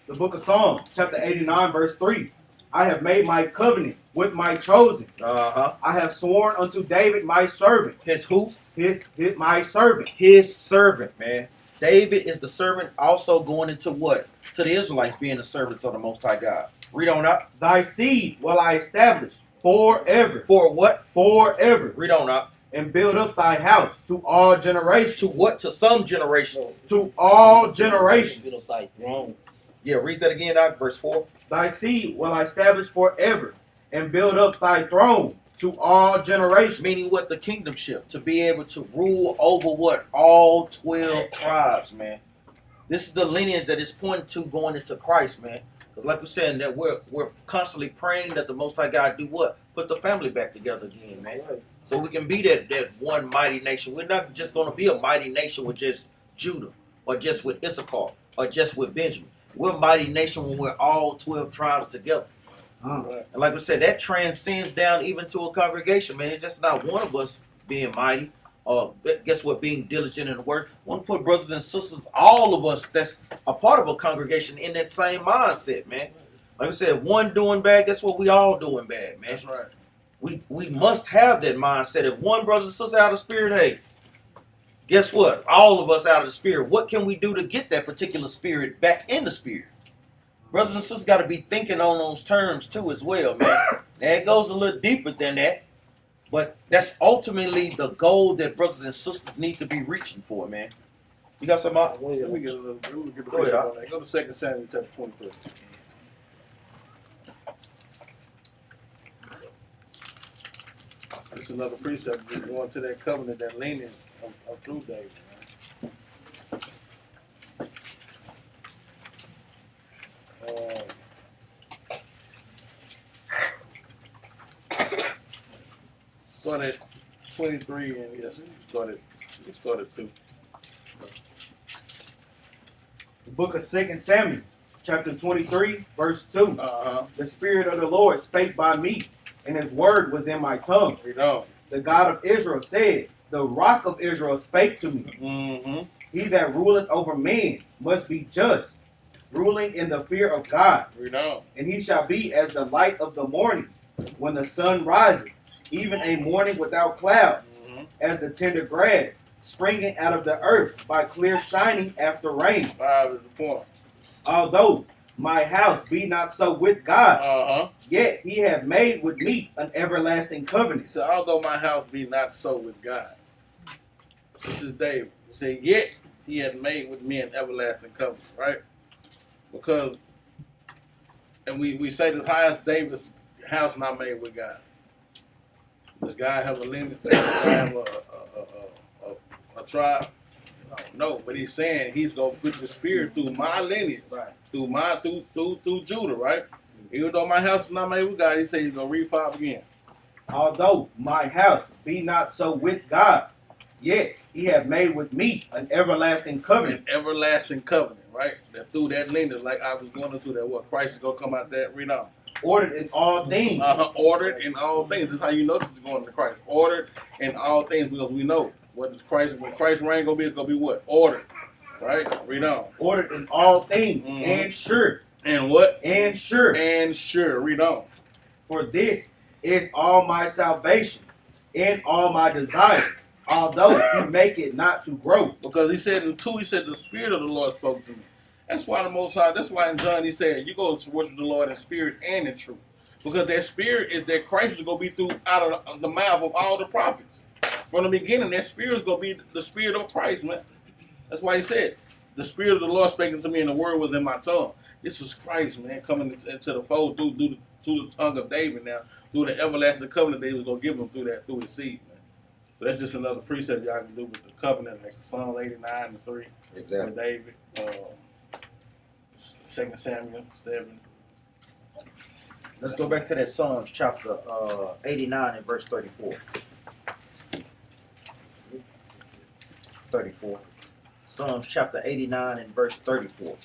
The book of Psalms, chapter 89, verse 3. I have made my covenant with my chosen. Uh-huh. I have sworn unto David my servant. His who? My servant. His servant, man. David is the servant, also going into what? To the Israelites being the servants of the Most High God. Read on up. Thy seed will I establish forever. For what? Forever. Read on up. And build up thy house to all generations. To what? To some generations. To all generations. Build up thy throne. Yeah, read that again out, verse 4. Thy seed will I establish forever, and build up thy throne to all generations. Meaning what? The kingdomship. To be able to rule over what? All 12 tribes, man. This is the lineage that is pointing to going into Christ, man. Because like we're saying, that we're constantly praying that the Most High God do what? Put the family back together again, man. So we can be that one mighty nation. We're not just going to be a mighty nation with just Judah, or just with Issachar, or just with Benjamin. We're a mighty nation when we're all 12 tribes together. And like we said, that transcends down even to a congregation, man. It's just not one of us being mighty, or guess what, being diligent in the work. We want to put brothers and sisters, all of us that's a part of a congregation, in that same mindset, man. Like I said, one doing bad, guess what, we all doing bad, man. That's right. We must have that mindset. If one brother and sister out of spirit, hey, Guess what? All of us out of the spirit. What can we do to get that particular spirit back in the spirit? Brothers and sisters got to be thinking on those terms too as well, man. Now it goes a little deeper than that, but that's ultimately the goal that brothers and sisters need to be reaching for, man. You got some more? Let me get a little. Let me get the Go ahead, precept on that. Go to 2 Samuel chapter 23. It's another precept just going to that covenant, that leaning of through David. Man. Start at 23 and yes, it started 2. The book of 2 Samuel, chapter 23, verse 2. The Spirit of the Lord spake by me, and his word was in my tongue. Read on. The God of Israel said, the rock of Israel spake to me. Mm-hmm. He that ruleth over men must be just, ruling in the fear of God. Read on. And he shall be as the light of the morning, when the sun riseth, even a morning without clouds, as the tender grass, springing out of the earth by clear shining after rain. 5 is the point. Although my house be not so with God, Uh-huh. yet he hath made with me an everlasting He covenant. said, although my house be not so with God. This is David. He said, yet he had made with me an everlasting covenant, right? Because, and we say this, how is David's house not made with God? Does God have a limit? Does God have a tribe? No, but he's saying he's gonna put the spirit through my lineage, Right. through Judah, right? Even though my house is not made with God, he said he's gonna read 5 again. Although my house be not so with God, yet he hath made with me an everlasting covenant. An everlasting covenant, right? That through that lineage, like I was going into that, what Christ is gonna come out there, read on. Ordered in all things. Ordered in all things. This is how you know this is going to Christ. Ordered in all things, because we know what is Christ. When Christ's reign gonna be, it's gonna be what? Ordered, right? Read on. Ordered in all things, Mhm. and sure, And what? and sure. And sure. Read on. For this is all my salvation and all my desire, although he make it not to grow. Because he said in 2, he said the Spirit of the Lord spoke to me. That's why the Most High. That's why in John he said you go to worship the Lord in spirit and in truth. Because that spirit is that Christ is gonna be through out of the mouth of all the prophets. From the beginning, that spirit is gonna be the spirit of Christ, man. That's why he said, the Spirit of the Lord speaking to me and the word was in my tongue. This is Christ, man, coming into the fold through the tongue of David now, through the everlasting covenant that he was gonna give him through his seed, man. So that's just another precept y'all can do with the covenant, like Psalm 89 and 3 with David. 2 Samuel 7. Let's go back to that Psalms chapter 89 and verse 34. 34. Psalms chapter 89 and verse 34.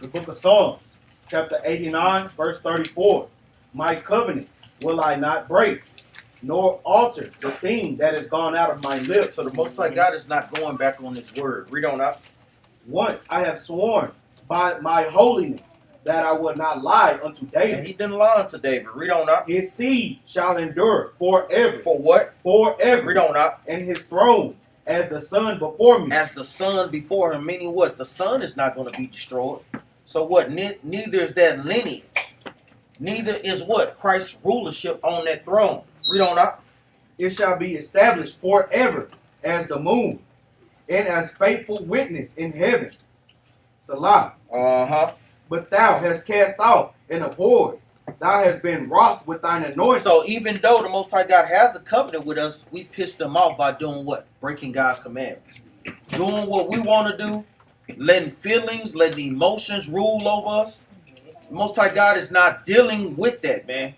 The book of Psalms, chapter 89, verse 34. My covenant will I not break, nor alter the thing that is gone out of my lips. So the Most High God is not going back on his word. Read on up. Once I have sworn by my holiness that I will not lie unto And David. he didn't lie to David. Read on up. His seed shall endure forever. For what? Forever. Read on up. And his throne as the sun before me. As the sun before him, meaning what? The sun is not going to be destroyed. So what? Neither is that lineage. Neither is what? Christ's rulership on that throne. Read on up. It shall be established forever as the moon, and as faithful witness in heaven. Salah. Uh-huh. But thou hast cast off and abhorred. Thou hast been wroth with thine anointing. So even though the Most High God has a covenant with us, we pissed him off by doing what? Breaking God's commandments. Doing what we want to do, letting feelings, letting emotions rule over us. The Most High God is not dealing with that, man.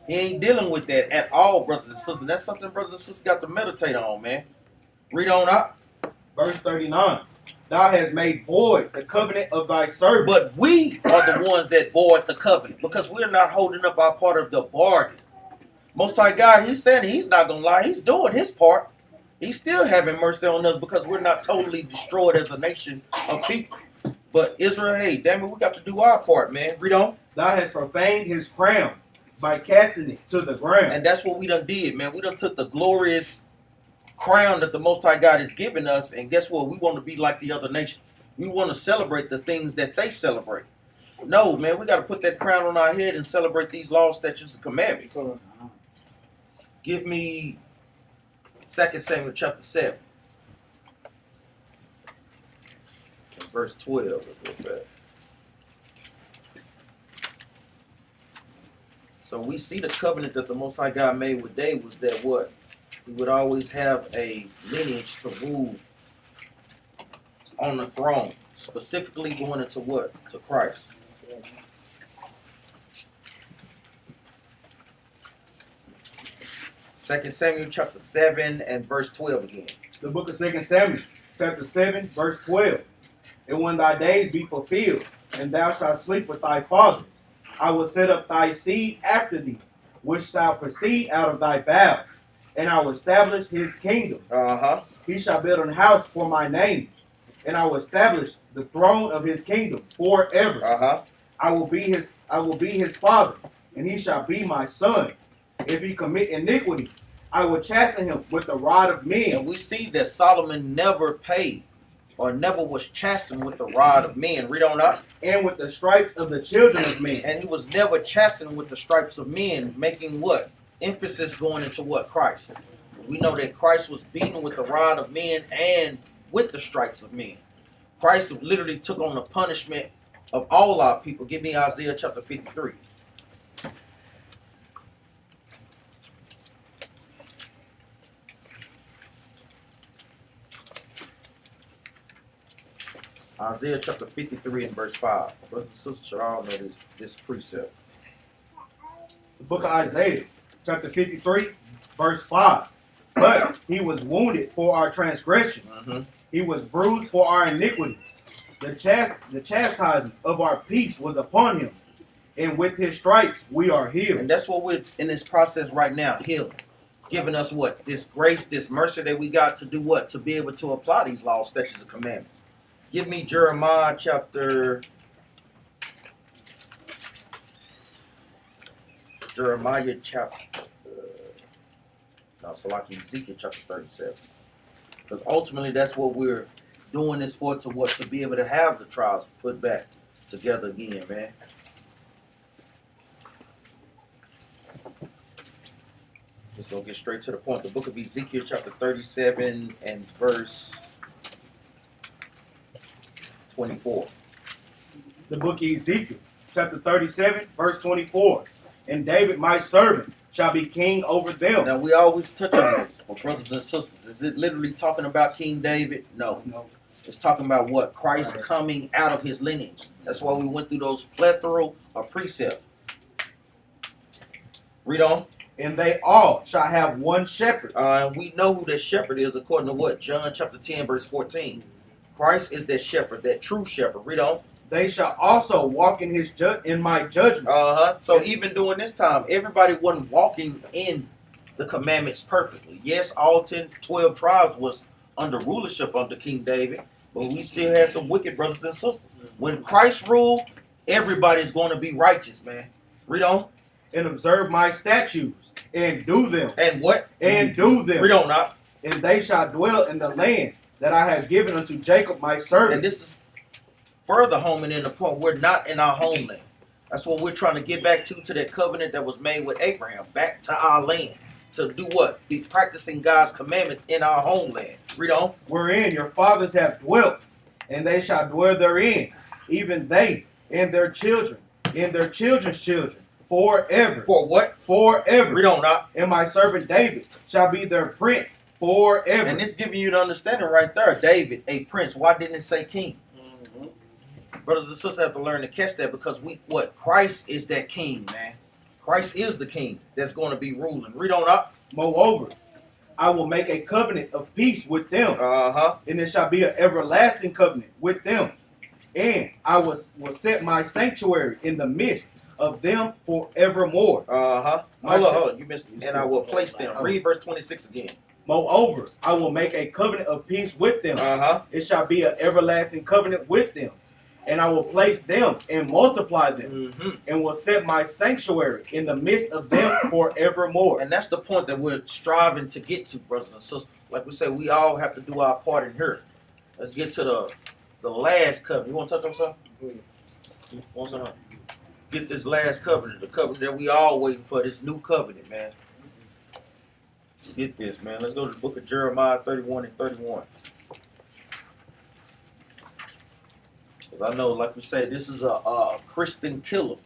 He ain't dealing with that at all, brothers and sisters. That's something brothers and sisters got to meditate on, man. Read on up. Verse 39. Thou hast made void the covenant of thy servant. But we are the ones that void the covenant because we're not holding up our part of the bargain. Most High God, he's saying he's not going to lie. He's doing his part. He's still having mercy on us because we're not totally destroyed as a nation of people. But Israel, hey, damn it, we got to do our part, man. Read on. Thou hast profaned his crown by casting it to the ground. And that's what we done did, man. We done took the glorious crown that the Most High God has given us, and guess what? We want to be like the other nations. We want to celebrate the things that they celebrate. No, man, we got to put that crown on our head and celebrate these laws, statutes, and commandments. Give me 2 Samuel chapter 7. And verse 12. Let's go back. So we see the covenant that the Most High God made with David was that what? He would always have a lineage to rule on the throne, specifically going into what? To Christ. Second Samuel chapter 7 and verse 12 again. The book of 2 Samuel, chapter 7, verse 12. And when thy days be fulfilled, and thou shalt sleep with thy fathers, I will set up thy seed after thee, which shall proceed out of thy bowels, and I will establish his kingdom. He shall build an house for my name, and I will establish the throne of his kingdom forever. I will be his father, and he shall be my son. If he commit iniquity, I will chasten him with the rod of men. And we see that Solomon never paid or never was chastened with the rod of men. Read on up. And with the stripes of the children of men. And he was never chastened with the stripes of men, making what? Emphasis going into what? Christ. We know that Christ was beaten with the rod of men and with the stripes of men. Christ literally took on the punishment of all our people. Give me Isaiah chapter 53. Isaiah chapter 53 and verse 5. Brothers and sisters should all know this precept. The book of Isaiah, chapter 53, verse 5. But he was wounded for our transgressions. He was bruised for our iniquities. The chastisement of our peace was upon him. And with his stripes we are healed. And that's what we're in this process right now, healing. Giving us what? This grace, this mercy that we got to do what? To be able to apply these laws, statutes, and commandments. Give me Jeremiah chapter... Ezekiel chapter 37. Because ultimately that's what we're doing this for, to what? To be able to have the trials put back together again, man. Just gonna get straight to the point. The book of Ezekiel chapter 37 and verse 24. The book of Ezekiel, chapter 37, verse 24. And David, my servant, shall be king over them. Now we always touch on this, for brothers and sisters. Is it literally talking about King David? No. It's talking about what? Christ coming out of his lineage. That's why we went through those plethora of precepts. Read on. And they all shall have one shepherd. We know who that shepherd is according to what? John chapter 10, verse 14. Christ is that shepherd, that true shepherd. Read on. They shall also walk in in my judgment. So even during this time, everybody wasn't walking in the commandments perfectly. Yes, all 12 tribes was under rulership under King David, but we still had some wicked brothers and sisters. When Christ ruled, everybody's going to be righteous, man. Read on. And observe my statutes and do them. And what? And do them. Read on now. And they shall dwell in the land that I have given unto Jacob my servant. And this is further homing in the point, we're not in our homeland. That's what we're trying to get back to that covenant that was made with Abraham, back to our land. To do what? Be practicing God's commandments in our homeland. Read on. Wherein your fathers have dwelt, and they shall dwell therein, even they and their children, and their children's children, forever. For what? Forever. Read on now. And my servant David shall be their prince forever. And this giving you the understanding right there. David, a prince. Why didn't it say king? Brothers and sisters have to learn to catch that, because Christ is that king, man. Christ is the king that's going to be ruling. Read on up. Moreover, I will make a covenant of peace with them. And it shall be an everlasting covenant with them. And I will set my sanctuary in the midst of them forevermore. Hold on. You missed it. And I will place them. Read verse 26 again. Moreover, I will make a covenant of peace with them. It shall be an everlasting covenant with them. And I will place them and multiply them, Mm-hmm. and will set my sanctuary in the midst of them forevermore. And that's the point that we're striving to get to, brothers and sisters. Like we say, we all have to do our part in here. Let's get to the last covenant. You want to touch on something? You want something? Get this last covenant, the covenant that we all waiting for, this new covenant, man. Get this, man. Let's go to the book of Jeremiah 31 and 31. Because I know, like we say, this is a Christian killer.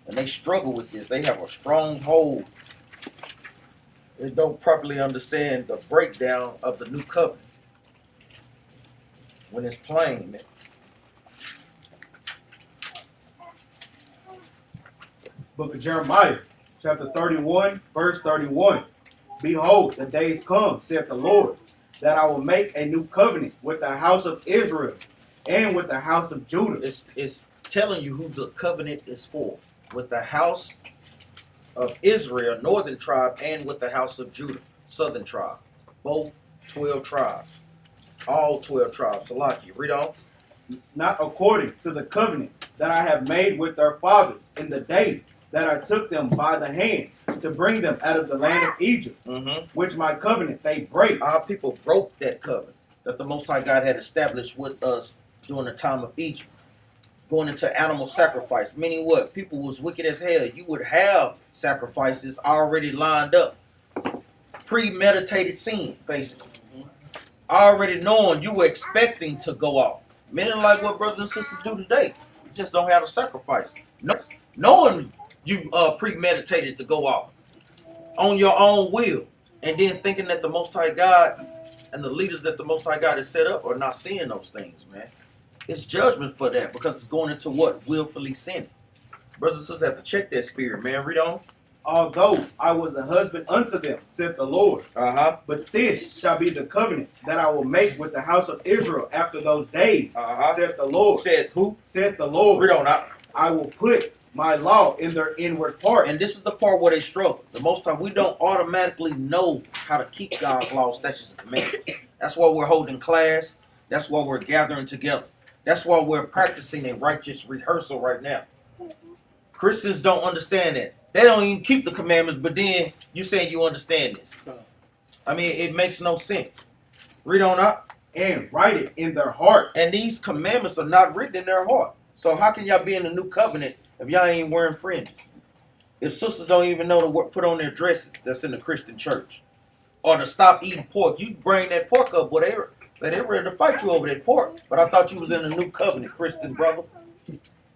And they struggle with this. They have a strong hold. They don't properly understand the breakdown of the new covenant. When it's plain, man. Book of Jeremiah, chapter 31, verse 31. Behold, the days come, saith the Lord, that I will make a new covenant with the house of Israel and with the house of Judah. It's telling you who the covenant is for. With the house of Israel, northern tribe, and with the house of Judah, southern tribe. Both 12 tribes. All 12 tribes. Salaki, read on. Not according to the covenant that I have made with their fathers in the day that I took them by the hand to bring them out of the land of Egypt, which my covenant they break. Our people broke that covenant that the Most High God had established with us during the time of Egypt. Going into animal sacrifice, meaning what? People was wicked as hell. You would have sacrifices already lined up. Premeditated sin, basically. Already knowing you were expecting to go off. Meaning like what brothers and sisters do today. You just don't have a sacrifice. Knowing you premeditated to go off on your own will, and then thinking that the Most High God and the leaders that the Most High God has set up are not seeing those things, man. It's judgment for that because it's going into what? Willfully sinning. Brothers and sisters have to check that spirit, man. Read on. Although I was a husband unto them, saith the Lord. But this shall be the covenant that I will make with the house of Israel after those days, saith the Lord. Said who? Saith the Lord. Read on out. I will put my law in their inward part. And this is the part where they struggle. The most time we don't automatically know how to keep God's laws, statutes, and commandments. That's why we're holding class. That's why we're gathering together. That's why we're practicing a righteous rehearsal right now. Christians don't understand that. They don't even keep the commandments, but then you saying you understand this. I mean, it makes no sense. Read on up. And write it in their heart. And these commandments are not written in their heart. So how can y'all be in the new covenant if y'all ain't wearing fringes? If sisters don't even know to put on their dresses that's in the Christian church. Or to stop eating pork. You bring that pork up, whatever. Say they're ready to fight you over that pork. But I thought you was in the new covenant, Christian brother.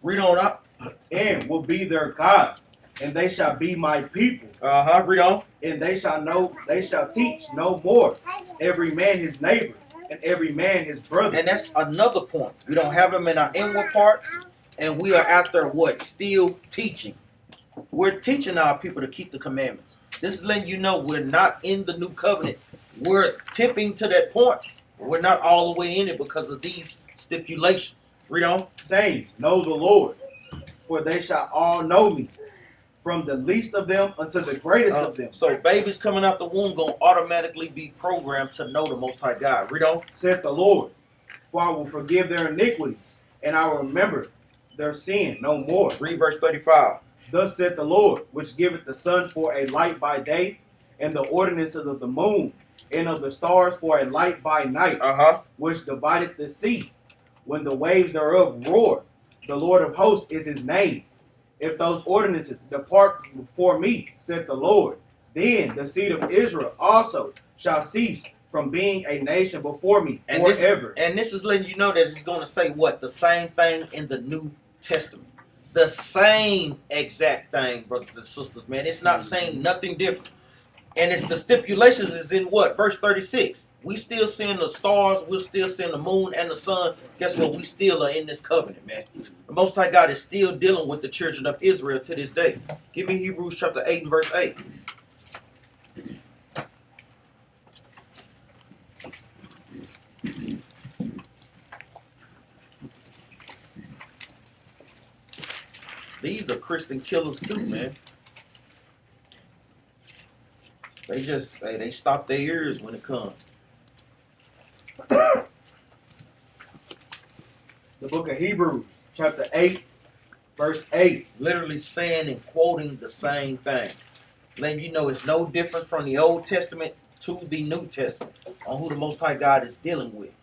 Read on up. And will be their God. And they shall be my people. Read on. And they shall teach no more every man his neighbor and every man his brother. And that's another point. We don't have them in our inward parts. And we are out there what? Still teaching. We're teaching our people to keep the commandments. This is letting you know we're not in the new covenant. We're tipping to that point. We're not all the way in it because of these stipulations. Read on. Saying, know the Lord, for they shall all know me, from the least of them unto the greatest of them. So babies coming out the womb going to automatically be programmed to know the Most High God. Read on. Saith the Lord, for I will forgive their iniquities, and I will remember their sin no more. Read verse 35. Thus saith the Lord, which giveth the sun for a light by day, and the ordinances of the moon, and of the stars for a light by night, which divideth the sea, when the waves thereof roar. The Lord of hosts is his name. If those ordinances depart before me, saith the Lord, then the seed of Israel also shall cease from being a nation before me forever. This is letting you know that it's going to say what? The same thing in the New Testament. The same exact thing, brothers and sisters, man. It's not saying nothing different. And it's the stipulations is in what? Verse 36. We still seeing the stars. We're still seeing the moon and the sun. Guess what? We still are in this covenant, man. The Most High God is still dealing with the children of Israel to this day. Give me Hebrews chapter 8 and verse 8. These are Christian killers too, man. They just they stop their ears when it comes. The book of Hebrews, chapter 8, verse 8. Literally saying and quoting the same thing. Letting you know it's no different from the Old Testament to the New Testament on who the Most High God is dealing with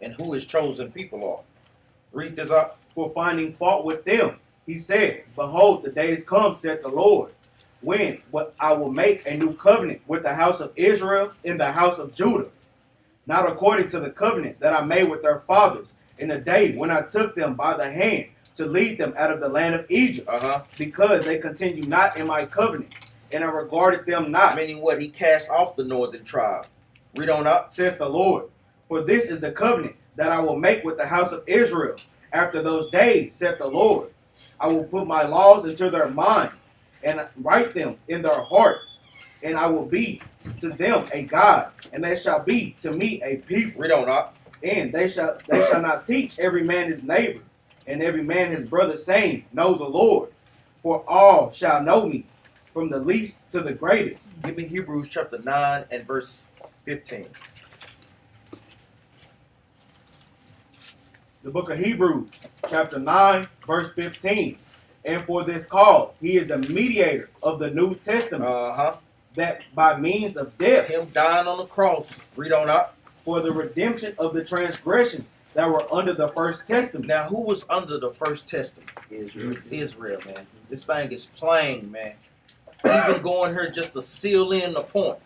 and who his chosen people are. Read this up. For finding fault with them, he said, Behold, the days come, said the Lord, when I will make a new covenant with the house of Israel and the house of Judah, not according to the covenant that I made with their fathers in the day when I took them by the hand to lead them out of the land of Egypt, because they continue not in my covenant, and I regarded them not. Meaning what? He cast off the northern tribe. Read on up. Saith the Lord, for this is the covenant that I will make with the house of Israel. After those days, saith the Lord, I will put my laws into their mind and write them in their hearts, and I will be to them a God, and they shall be to me a people. Read on up. And they shall not teach every man his neighbor, and every man his brother, saying, Know the Lord, for all shall know me, from the least to the greatest. Give me Hebrews chapter 9 and verse 15. The book of Hebrews, chapter 9, verse 15. And for this cause, he is the mediator of the New Testament, that by means of death, Him dying on the cross. Read on up. for the redemption of the transgressions that were under the first testament. Now, who was under the first testament? Israel, man. This thing is plain, man. Even going here just to seal in the point.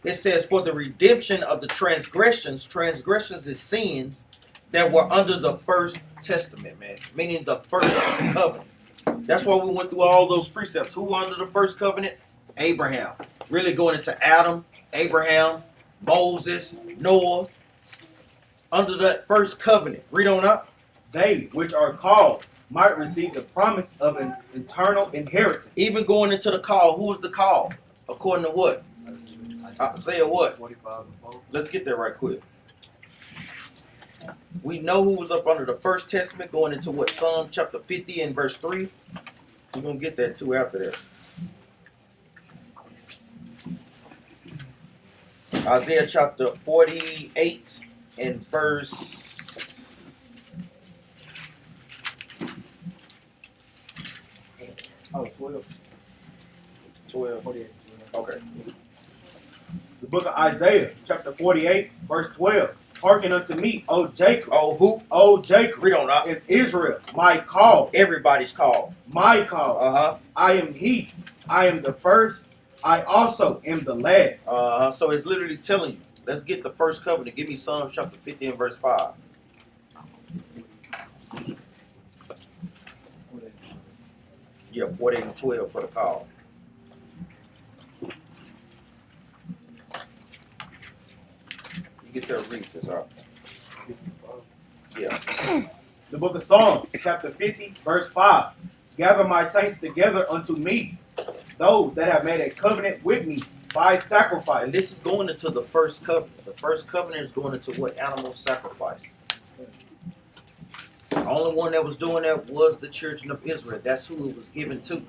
It says, for the redemption of the transgressions. Transgressions is sins that were under the first testament, man. Meaning the first covenant. That's why we went through all those precepts. Who were under the first covenant? Abraham. Really going into Adam, Abraham, Moses, Noah. Under that first covenant. Read on up. They which are called might receive the promise of an eternal inheritance. Even going into the call. Who is the call? According to what? Isaiah what? 45 and 4. Let's get there right quick. We know who was up under the first testament going into what? Psalm chapter 50 and verse 3. We're going to get that too after that. Isaiah chapter 48 and verse 12. 48. Okay. The book of Isaiah, chapter 48, verse 12. Hearken unto me, O Jacob. Oh, who? O Jacob. Read on up. And Israel, my call. Everybody's called. My call. I am he. I am the first. I also am the last. So it's literally telling you. Let's get the first covenant. Give me Psalms chapter 50 and verse 5. Yeah, 48 and 12 for the call. You get there, read this out. Yeah. The book of Psalms, chapter 50, verse 5. Gather my saints together unto me, those that have made a covenant with me by sacrifice. And this is going into the first covenant. The first covenant is going into what? Animal sacrifice. The only one that was doing that was the children of Israel. That's who it was given to.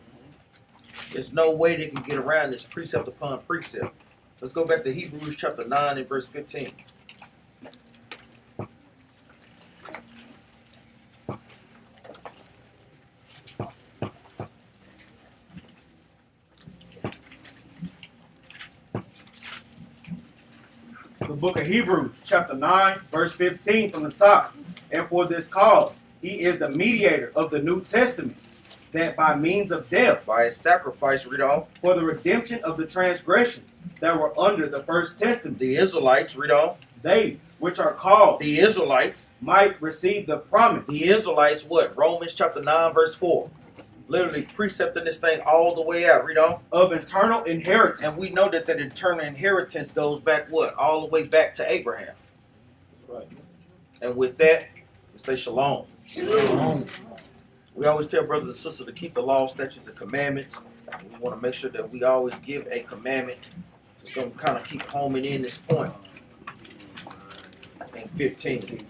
There's no way they can get around this precept upon precept. Let's go back to Hebrews chapter 9 and verse 15. The book of Hebrews, chapter 9, verse 15 from the top. And for this cause, he is the mediator of the New Testament, that by means of death, By his sacrifice, read on. for the redemption of the transgressions that were under the first testament, The Israelites, read on. they which are called The Israelites. might receive the promise. The Israelites, what? Romans chapter 9, verse 4. Literally precepting this thing all the way out. Read on. Of eternal inheritance. And we know that that eternal inheritance goes back what? All the way back to Abraham. That's right. And with that, we say shalom. We always tell brothers and sisters to keep the law, statutes, and commandments. We want to make sure that we always give a commandment. Just going to kind of keep homing in this point. In 15.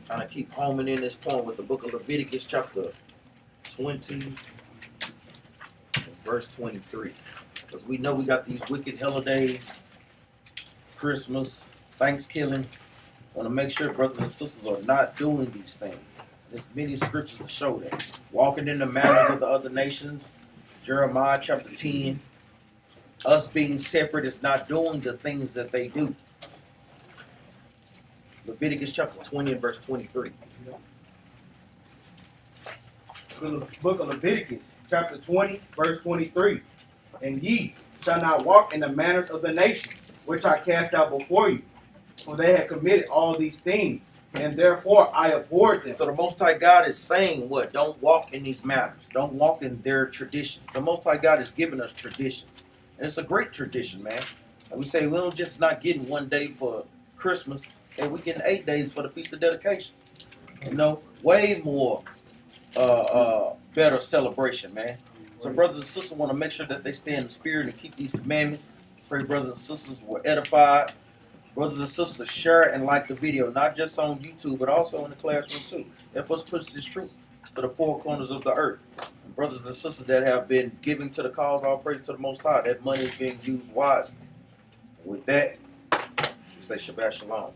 Trying to keep homing in this point with the book of Leviticus chapter 20, verse 23. Because we know we got these wicked holidays, Christmas, Thanksgiving, Want to make sure brothers and sisters are not doing these things. There's many scriptures to show that. Walking in the manners of the other nations, Jeremiah chapter 10. Us being separate is not doing the things that they do. Leviticus chapter 20 and verse 23. The book of Leviticus, chapter 20, verse 23. And ye shall not walk in the manners of the nation, which I cast out before you, for they had committed all these things, and therefore I abhorred them. So the Most High God is saying what? Don't walk in these matters. Don't walk in their traditions. The Most High God is giving us traditions. And it's a great tradition, man. And we say we don't just not getting one day for Christmas, and we getting 8 days for the Feast of Dedication. You know, way more better celebration, man. So brothers and sisters want to make sure that they stay in the spirit and keep these commandments. Pray brothers and sisters were edified. Brothers and sisters, share and like the video, not just on YouTube, but also in the classroom too. Help us push this truth to the four corners of the earth. And brothers and sisters that have been giving to the cause, all praise to the Most High. That money is being used wisely. And with that, we say Shabbat Shalom.